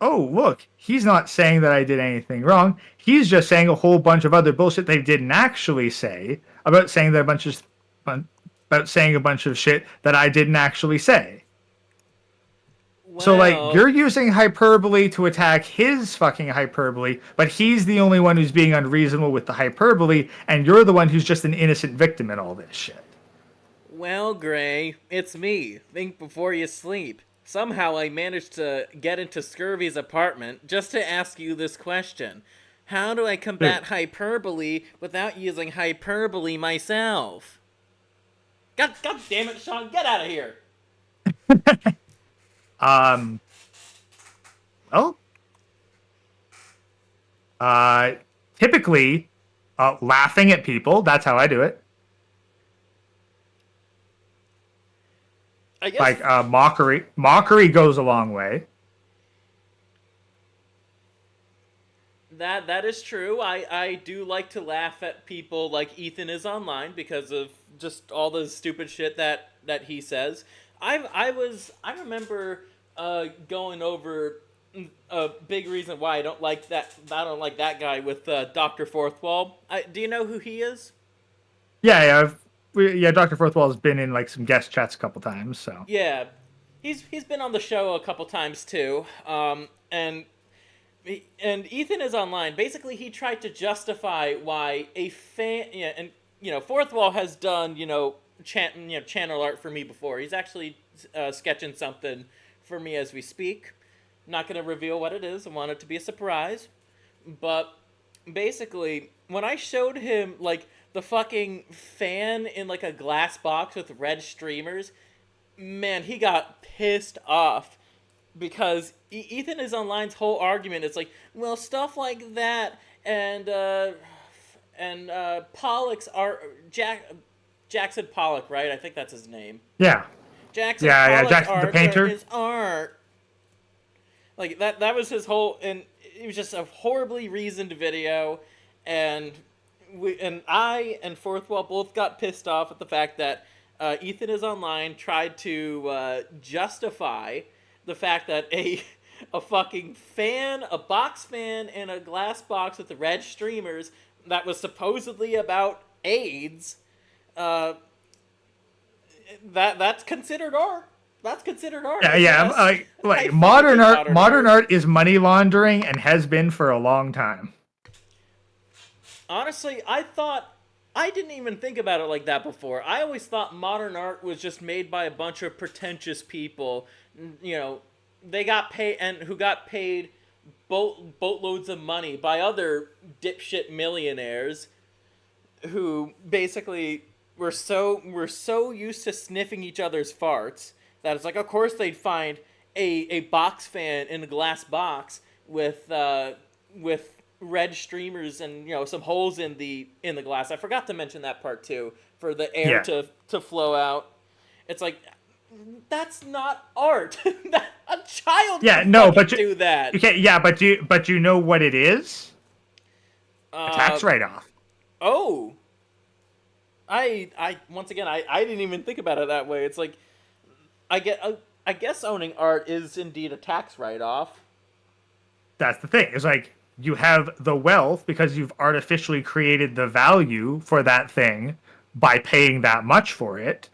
look, he's not saying that I did anything wrong. He's just saying a whole bunch of other bullshit they didn't actually say about saying a bunch of shit that I didn't actually say. So, like, you're using hyperbole to attack his fucking hyperbole, but he's the only one who's being unreasonable with the hyperbole, and you're the one who's just an innocent victim in all this shit. Well, Gray, it's me. Think before you sleep. Somehow I managed to get into Scurvy's apartment just to ask you this question. How do I combat hyperbole without using hyperbole myself? God damn it, Sean, get out of here! Typically, laughing at people, that's how I do it. I guess... Like, mockery goes a long way. That is true. I do like to laugh at people like Ethan is online because of just all the stupid shit that he says. I remember going over a big reason why I don't like that guy with Dr. Fourthwall. Do you know who he is? Yeah, Dr. Fourthwall has been in like some guest chats a couple times, so. Yeah. He's been on the show a couple times too. And Ethan is online. Basically, he tried to justify why a fan, Fourthwall has done, channel art for me before. He's actually sketching something for me as we speak. Not going to reveal what it is. I want it to be a surprise. But basically, when I showed him, like, the fucking fan in, like, a glass box with red streamers, man, he got pissed off. Because Ethan is online's whole argument is like, well, stuff like that and Pollock's art, Jackson Pollock, right? I think that's his name. Yeah. Jackson the painter. His art. Like that was his whole, and it was just a horribly reasoned video, and I and Fourthwall both got pissed off at the fact that Ethan is online tried to justify the fact that a fucking fan, a box fan in a glass box with the red streamers that was supposedly about AIDS, that's considered art. That's considered art. Yeah. Like modern art is money laundering and has been for a long time. Honestly, I didn't even think about it like that before. I always thought modern art was just made by a bunch of pretentious people, they got paid who got paid boatloads of money by other dipshit millionaires who basically were so used to sniffing each other's farts that it's like, of course they'd find a box fan in a glass box with red streamers and some holes in the glass. I forgot to mention that part too, for the air to flow out. It's like, that's not art. A child can do that. Okay, yeah, but you know what it is? A tax write-off. Oh. I once again I didn't even think about it that way. It's like I guess owning art is indeed a tax write-off. That's the thing. It's like you have the wealth because you've artificially created the value for that thing by paying that much for it.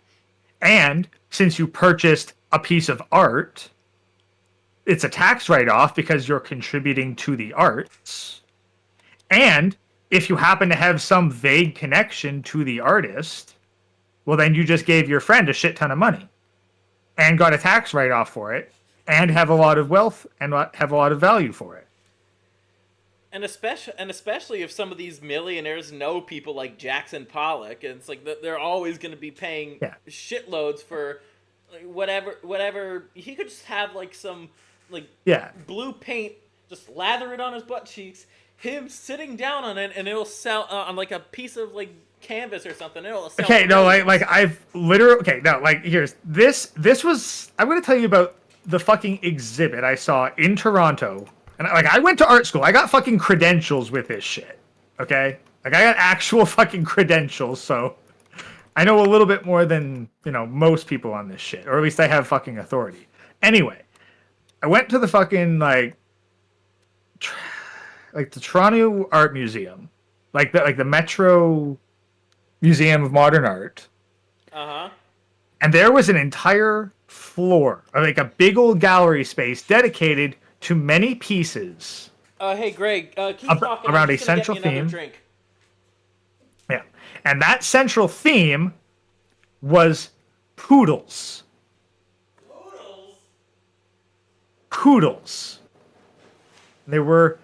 And since you purchased a piece of art, it's a tax write-off because you're contributing to the arts. And if you happen to have some vague connection to the artist, well, then you just gave your friend a shit ton of money. and got a tax write-off for it, and have a lot of wealth and have a lot of value for it. And especially if some of these millionaires know people like Jackson Pollock, and it's like they're always going to be paying shitloads for like, whatever. He could just have like some like blue paint, just lather it on his butt cheeks, him sitting down on it, and it'll sell on like a piece of like canvas or something. It'll sell. Okay, no, like I've literally here's this was I'm going to tell you about the fucking exhibit I saw in Toronto. And like, I went to art school. I got fucking credentials with this shit. Okay? Like, I got actual fucking credentials, so I know a little bit more than, most people on this shit. Or at least I have fucking authority. Anyway, I went to the fucking, like the Toronto Art Museum. Like the Metro Museum of Modern Art. Uh-huh. And there was an entire floor, like a big old gallery space dedicated to many pieces. Hey, Greg, keep talking. Around a central theme. Drink. Yeah. And that central theme was poodles. Poodles. They were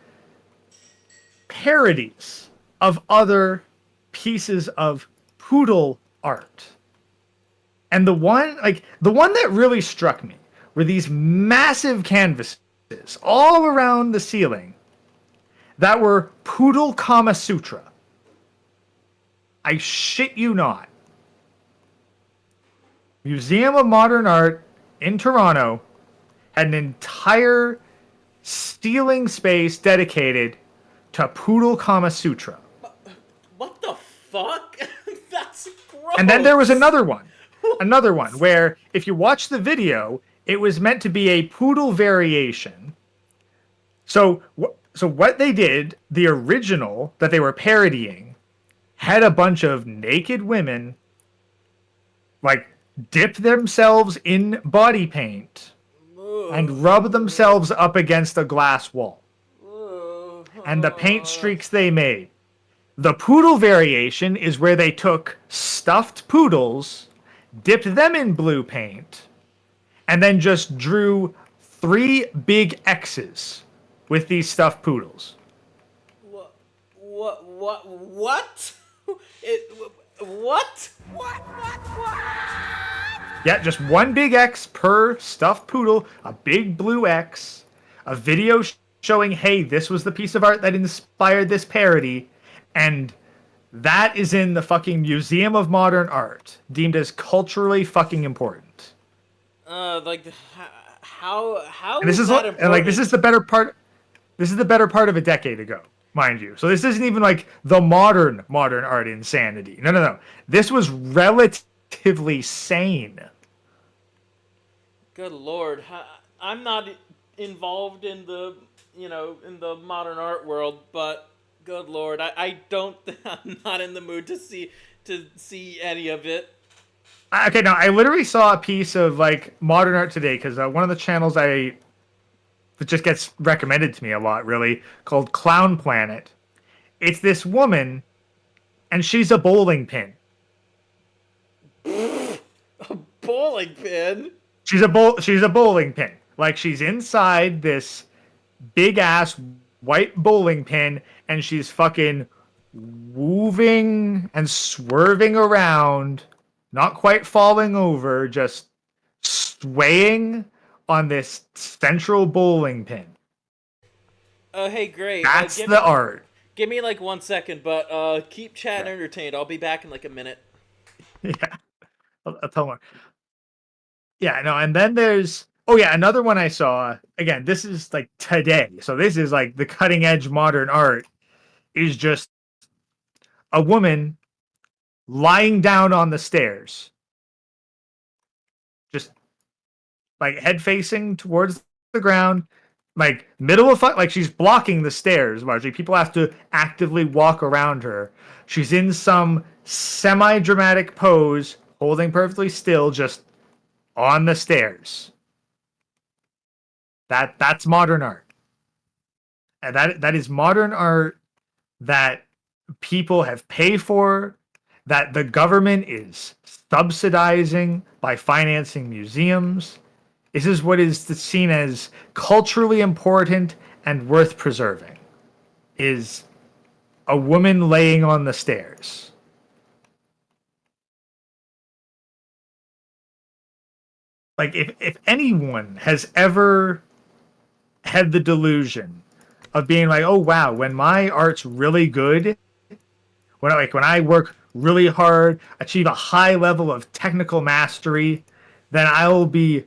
parodies of other pieces of poodle art. And the one that really struck me were these massive canvases all around the ceiling that were Poodle Kama Sutra. I shit you not. Museum of Modern Art in Toronto had an entire ceiling space dedicated to Poodle Kama Sutra. What the fuck? That's gross. And then there was another one where if you watch the video, it was meant to be a poodle variation. So what they did, the original that they were parodying, had a bunch of naked women, like, dip themselves in body paint and rub themselves up against a glass wall. And the paint streaks they made. The poodle variation is where they took stuffed poodles, dipped them in blue paint, and then just drew 3 big X's with these stuffed poodles. What? Yeah, just 1 big X per stuffed poodle, a big blue X, a video showing, hey, this was the piece of art that inspired this parody, and that is in the fucking Museum of Modern Art, deemed as culturally fucking important. Like, how and this is that what, important? and like this is the better part. This is the better part of a decade ago, mind you. So this isn't even like the modern art insanity. No. This was relatively sane. Good Lord, I'm not involved in the in the modern art world, but good Lord, I'm not in the mood to see any of it. Okay, now I literally saw a piece of like modern art today because one of the channels that just gets recommended to me a lot, really, called Clown Planet. It's this woman, and she's a bowling pin. A bowling pin? She's a bowling pin. Like, she's inside this big ass white bowling pin, and she's fucking moving and swerving around, not quite falling over, just swaying on this central bowling pin. Hey, great. That's the art. Give me like 1 second, but keep chatting entertained. I'll be back in like a minute. Yeah, I'll tell more. Yeah, no, and then there's another one I saw. Again, this is like today, so this is like the cutting edge modern art. Is just a woman lying down on the stairs, just like head facing towards the ground, like middle of like she's blocking the stairs largely. People have to actively walk around her. She's in some semi-dramatic pose, holding perfectly still, just on the stairs. That's modern art. And that is modern art that people have paid for, that the government is subsidizing by financing museums. This is what is seen as culturally important and worth preserving, is a woman laying on the stairs. Like, if anyone has ever had the delusion of being like, oh wow, when my art's really good, when I work really hard, achieve a high level of technical mastery, then I will be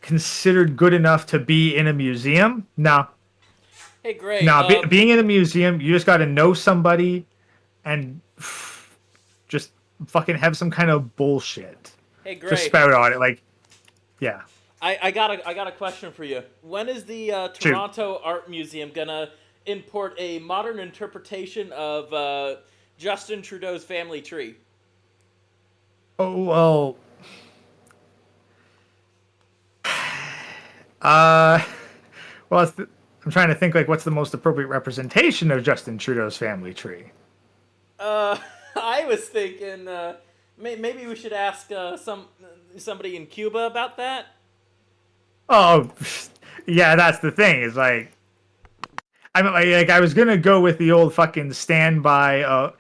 considered good enough to be in a museum. No. Hey, great. No, being in a museum, you just got to know somebody and just fucking have some kind of bullshit. Hey, great. Just spout on it, like, yeah. I got a question for you. When is the Toronto Art Museum gonna import a modern interpretation of Justin Trudeau's family tree? Oh well. Well, I'm trying to think, like, what's the most appropriate representation of Justin Trudeau's family tree? I was thinking maybe we should ask somebody in Cuba about that. Oh, yeah, that's the thing. Is like, I mean, like I was gonna go with the old fucking standby.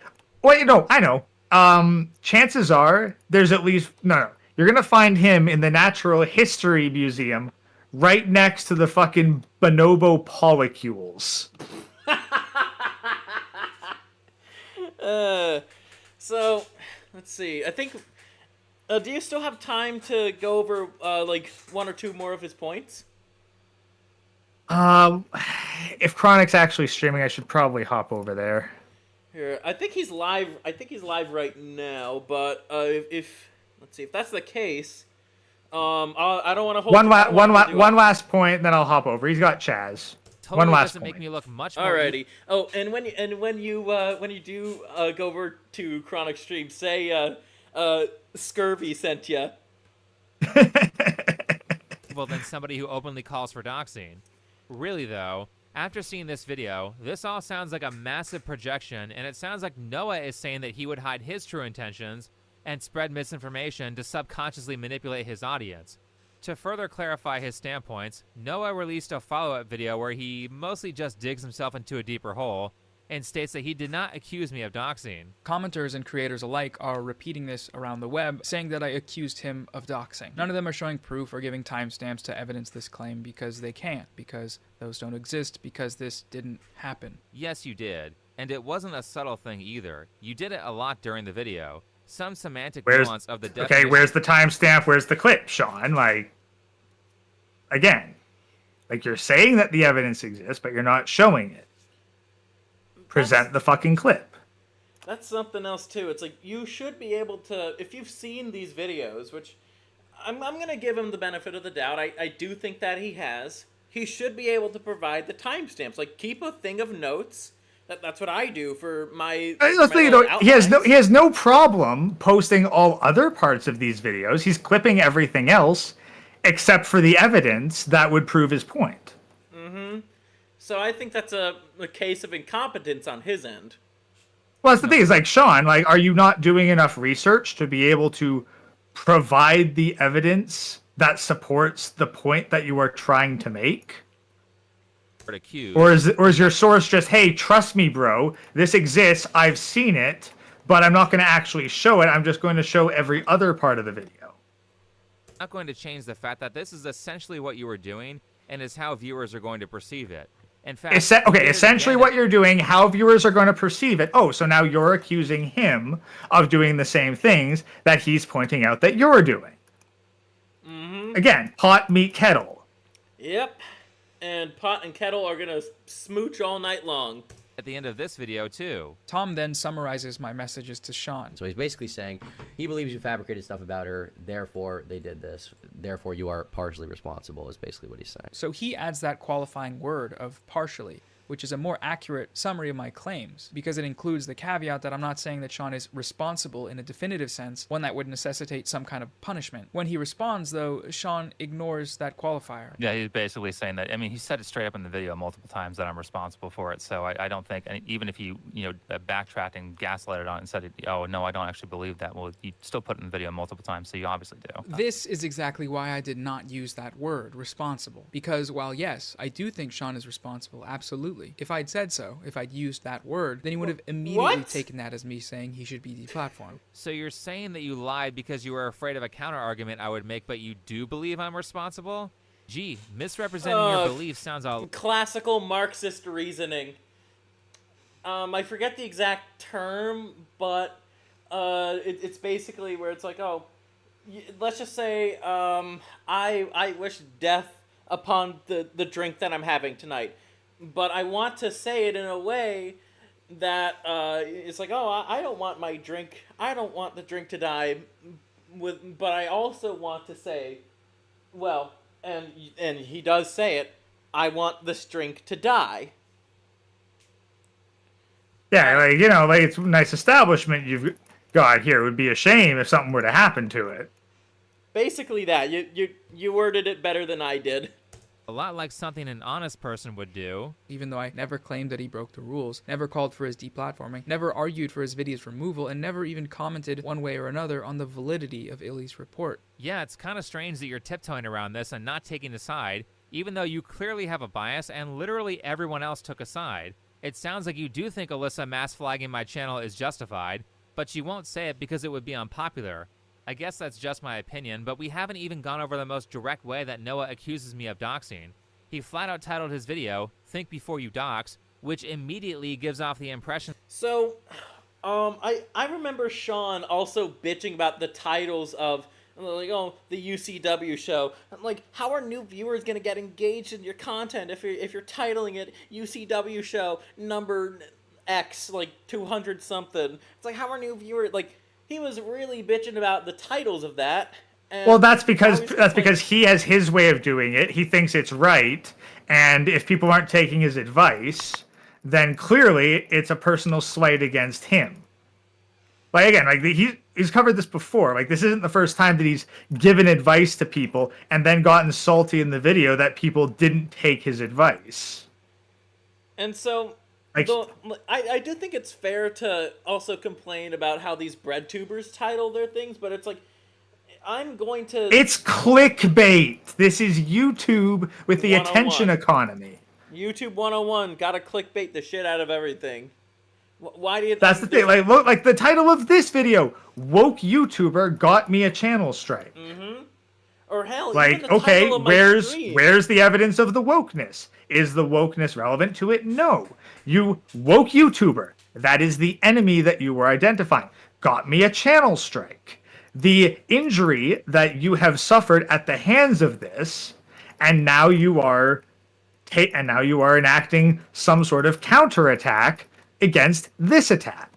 Wait, no, I know. Chances are there's at least no. You're gonna find him in the Natural History Museum, right next to the fucking bonobo polycules. So let's see. I think. Do you still have time to go over like one or two more of his points? If Chronic's actually streaming, I should probably hop over there. Here, I think he's live. I think he's live right now. But if let's see, if that's the case, I don't want to hold. One last point, then I'll hop over. He's got Chaz. Totally one last doesn't point. make me look much more. Alrighty. Oh, and when you do go over to Chronic stream, say Scurvy sent you. Well, than somebody who openly calls for doxing. Really, though, after seeing this video, this all sounds like a massive projection, and it sounds like Noah is saying that he would hide his true intentions and spread misinformation to subconsciously manipulate his audience. To further clarify his standpoints, Noah released a follow-up video where he mostly just digs himself into a deeper hole and states that he did not accuse me of doxing. Commenters and creators alike are repeating this around the web, saying that I accused him of doxing. None of them are showing proof or giving timestamps to evidence this claim because they can't, because those don't exist, because this didn't happen. Yes, you did. And it wasn't a subtle thing either. You did it a lot during the video. Some semantic nuance of the definition. Okay, where's the timestamp? Where's the clip, Sean? Like, again, like, you're saying that the evidence exists, but you're not showing it. Present the fucking clip. That's something else too. It's like you should be able to, if you've seen these videos, which I'm gonna give him the benefit of the doubt. I do think that he has. He should be able to provide the timestamps. Like, keep a thing of notes. That's what I do for my. He has no problem posting all other parts of these videos. He's clipping everything else, except for the evidence that would prove his point. Mm-hmm. So I think that's a case of incompetence on his end. Well, that's the thing. Is like, Sean, like, are you not doing enough research to be able to provide the evidence that supports the point that you are trying to make? Or is your source just, hey, trust me, bro, this exists, I've seen it, but I'm not going to actually show it. I'm just going to show every other part of the video. Not going to change the fact that this is essentially what you were doing and is how viewers are going to perceive it. In fact, essentially what you're doing, how viewers are going to perceive it. Oh, so now you're accusing him of doing the same things that he's pointing out that you're doing. Mm-hmm. Again, pot, meet, kettle. Yep. And pot and kettle are going to smooch all night long. At the end of this video, too. Tom then summarizes my messages to Sean. So he's basically saying he believes you fabricated stuff about her, therefore they did this, therefore you are partially responsible, is basically what he's saying. So he adds that qualifying word of partially, which is a more accurate summary of my claims, because it includes the caveat that I'm not saying that Sean is responsible in a definitive sense, one that would necessitate some kind of punishment. When he responds, though, Sean ignores that qualifier. Yeah, he's basically saying that. I mean, he said it straight up in the video multiple times that I'm responsible for it. So I don't think, and even if you backtracked and gaslighted on it and said, oh no, I don't actually believe that. Well, you still put it in the video multiple times, so you obviously do. This is exactly why I did not use that word, responsible. Because while yes, I do think Sean is responsible, absolutely. If I'd said so, if I'd used that word, then he would have immediately taken that as me saying he should be deplatformed. So you're saying that you lied because you were afraid of a counter argument I would make, but you do believe I'm responsible? Gee, misrepresenting your beliefs sounds all... Classical Marxist reasoning. I forget the exact term, but it's basically where it's like, let's just say I wish death upon the drink that I'm having tonight, but I want to say it in a way that it's like, I don't want my drink, I don't want the drink to die, but I also want to say, well, and he does say it, I want this drink to die. Yeah, it's a nice establishment you've got here. It would be a shame if something were to happen to it. Basically that. You worded it better than I did. A lot like something an honest person would do. Even though I never claimed that he broke the rules, never called for his deplatforming, never argued for his video's removal, and never even commented one way or another on the validity of Illy's report. Yeah, it's kind of strange that you're tiptoeing around this and not taking a side, even though you clearly have a bias and literally everyone else took a side. It sounds like you do think Alyssa mass flagging my channel is justified, but you won't say it because it would be unpopular. I guess that's just my opinion, but we haven't even gone over the most direct way that Noah accuses me of doxing. He flat out titled his video, Think Before You Dox, which immediately gives off the impression... So, I remember Sean also bitching about the titles of, like, the UCW show. Like, how are new viewers gonna get engaged in your content if you're titling it UCW show number X, like 200 something? It's like, how are new viewers, like... He was really bitching about the titles of that. And well, that's because he has his way of doing it. He thinks it's right, and if people aren't taking his advice, then clearly it's a personal slight against him. Like, again, like he's covered this before. Like, this isn't the first time that he's given advice to people and then gotten salty in the video that people didn't take his advice. And so... I do think it's fair to also complain about how these bread tubers title their things, but it's like, I'm going to... It's clickbait. This is YouTube with the attention economy. YouTube 101, gotta clickbait the shit out of everything. Why do you think... That's the thing. Like, look, like the title of this video, Woke YouTuber Got Me a Channel Strike. Mm-hmm. Or hell, like, even the okay, title of my where's the evidence of the wokeness? Is the wokeness relevant to it? No. You woke YouTuber. That is the enemy that you were identifying. Got me a channel strike. The injury that you have suffered at the hands of this, and now you are enacting some sort of counterattack against this attack.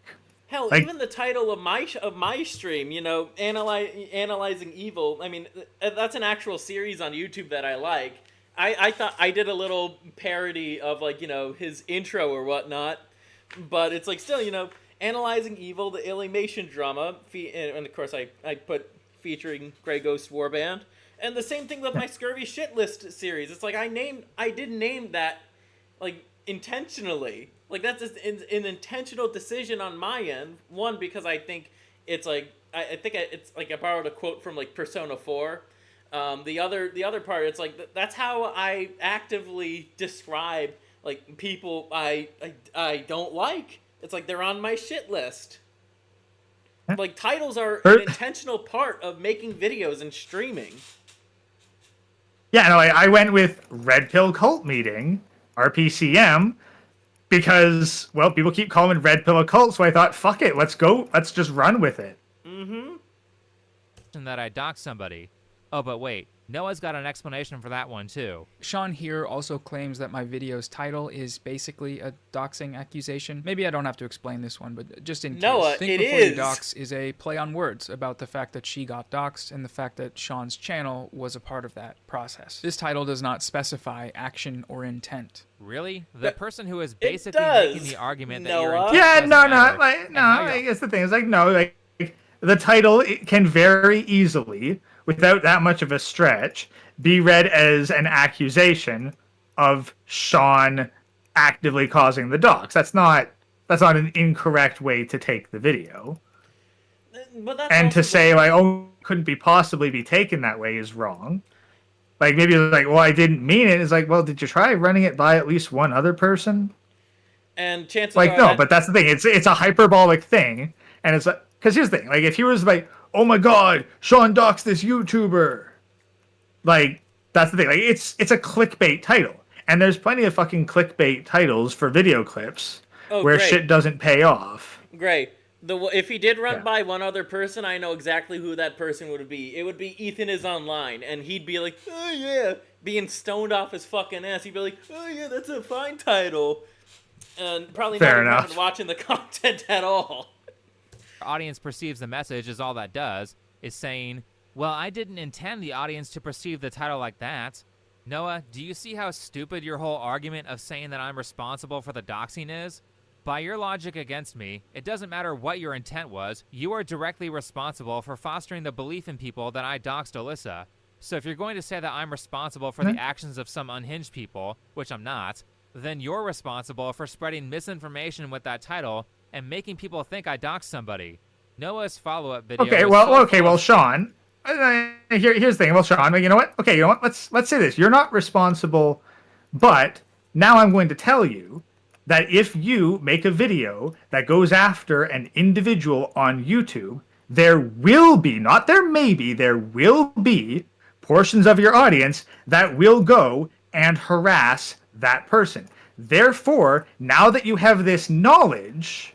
Hell, like, even the title of my stream, Analyzing Evil. I mean, that's an actual series on YouTube that I like. I thought I did a little parody of, like, his intro or whatnot, but it's like still, Analyzing Evil, the Illymation drama, and of course I put featuring Grey Ghost Warband, and the same thing with my Scurvy Shit List series. It's like I did name that, like, intentionally. Like, that's just an intentional decision on my end. One, because I think it's like it's like I borrowed a quote from, like, Persona 4. The other part, it's like that's how I actively describe, like, people I don't like. It's like they're on my shit list. Like, titles are an intentional part of making videos and streaming. Yeah, no, I went with Red Pill Cult Meeting, RPCM, because, well, people keep calling Red Pill a cult, so I thought, fuck it, let's just run with it. Mm-hmm. That I doxed somebody. Oh, but wait, Noah's got an explanation for that one, too. Sean here also claims that my video's title is basically a doxing accusation. Maybe I don't have to explain this one, but just in Noah, case. Think it Before You is. Dox is a play on words about the fact that she got doxed and the fact that Sean's channel was a part of that process. This title does not specify action or intent. Really? The person who is basically does, making the argument that Noah. your intent Yeah, doesn't no, matter, like, no. and how you're- I guess the thing is, like, no, like, the title it can very easily, without that much of a stretch, be read as an accusation of Sean actively causing the dox. That's not an incorrect way to take the video. But that's And also to say like, oh, couldn't be possibly be taken that way is wrong. Like maybe it's like, well, I didn't mean it. It's like, well, did you try running it by at least one other person? and chances Like, are no, that- but that's the thing. It's a hyperbolic thing, and it's like, because here's the thing. Like, if he was like, oh my god, Sean doxed this YouTuber, like that's the thing. Like, it's a clickbait title, and there's plenty of fucking clickbait titles for video clips where great. shit doesn't pay off. Great. If he did run Yeah. by one other person, I know exactly who that person would be. It would be Ethan is online, and he'd be like, oh yeah, being stoned off his fucking ass. He'd be like, oh yeah, that's a fine title. And probably Fair not enough. even watching the content at all. Our audience perceives the message is all that does, is saying, well, I didn't intend the audience to perceive the title like that. Noah, do you see how stupid your whole argument of saying that I'm responsible for the doxing is? By your logic against me, it doesn't matter what your intent was, you are directly responsible for fostering the belief in people that I doxed Alyssa. So if you're going to say that I'm responsible for the actions of some unhinged people, which I'm not, then you're responsible for spreading misinformation with that title and making people think I doxed somebody. Noah's follow-up video Okay, is well, so okay, full well, of- Sean. Here's the thing. Well, Sean, you know what? Okay, you know what? Let's say this. You're not responsible, but now I'm going to tell you that if you make a video that goes after an individual on YouTube, there will be, not there may be, there will be portions of your audience that will go and harass that person. Therefore, now that you have this knowledge,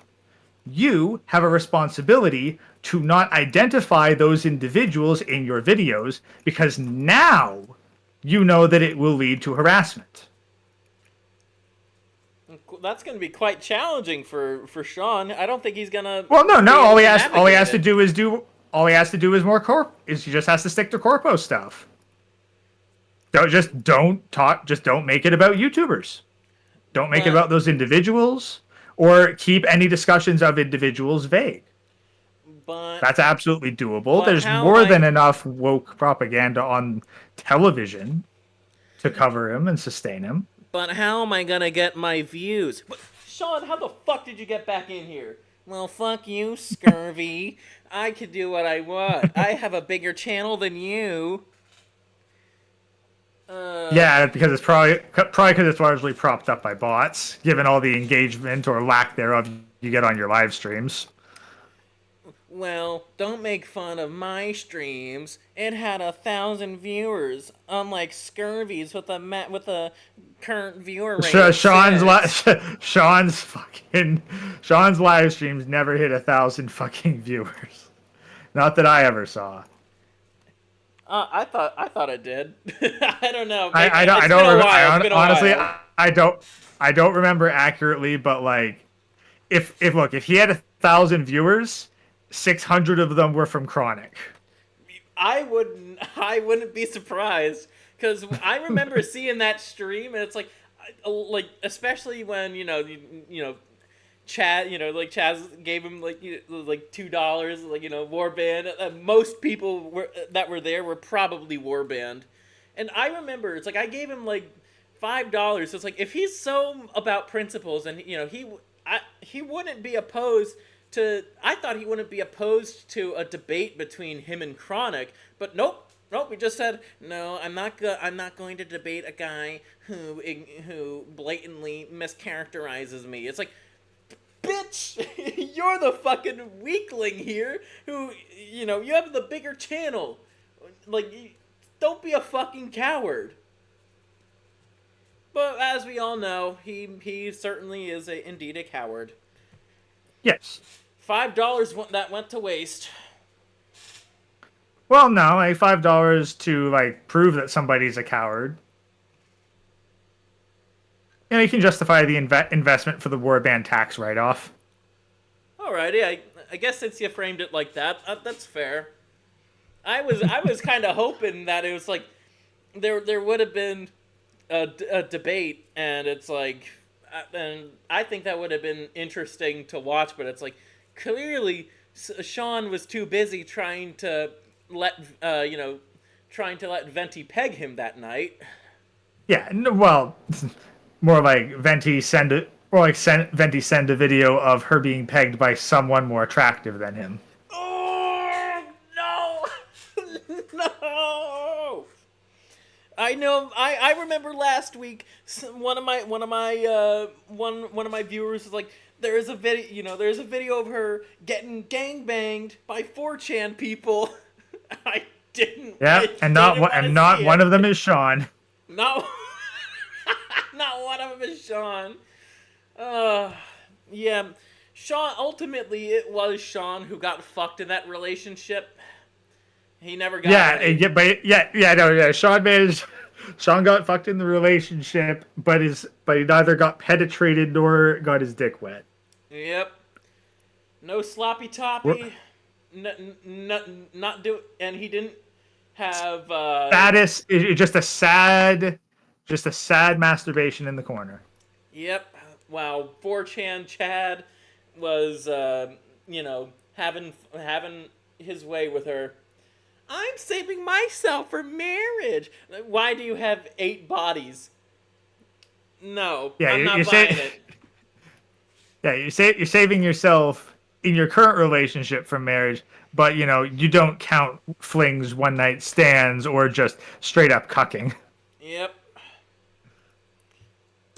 you have a responsibility to not identify those individuals in your videos because now you know that it will lead to harassment. That's going to be quite challenging for Sean. I don't think he's going to... Well, no. All he has to navigate do is more corp. He just has to stick to corpo stuff. Just don't make it about YouTubers. Don't make it about those individuals, or keep any discussions of individuals vague. But That's absolutely doable. But There's how more am I- than enough woke propaganda on television to cover him and sustain him. But how am I gonna get my views? Sean, how the fuck did you get back in here? Well, fuck you, Scurvy. I can do what I want. I have a bigger channel than you. Yeah, because it's probably because it's largely propped up by bots, given all the engagement or lack thereof you get on your live streams. Well, don't make fun of my streams. It had 1,000 viewers, unlike Scurvy's with a current viewer rate. of Sean's live streams never hit 1,000 fucking viewers. Not that I ever saw. I thought it did. I don't know. I don't remember accurately, but like, if he had 1,000 viewers, 600 of them were from Chronic. I wouldn't be surprised, because I remember seeing that stream, and it's like especially when Chaz gave him like $2, warband. Most people that were there were probably warband, and I remember it's like I gave him like $5. So it's like if he's so about principles, and he wouldn't be opposed to. I thought he wouldn't be opposed to a debate between him and Chronic, but nope. We just said no. I'm not going to debate a guy who blatantly mischaracterizes me. It's like, bitch, you're the fucking weakling here. Who you have the bigger channel. Like, don't be a fucking coward. But as we all know, he certainly is indeed a coward. Yes. $5 that went to waste. Well, no, like $5 to like prove that somebody's a coward. You know, you can justify the investment for the warband tax write-off. Alrighty, I guess since you framed it like that, that's fair. I was kind of hoping that it was like there would have been a debate, and it's like, and I think that would have been interesting to watch. But it's like clearly Sean was too busy trying to let Venti peg him that night. Yeah, well, more like Venti send a video of her being pegged by someone more attractive than him. Oh no, no! I know. I remember last week one of my viewers was like, there's a video of her getting gangbanged by 4chan people. I didn't. Yeah, and not one of them is Sean. No, not one of them is Sean. Yeah, Sean. Ultimately, it was Sean who got fucked in that relationship. He never got. Sean got fucked in the relationship, but he neither got penetrated nor got his dick wet. Yep. No sloppy toppy. Not do, and he didn't have status. Just a sad masturbation in the corner. Yep. Wow. 4chan Chad was having his way with her. I'm saving myself for marriage. Why do you have 8 bodies? No, yeah, I'm not buying it. Yeah, you're saving yourself in your current relationship for marriage, but you don't count flings, one night stands, or just straight up cucking. Yep.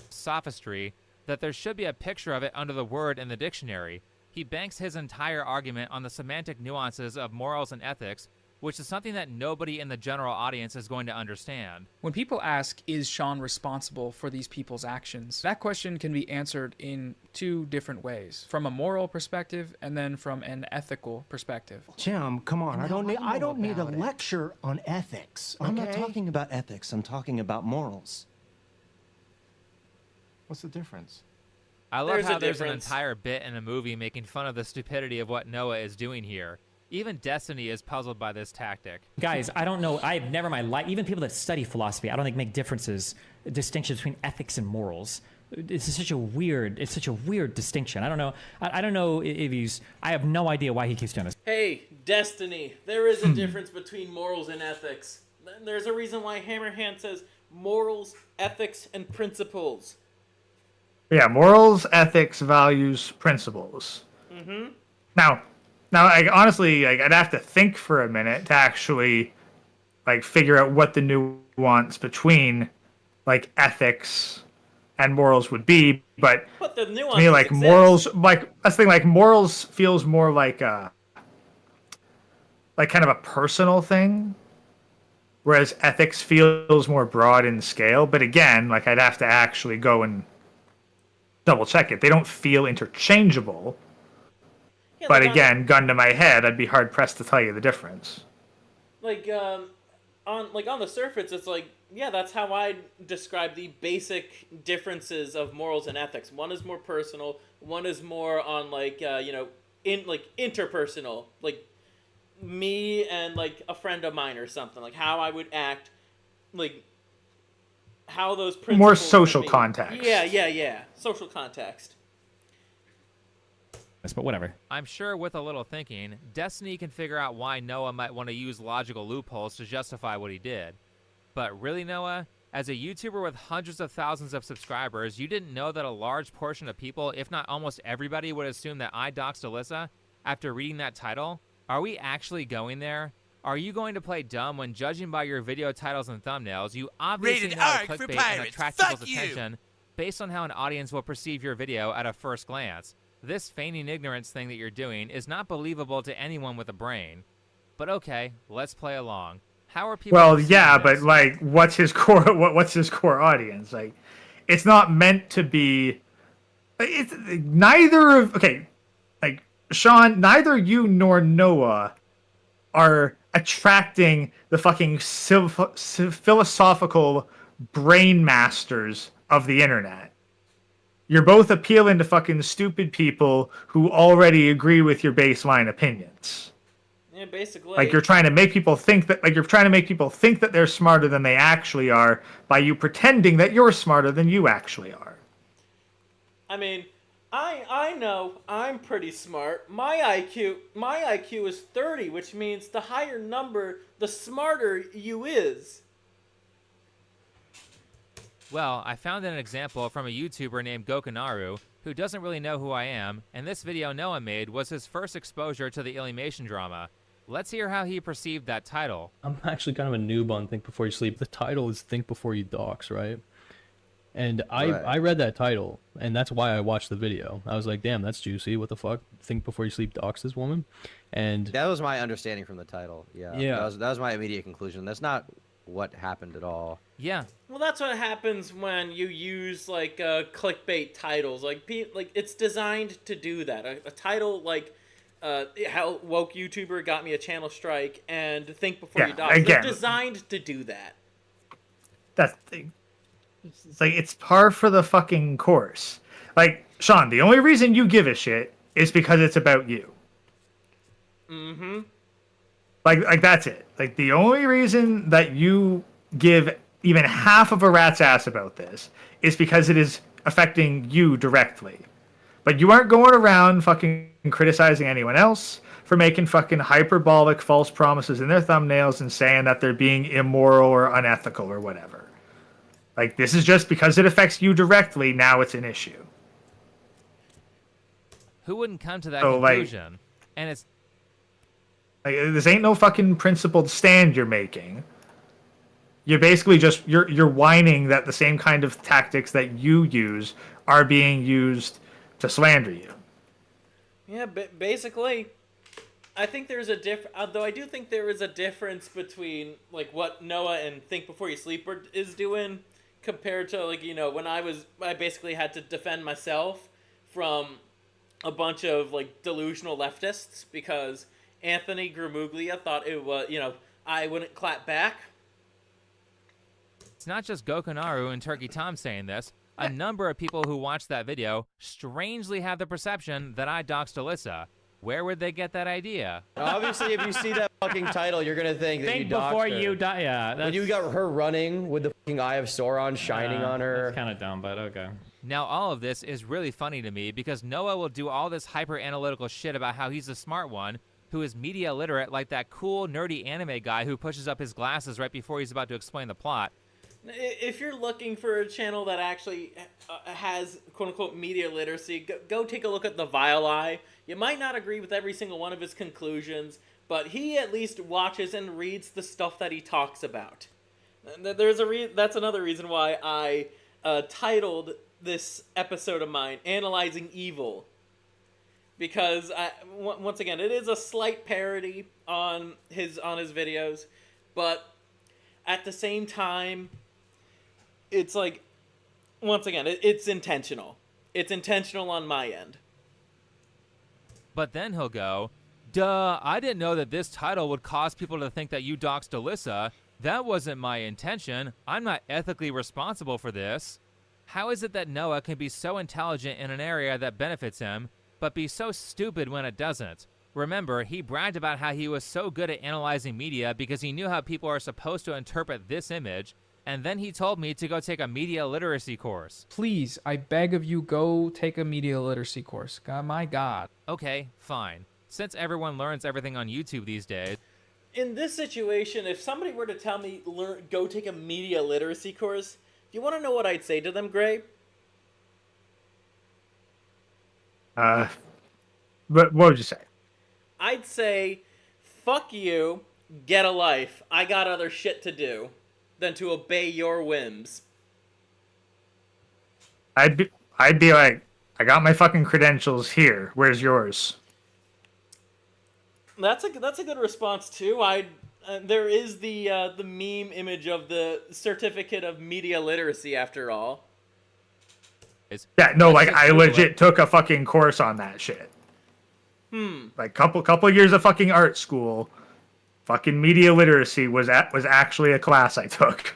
Sophistry that there should be a picture of it under the word in the dictionary. He banks his entire argument on the semantic nuances of morals and ethics, which is something that nobody in the general audience is going to understand. When people ask, is Sean responsible for these people's actions? That question can be answered in 2 different ways, from a moral perspective and then from an ethical perspective. Jim, come on. I don't need a lecture on ethics. Okay? I'm not talking about ethics. I'm talking about morals. What's the difference? I love how there's an entire bit in a movie making fun of the stupidity of what Noah is doing here. Even Destiny is puzzled by this tactic. Guys, I don't know. I've never in my life, even people that study philosophy, I don't think make distinctions between ethics and morals. It's such a weird distinction. I don't know. I don't know if I have no idea why he keeps doing this. Hey, Destiny, there is a difference between morals and ethics. There's a reason why Hammerhand says morals, ethics, and principles. Yeah, morals, ethics, values, principles. Mm-hmm. Now, honestly, I'd have to think for a minute to actually, figure out what the nuance between, ethics and morals would be. But the nuance to me, morals, morals feels more like kind of a personal thing, whereas ethics feels more broad in scale. But again, I'd have to actually go and double check it. They don't feel interchangeable. Yeah, but again, gun to my head, I'd be hard pressed to tell you the difference. On the surface, it's that's how I describe the basic differences of morals and ethics. One is more personal. One is more on interpersonal, me and a friend of mine or something. How I would act, how those principles. More social context. Yeah. Social context. But whatever. I'm sure with a little thinking, Destiny can figure out why Noah might want to use logical loopholes to justify what he did. But really, Noah, as a YouTuber with hundreds of thousands of subscribers, you didn't know that a large portion of people, if not almost everybody, would assume that I doxed Alyssa after reading that title? Are we actually going there? Are you going to play dumb when, judging by your video titles and thumbnails, you obviously know how to clickbait and attract people's attention based on how an audience will perceive your video at a first glance? This feigning ignorance thing that you're doing is not believable to anyone with a brain. But okay, let's play along. How are people? Well, yeah, but what's his core? What's his core audience? It's not meant to be. It's neither of. Okay, Sean, neither you nor Noah are attracting the fucking philosophical brain masters of the internet. You're both appealing to fucking stupid people who already agree with your baseline opinions. Yeah, basically. Like you're trying to make people think that they're smarter than they actually are by you pretending that you're smarter than you actually are. I mean, I know I'm pretty smart. My IQ is 30, which means the higher number, the smarter you is. Well, I found an example from a YouTuber named Gokanaru, who doesn't really know who I am, and this video Noah made was his first exposure to the Illymation drama. Let's hear how he perceived that title. I'm actually kind of a noob on Think Before You Sleep. The title is Think Before You Dox, right? And I read that title, and that's why I watched the video. I was like, damn, that's juicy. What the fuck? Think Before You Sleep dox this woman? And that was my understanding from the title. Yeah. That was my immediate conclusion. That's not what happened at all. Yeah. Well, that's what happens when you use like clickbait titles. Like it's designed to do that. A title like how woke YouTuber got me a channel strike and Think Before You dox. They're designed to do that. It's like it's par for the fucking course. Like, Sean, the only reason you give a shit is because it's about you. Mm-hmm. Like that's it. Like the only reason that you give even half of a rat's ass about this is because it is affecting you directly. But you aren't going around fucking criticizing anyone else for making fucking hyperbolic false promises in their thumbnails and saying that they're being immoral or unethical or whatever. Like, this is just because it affects you directly, now it's an issue. Who wouldn't come to that conclusion? And it's... Like, this ain't no fucking principled stand you're making. You're basically just... You're whining that the same kind of tactics that you use are being used to slander you. Yeah, basically... I think there's a though I do think there is a difference between, like, what Noah and Think Before You Sleep is doing compared to, like, you know, when I basically had to defend myself from a bunch of, like, delusional leftists because Anthony Gramuglia thought it was, you know, I wouldn't clap back. It's not just Gokanaru and Turkey Tom saying this. A number of people who watched that video strangely have the perception that I doxed Alyssa. Where would they get that idea? Obviously, if you see that fucking title, you're gonna think that you doxed before her. you die. Yeah. When you got her running with the fucking Eye of Sauron shining on her. That's kind of dumb, but okay. Now, all of this is really funny to me because Noah will do all this hyper-analytical shit about how he's the smart one, who is media literate like that cool, nerdy anime guy who pushes up his glasses right before he's about to explain the plot. If you're looking for a channel that actually has quote-unquote media literacy, go take a look at the Vile Eye. You might not agree with every single one of his conclusions, but he at least watches and reads the stuff that he talks about. That's another reason why I titled this episode of mine, Analyzing Evil. Because, once again, it is a slight parody on his videos, but at the same time... It's like, once again, it's intentional. It's intentional on my end. But then he'll go, duh, I didn't know that this title would cause people to think that you doxed Alyssa. That wasn't my intention. I'm not ethically responsible for this. How is it that Noah can be so intelligent in an area that benefits him, but be so stupid when it doesn't? Remember, he bragged about how he was so good at analyzing media because he knew how people are supposed to interpret this image, and then he told me to go take a media literacy course. Please, I beg of you, go take a media literacy course. God, my God. Okay, fine. Since everyone learns everything on YouTube these days. In this situation, if somebody were to tell me, go take a media literacy course, do you want to know what I'd say to them, Gray? What would you say? I'd say, fuck you, get a life. I got other shit to do than to obey your whims. I'd be like, I got my fucking credentials here. Where's yours? That's a good response too. There is the meme image of the certificate of media literacy after all. Yeah, no, like I legit took a fucking course on that shit. Like couple years of fucking art school fucking media literacy was actually a class I took.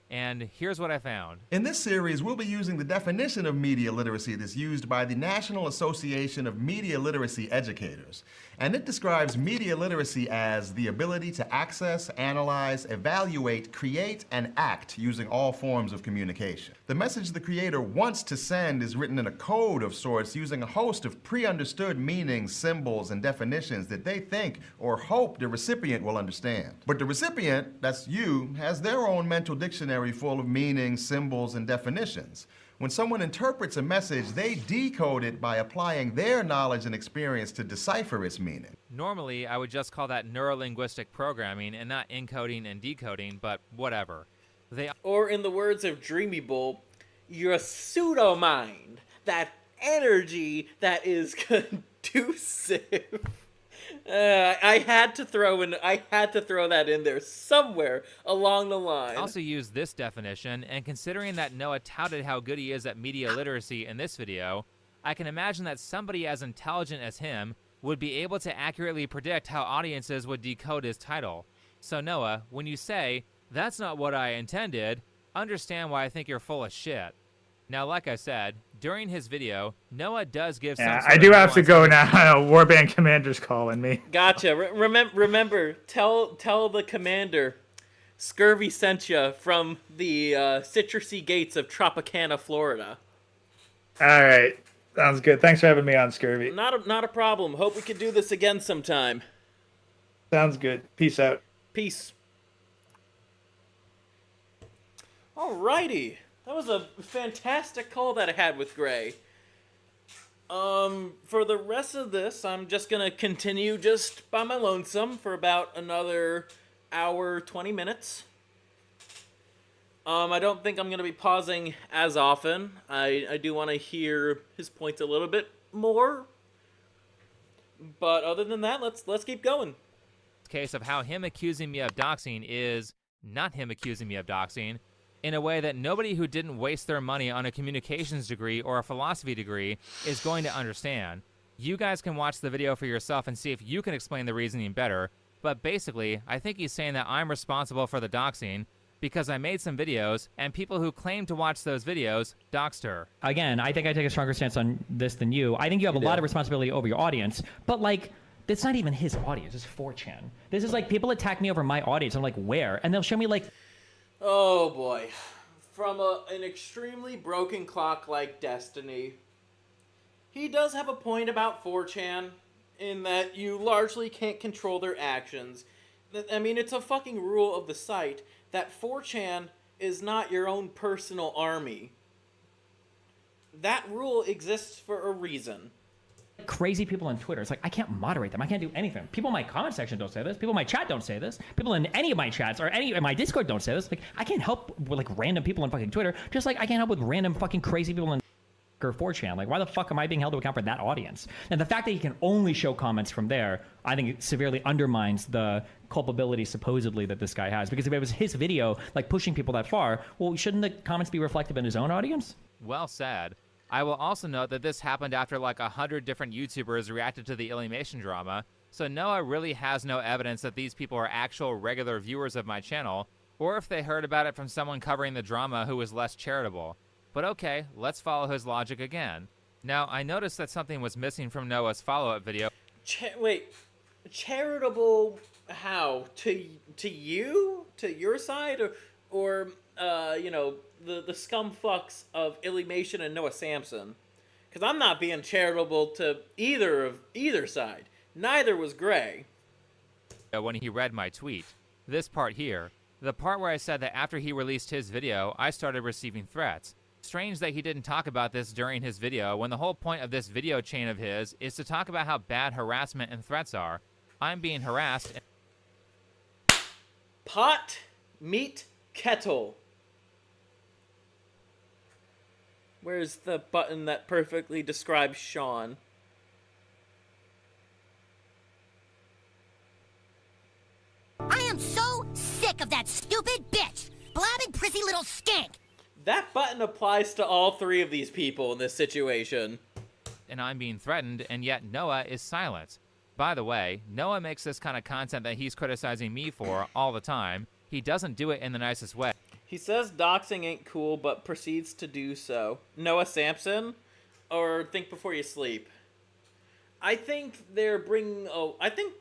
And here's what I found. In this series, we'll be using the definition of media literacy that's used by the National Association of Media Literacy Educators. And it describes media literacy as the ability to access, analyze, evaluate, create, and act using all forms of communication. The message the creator wants to send is written in a code of sorts using a host of pre-understood meanings, symbols, and definitions that they think or hope the recipient will understand. But the recipient, that's you, has their own mental dictionary full of meanings, symbols, and definitions. When someone interprets a message, they decode it by applying their knowledge and experience to decipher its meaning. Normally, I would just call that neurolinguistic programming and not encoding and decoding, but whatever. Or in the words of Dreamy Bull, your pseudo-mind, that energy that is conducive. I had to throw that in there somewhere along the line. I also use this definition, and considering that Noah touted how good he is at media literacy in this video, I can imagine that somebody as intelligent as him would be able to accurately predict how audiences would decode his title. So Noah, when you say, "That's not what I intended," understand why I think you're full of shit. Now, like I said, during his video, Noah does give some I do have to go now. Warband commander's calling me. Gotcha. Remember, tell the commander, Scurvy sent you from the citrusy gates of Tropicana, Florida. All right, sounds good. Thanks for having me on, Scurvy. Not a problem. Hope we could do this again sometime. Sounds good. Peace out. Peace. Alrighty. That was a fantastic call that I had with Gray. For the rest of this, I'm just gonna continue just by my lonesome for about another hour, 20 minutes. I don't think I'm gonna be pausing as often. I do want to hear his points a little bit more. But other than that, let's keep going. Case of how him accusing me of doxing is not him accusing me of doxing, in a way that nobody who didn't waste their money on a communications degree or a philosophy degree is going to understand. You guys can watch the video for yourself and see if you can explain the reasoning better, but basically, I think he's saying that I'm responsible for the doxing because I made some videos, and people who claim to watch those videos doxed her. Again, I think I take a stronger stance on this than you. I think you have a lot of responsibility over your audience, but like, it's not even his audience, it's 4chan. This is like, people attack me over my audience, I'm like, where? And they'll show me like... Oh boy. From an extremely broken clock like Destiny, he does have a point about 4chan, in that you largely can't control their actions. I mean, it's a fucking rule of the site that 4chan is not your own personal army. That rule exists for a reason. Crazy people on Twitter. It's like, I can't moderate them. I can't do anything. People in my comment section don't say this. People in my chat don't say this. People in any of my chats or any of my Discord don't say this. Like, I can't help with like random people on fucking Twitter, just like I can't help with random fucking crazy people on 4chan. Like, why the fuck am I being held to account for that audience? And the fact that you can only show comments from there, I think it severely undermines the culpability supposedly that this guy has. Because if it was his video, like pushing people that far, well, shouldn't the comments be reflective in his own audience? Well said. I will also note that this happened after like 100 different YouTubers reacted to the Illymation drama, so Noah really has no evidence that these people are actual regular viewers of my channel, or if they heard about it from someone covering the drama who was less charitable. But okay, let's follow his logic again. Now, I noticed that something was missing from Noah's follow-up video. Wait, charitable how? To you? To your side? Or you know, the scum fucks of Illymation and Noah Samsen? Because I'm not being charitable to either side. Neither was Gray. When he read my tweet. This part here. The part where I said that after he released his video, I started receiving threats. Strange that he didn't talk about this during his video, when the whole point of this video chain of his is to talk about how bad harassment and threats are. I'm being harassed. Pot, meat, kettle. Where's the button that perfectly describes Sean? I am so sick of that stupid bitch! Blabbing prissy little skank! That button applies to all three of these people in this situation. And I'm being threatened, and yet Noah is silent. By the way, Noah makes this kind of content that he's criticizing me for all the time. He doesn't do it in the nicest way. He says doxing ain't cool, but proceeds to do so. Noah Samsen, or Think Before You Sleep? I think they're bringing. I think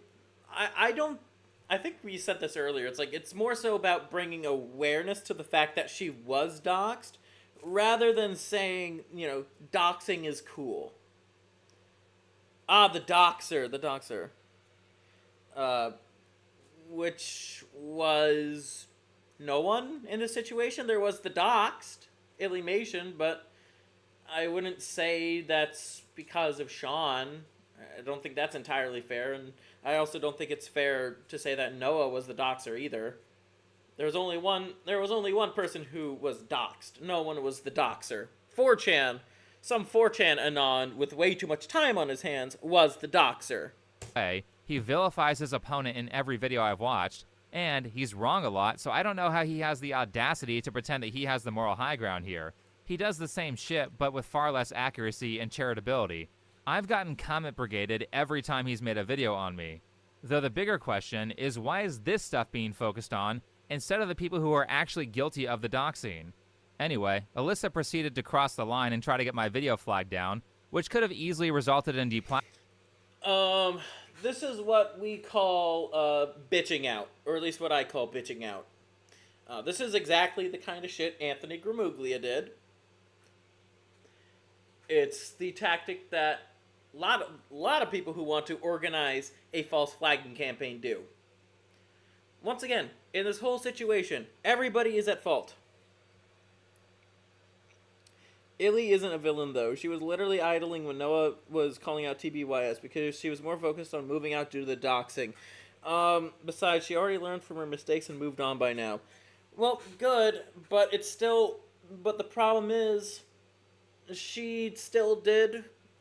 we said this earlier. It's like it's more so about bringing awareness to the fact that she was doxed, rather than saying, doxing is cool. The doxer. Which was no one in this situation. There was the doxed, Illymation, but I wouldn't say that's because of Sean. I don't think that's entirely fair, and I also don't think it's fair to say that Noah was the doxer either. There was only one person who was doxed. No one was the doxer. 4chan, some 4chan anon with way too much time on his hands was the doxer. He vilifies his opponent in every video I've watched, and he's wrong a lot, so I don't know how he has the audacity to pretend that he has the moral high ground here. He does the same shit, but with far less accuracy and charitability. I've gotten comment brigaded every time he's made a video on me. Though the bigger question is, why is this stuff being focused on instead of the people who are actually guilty of the doxing? Anyway, Alyssa proceeded to cross the line and try to get my video flagged down, which could have easily resulted in This is what we call bitching out, or at least what I call bitching out. This is exactly the kind of shit Anthony Gramuglia did. It's the tactic that a lot of people who want to organize a false flagging campaign do. Once again, in this whole situation, everybody is at fault. Illy isn't a villain, though. She was literally idling when Noah was calling out TBYS because she was more focused on moving out due to the doxing. Besides, she already learned from her mistakes and moved on by now. Well, good, but the problem is, she still pulled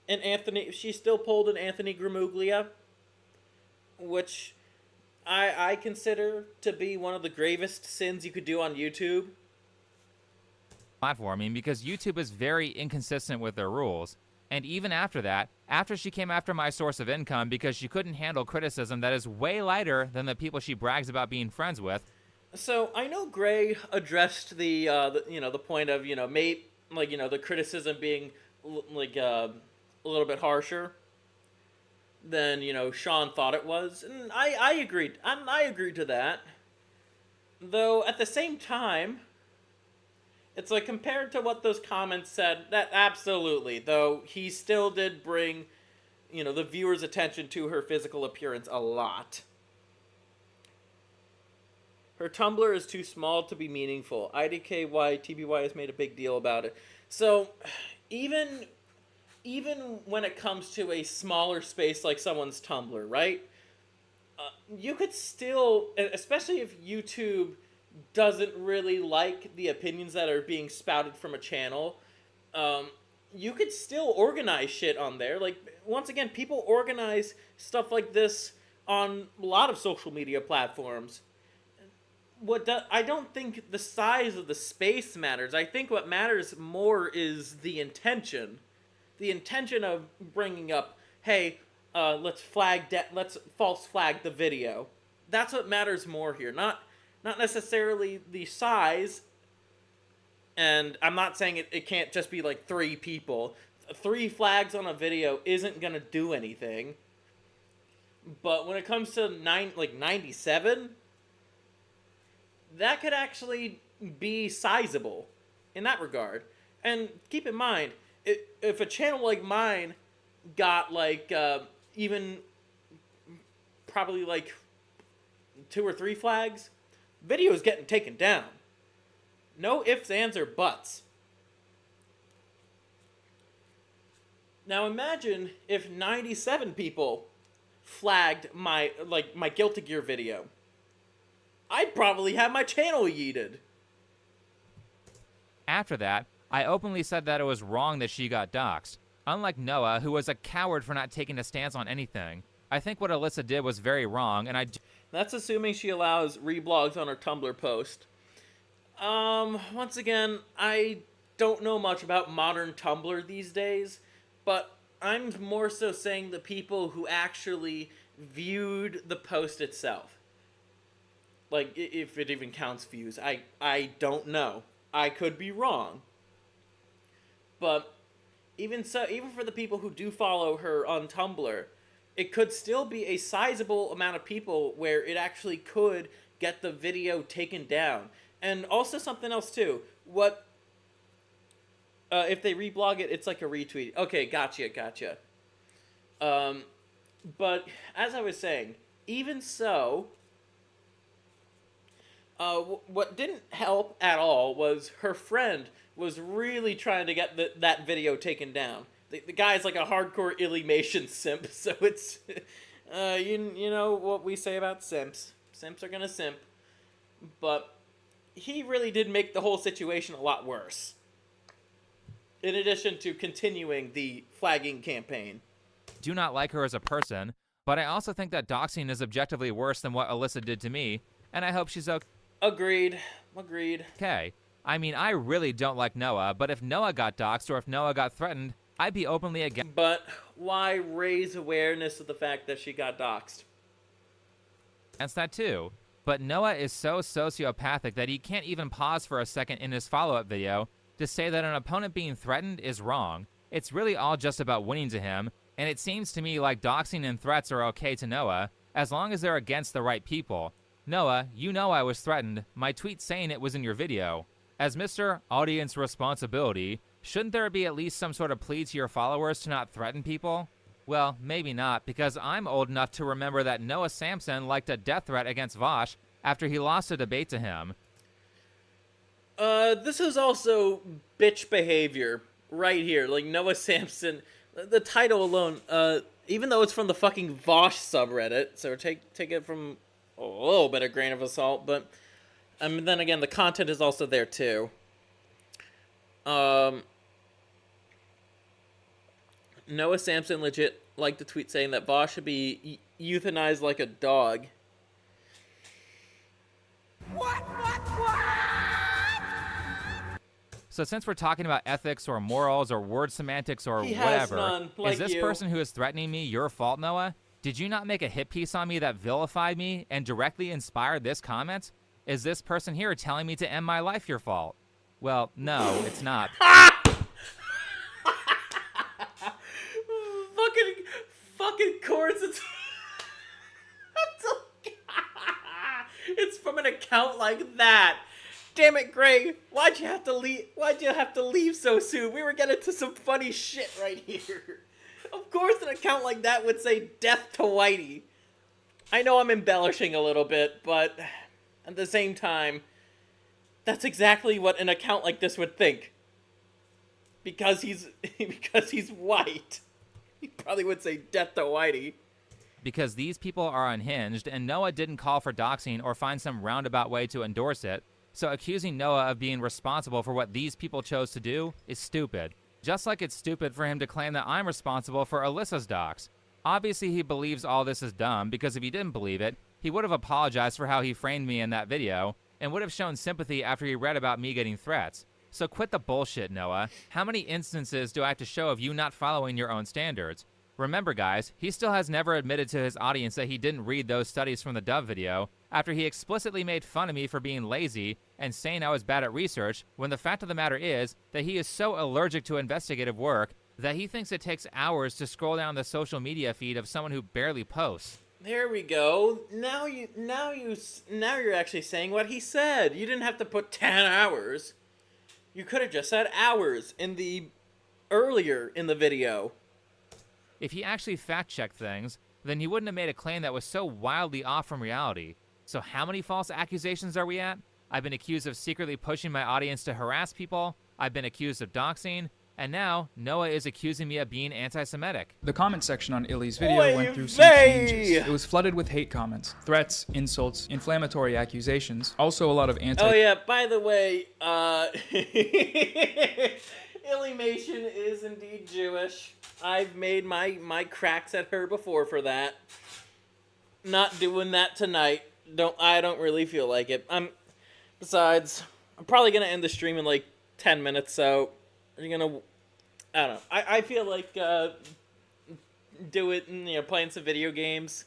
an Anthony Gramuglia, which I consider to be one of the gravest sins you could do on YouTube. Platforming, because YouTube is very inconsistent with their rules. And even after that, after she came after my source of income because she couldn't handle criticism that is way lighter than the people she brags about being friends with. So I know Gray addressed the point of the criticism being a little bit harsher than Sean thought it was, and I agreed. I agreed to that. Though at the same time, it's like compared to what those comments said, that absolutely. Though he still did bring, the viewer's attention to her physical appearance a lot. Her Tumblr is too small to be meaningful. IDKY TBY has made a big deal about it. So, even when it comes to a smaller space like someone's Tumblr, right? You could still, especially if YouTube doesn't really like the opinions that are being spouted from a channel, you could still organize shit on there. Like, once again, people organize stuff like this on a lot of social media platforms. I don't think the size of the space matters. I think what matters more is the intention. The intention of bringing up, hey, let's false flag the video. That's what matters more here. Not necessarily the size. And I'm not saying it can't just be like 3 people. 3 flags on a video isn't gonna do anything. But when it comes to 97, that could actually be sizable in that regard. And keep in mind, if a channel like mine got even probably 2 or 3 flags, video is getting taken down. No ifs, ands, or buts. Now imagine if 97 people flagged my Guilty Gear video. I'd probably have my channel yeeted. After that, I openly said that it was wrong that she got doxxed. Unlike Noah, who was a coward for not taking a stance on anything, I think what Alyssa did was very wrong, and That's assuming she allows reblogs on her Tumblr post. Once again, I don't know much about modern Tumblr these days, but I'm more so saying the people who actually viewed the post itself, like if it even counts views, I don't know. I could be wrong. But even so, even for the people who do follow her on Tumblr, it could still be a sizable amount of people where it actually could get the video taken down. And also something else too. What if they reblog it? It's like a retweet. Okay, gotcha. But as I was saying, even so, what didn't help at all was her friend was really trying to get that video taken down. The guy's like a hardcore Illymation simp, so it's you know what we say about simps. Simps are gonna simp, but he really did make the whole situation a lot worse. In addition to continuing the flagging campaign. Do not like her as a person, but I also think that doxing is objectively worse than what Alyssa did to me, and I hope she's okay. Agreed. Okay. I mean, I really don't like Noah, but if Noah got doxed or if Noah got threatened, I'd be openly against. But why raise awareness of the fact that she got doxed? Against that too. But Noah is so sociopathic that he can't even pause for a second in his follow-up video to say that an opponent being threatened is wrong. It's really all just about winning to him, and it seems to me like doxing and threats are okay to Noah, as long as they're against the right people. Noah, you know I was threatened. My tweet saying it was in your video. As Mr. Audience Responsibility, shouldn't there be at least some sort of plea to your followers to not threaten people? Well, maybe not, because I'm old enough to remember that Noah Samsen liked a death threat against Vosh after he lost a debate to him. This is also bitch behavior right here. Like Noah Samsen, the title alone, even though it's from the fucking Vosh subreddit, so take it from a little bit of grain of salt, but then again, the content is also there too. Noah Samsen legit liked the tweet saying that Vosh should be euthanized like a dog. So since we're talking about ethics or morals or word semantics or He has whatever, none, like is this you. person who is threatening me your fault, Noah? Did you not make a hit piece on me that vilified me and directly inspired this comment? Is this person here telling me to end my life your fault? Well, no, it's not. fucking course, it's from an account like that. Damn it, Gray. Why'd you have to leave so soon? We were getting to some funny shit right here. Of course an account like that would say death to Whitey. I know I'm embellishing a little bit, but at the same time, that's exactly what an account like this would think. Because he's white. He probably would say death to Whitey. Because these people are unhinged, and Noah didn't call for doxing or find some roundabout way to endorse it, so accusing Noah of being responsible for what these people chose to do is stupid. Just like it's stupid for him to claim that I'm responsible for Alyssa's dox. Obviously he believes all this is dumb, because if he didn't believe it, he would have apologized for how he framed me in that video, and would have shown sympathy after he read about me getting threats. So quit the bullshit, Noah. How many instances do I have to show of you not following your own standards? Remember, guys, he still has never admitted to his audience that he didn't read those studies from the Dove video, after he explicitly made fun of me for being lazy and saying I was bad at research, when the fact of the matter is that he is so allergic to investigative work that he thinks it takes hours to scroll down the social media feed of someone who barely posts. There we go. Now you're actually saying what he said. You didn't have to put 10 hours. You could have just said hours earlier in the video. If he actually fact-checked things, then he wouldn't have made a claim that was so wildly off from reality. So how many false accusations are we at? I've been accused of secretly pushing my audience to harass people, I've been accused of doxing, and now Noah is accusing me of being anti-Semitic. The comment section on Illy's video went through some changes. It was flooded with hate comments, threats, insults, inflammatory accusations, also a lot of Oh yeah, by the way, Illymation is indeed Jewish. I've made my cracks at her before for that. Not doing that tonight. I don't really feel like it. Besides, I'm probably gonna end the stream in like 10 minutes, so I don't know. I feel like do it and playing some video games.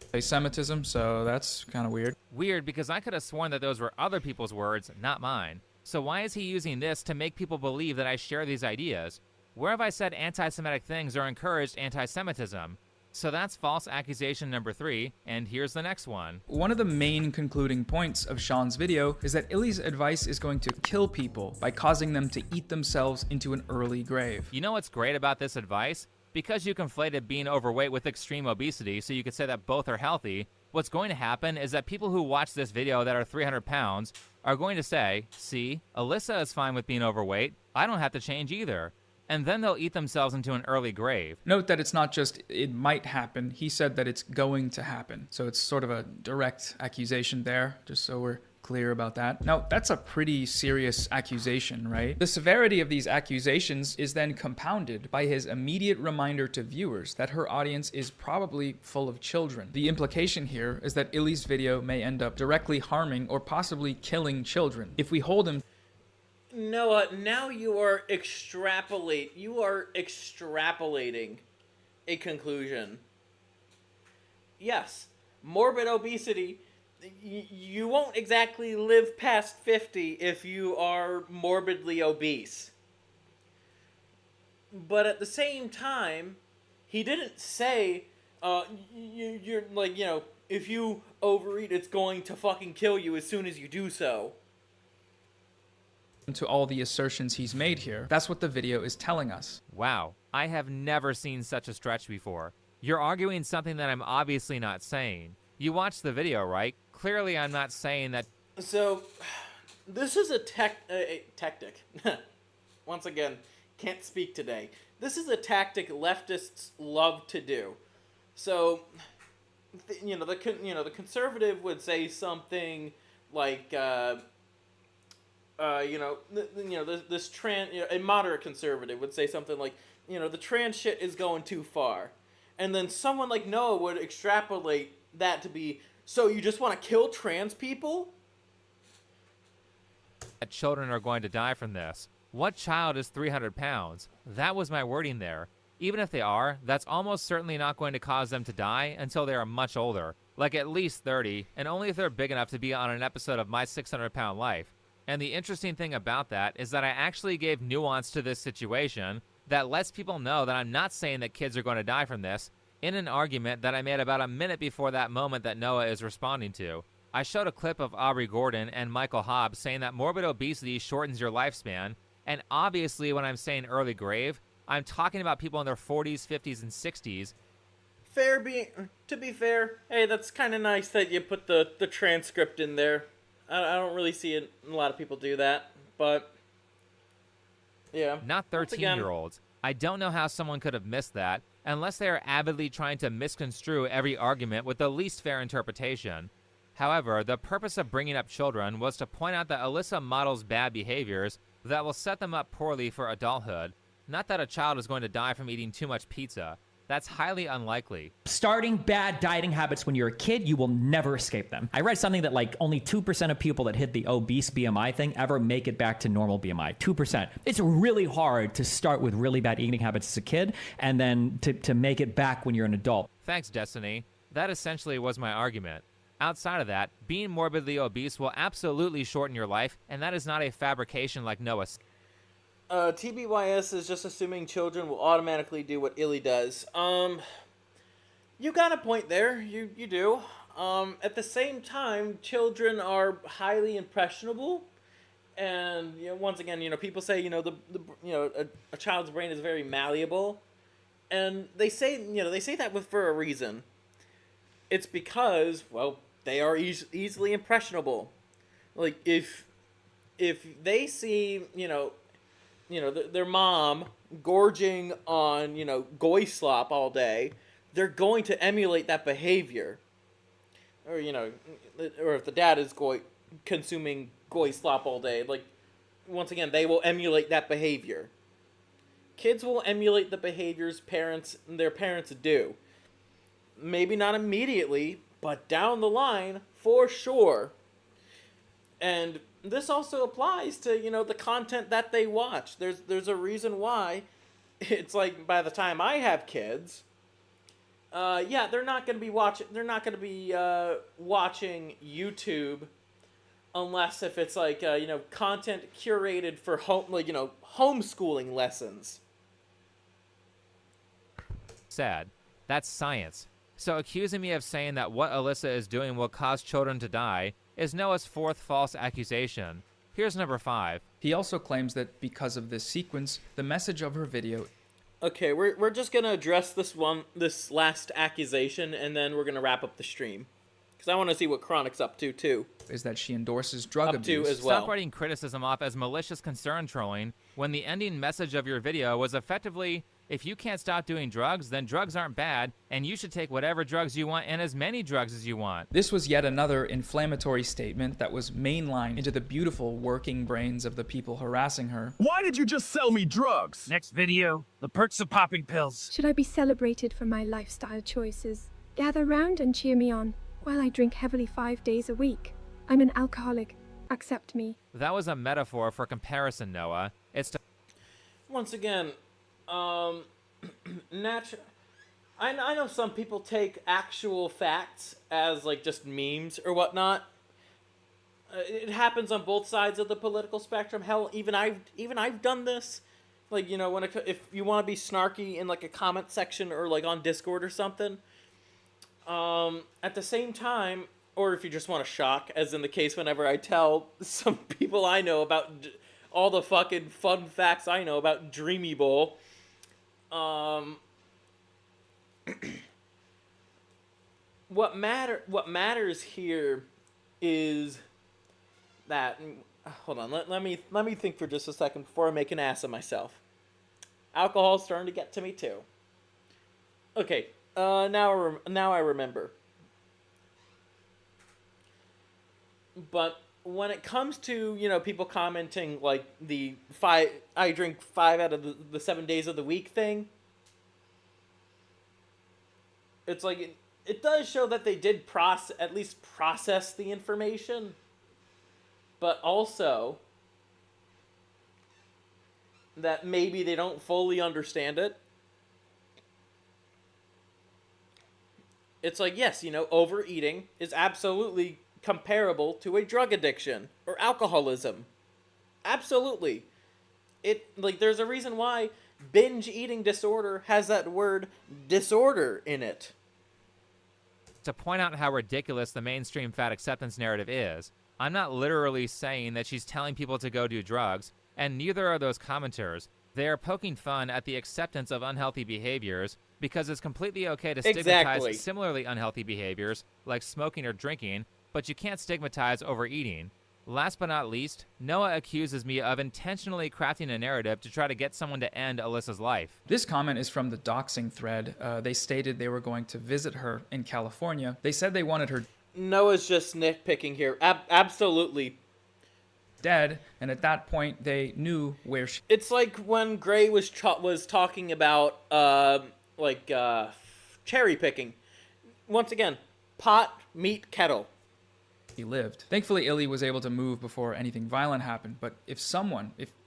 anti-Semitism, so that's kind of weird. Weird because I could have sworn that those were other people's words, not mine. So why is he using this to make people believe that I share these ideas? Where have I said anti-Semitic things or encouraged anti-Semitism? So that's false accusation number 3, and here's the next one. One of the main concluding points of Sean's video is that Illy's advice is going to kill people by causing them to eat themselves into an early grave. You know what's great about this advice? Because you conflated being overweight with extreme obesity, so you could say that both are healthy, what's going to happen is that people who watch this video that are 300 pounds are going to say, see, Alyssa is fine with being overweight, I don't have to change either. And then they'll eat themselves into an early grave. Note that it's not just it might happen, he said that it's going to happen. So it's sort of a direct accusation there, just so we're clear about that. Now, that's a pretty serious accusation, right? The severity of these accusations is then compounded by his immediate reminder to viewers that her audience is probably full of children. The implication here is that Illy's video may end up directly harming or possibly killing children. If we hold him... Noah, now you are extrapolating a conclusion. Yes, morbid obesity, you won't exactly live past 50 if you are morbidly obese. But at the same time, he didn't say, you're like, you know, if you overeat, it's going to fucking kill you as soon as you do so. To all the assertions he's made here. That's what the video is telling us. Wow, I have never seen such a stretch before. You're arguing something that I'm obviously not saying. You watched the video, right? Clearly I'm not saying that... So, this is a tactic. Once again, can't speak today. This is a tactic leftists love to do. So, the conservative would say something like... this trans, a moderate conservative would say something like, the trans shit is going too far. And then someone like Noah would extrapolate that to be, so you just want to kill trans people? That children are going to die from this. What child is 300 pounds? That was my wording there. Even if they are, that's almost certainly not going to cause them to die until they are much older, like at least 30, and only if they're big enough to be on an episode of My 600-Pound Life. And the interesting thing about that is that I actually gave nuance to this situation that lets people know that I'm not saying that kids are going to die from this in an argument that I made about a minute before that moment that Noah is responding to. I showed a clip of Aubrey Gordon and Michael Hobbs saying that morbid obesity shortens your lifespan, and obviously when I'm saying early grave, I'm talking about people in their 40s, 50s, and 60s. To be fair, hey, that's kind of nice that you put the transcript in there. I don't really see a lot of people do that, but yeah. Not 13-year-olds. I don't know how someone could have missed that, unless they are avidly trying to misconstrue every argument with the least fair interpretation. However, the purpose of bringing up children was to point out that Alyssa models bad behaviors that will set them up poorly for adulthood, not that a child is going to die from eating too much pizza. That's highly unlikely. Starting bad dieting habits when you're a kid, you will never escape them. I read something that like only 2% of people that hit the obese BMI thing ever make it back to normal BMI. 2%. It's really hard to start with really bad eating habits as a kid and then to make it back when you're an adult. Thanks, Destiny. That essentially was my argument. Outside of that, being morbidly obese will absolutely shorten your life, and that is not a fabrication like Noah's. TBYS is just assuming children will automatically do what Illy does. You got a point there. You do. At the same time, children are highly impressionable, and once again, people say a child's brain is very malleable, and they say that for a reason. It's because they are easily impressionable. Like if they see their mom gorging on, goy slop all day, they're going to emulate that behavior. Or, or if the dad is consuming goy slop all day, once again, they will emulate that behavior. Kids will emulate the behaviors their parents do. Maybe not immediately, but down the line, for sure. And this also applies to, the content that they watch. There's a reason why it's like by the time I have kids, yeah, they're not going to be watching. They're not going to be watching YouTube unless if it's like content curated for homeschooling lessons. Said, that's science. So accusing me of saying that what Alyssa is doing will cause children to die is Noah's fourth false accusation. Here's number 5. He also claims that because of this sequence, the message of her video... Okay, we're just gonna address this last accusation, and then we're gonna wrap up the stream. Because I want to see what Chronic's up to, too. Is that she endorses drug abuse. As well. Stop writing criticism off as malicious concern trolling when the ending message of your video was effectively, if you can't stop doing drugs, then drugs aren't bad, and you should take whatever drugs you want and as many drugs as you want. This was yet another inflammatory statement that was mainlined into the beautiful working brains of the people harassing her. Why did you just sell me drugs? Next video, the perks of popping pills. Should I be celebrated for my lifestyle choices? Gather round and cheer me on while I drink heavily 5 days a week. I'm an alcoholic. Accept me. That was a metaphor for comparison, Noah. It's to... Once again, I know some people take actual facts as like just memes or whatnot. It happens on both sides of the political spectrum. Hell, even I've done this. Like, if you want to be snarky in like a comment section or like on Discord or something. At the same time, or if you just want to shock, as in the case whenever I tell some people I know about all the fucking fun facts I know about Dreamy Bowl. What matters here is that, hold on, let me think for just a second before I make an ass of myself. Alcohol's starting to get to me too. Okay, now I remember. But when it comes to, people commenting like I drink 5 out of the 7 days of the week thing, it's like it does show that they did at least process the information, but also that maybe they don't fully understand it. It's like, yes, overeating is absolutely comparable to a drug addiction or alcoholism. Absolutely. There's a reason why binge eating disorder has that word disorder in it. To point out how ridiculous the mainstream fat acceptance narrative is, I'm not literally saying that she's telling people to go do drugs, and neither are those commenters. They are poking fun at the acceptance of unhealthy behaviors because it's completely okay to stigmatize similarly unhealthy behaviors like smoking or drinking, but you can't stigmatize overeating. Last but not least, Noah accuses me of intentionally crafting a narrative to try to get someone to end Alyssa's life. This comment is from the doxing thread. They stated they were going to visit her in California. They said they wanted her... Noah's just nitpicking here. Absolutely. Dead, and at that point, they knew where she... It's like when Gray was talking about, cherry picking. Once again, pot, meat, kettle. He lived. Thankfully, Illy was able to move before anything violent happened, but if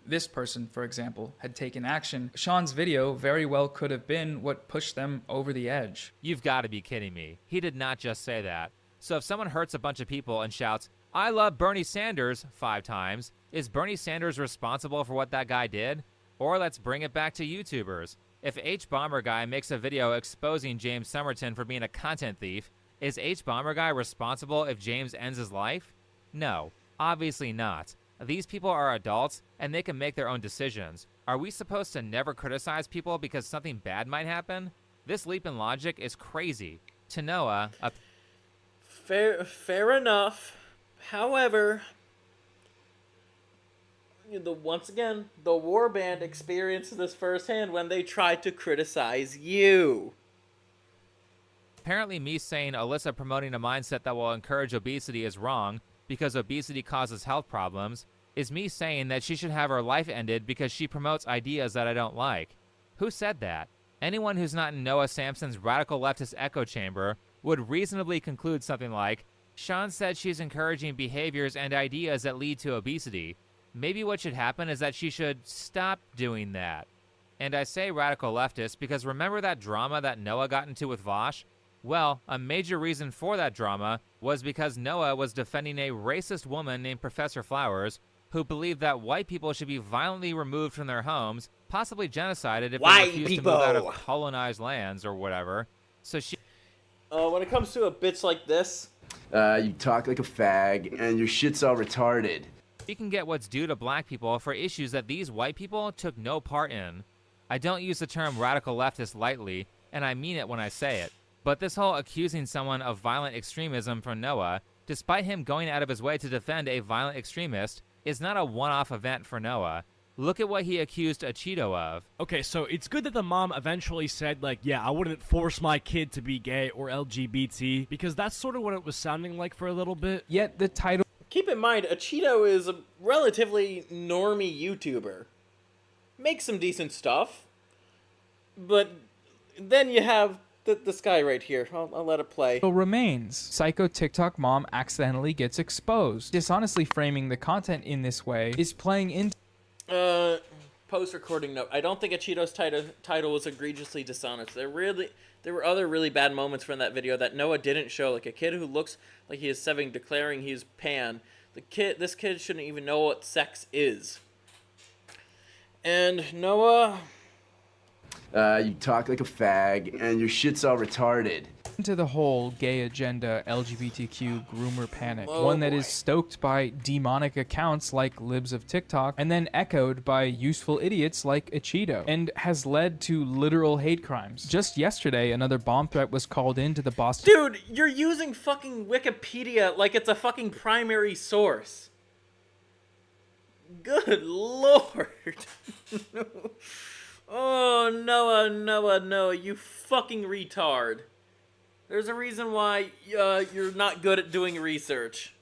this person, for example, had taken action, Sean's video very well could have been what pushed them over the edge. You've got to be kidding me. He did not just say that. So if someone hurts a bunch of people and shouts, "I love Bernie Sanders," 5 times, is Bernie Sanders responsible for what that guy did? Or let's bring it back to YouTubers. If H-Bomber Guy makes a video exposing James Somerton for being a content thief, is H-Bomber Guy responsible if James ends his life? No, obviously not. These people are adults, and they can make their own decisions. Are we supposed to never criticize people because something bad might happen? This leap in logic is crazy. To Noah, Fair enough. However, once again, the warband experienced this firsthand when they tried to criticize you. Apparently me saying Alyssa promoting a mindset that will encourage obesity is wrong because obesity causes health problems is me saying that she should have her life ended because she promotes ideas that I don't like. Who said that? Anyone who's not in Noah Samsen's radical leftist echo chamber would reasonably conclude something like, Sean said she's encouraging behaviors and ideas that lead to obesity. Maybe what should happen is that she should stop doing that. And I say radical leftist because remember that drama that Noah got into with Vosh? Well, a major reason for that drama was because Noah was defending a racist woman named Professor Flowers who believed that white people should be violently removed from their homes, possibly genocided if they refused to move out of colonized lands or whatever. So she... when it comes to a bitch like this... you talk like a fag, and your shit's all retarded. She can get what's due to black people for issues that these white people took no part in. I don't use the term radical leftist lightly, and I mean it when I say it. But this whole accusing someone of violent extremism from Noah, despite him going out of his way to defend a violent extremist, is not a one-off event for Noah. Look at what he accused a Cheeto of. Okay, so it's good that the mom eventually said, like, yeah, I wouldn't force my kid to be gay or LGBT, because that's sort of what it was sounding like for a little bit. Yet the title... Keep in mind, a Cheeto is a relatively normie YouTuber. Makes some decent stuff. But then you have this guy right here. I'll let it play. Remains. Psycho TikTok mom accidentally gets exposed. Dishonestly framing the content in this way is playing into... Post-recording note. I don't think a Cheeto's title was egregiously dishonest. There were other really bad moments from that video that Noah didn't show. Like a kid who looks like he is 7 declaring he is pan. This kid shouldn't even know what sex is. And Noah... you talk like a fag, and your shit's all retarded. Into the whole gay agenda LGBTQ groomer panic, one that is stoked by demonic accounts like Libs of TikTok and then echoed by useful idiots like Cheeto, and has led to literal hate crimes. Just yesterday, another bomb threat was called into the Boston... Dude, you're using fucking Wikipedia like it's a fucking primary source. Good lord. Oh, Noah, you fucking retard. There's a reason why you're not good at doing research.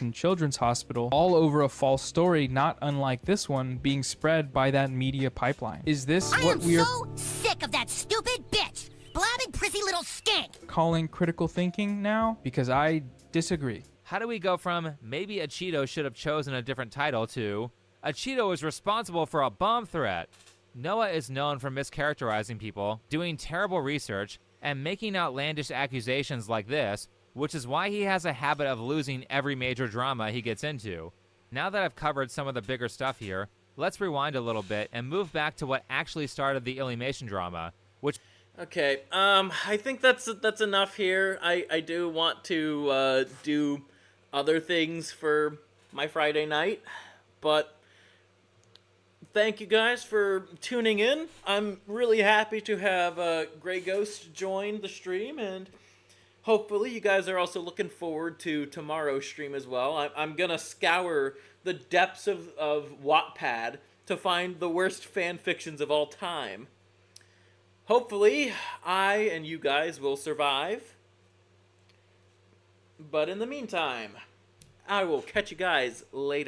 In Children's Hospital, all over a false story not unlike this one being spread by that media pipeline. Is this what we are so sick of that stupid bitch, blabbing prissy little skank, calling critical thinking now? Because I disagree. How do we go from maybe a Cheeto should have chosen a different title to a Cheeto is responsible for a bomb threat? Noah is known for mischaracterizing people, doing terrible research, and making outlandish accusations like this, which is why he has a habit of losing every major drama he gets into. Now that I've covered some of the bigger stuff here, let's rewind a little bit and move back to what actually started the Illymation drama, which... Okay, I think that's enough here. I do want to do other things for my Friday night, but... Thank you guys for tuning in. I'm really happy to have Grey Ghost join the stream, and hopefully you guys are also looking forward to tomorrow's stream as well. I'm going to scour the depths of Wattpad to find the worst fan fictions of all time. Hopefully, I and you guys will survive. But in the meantime, I will catch you guys later.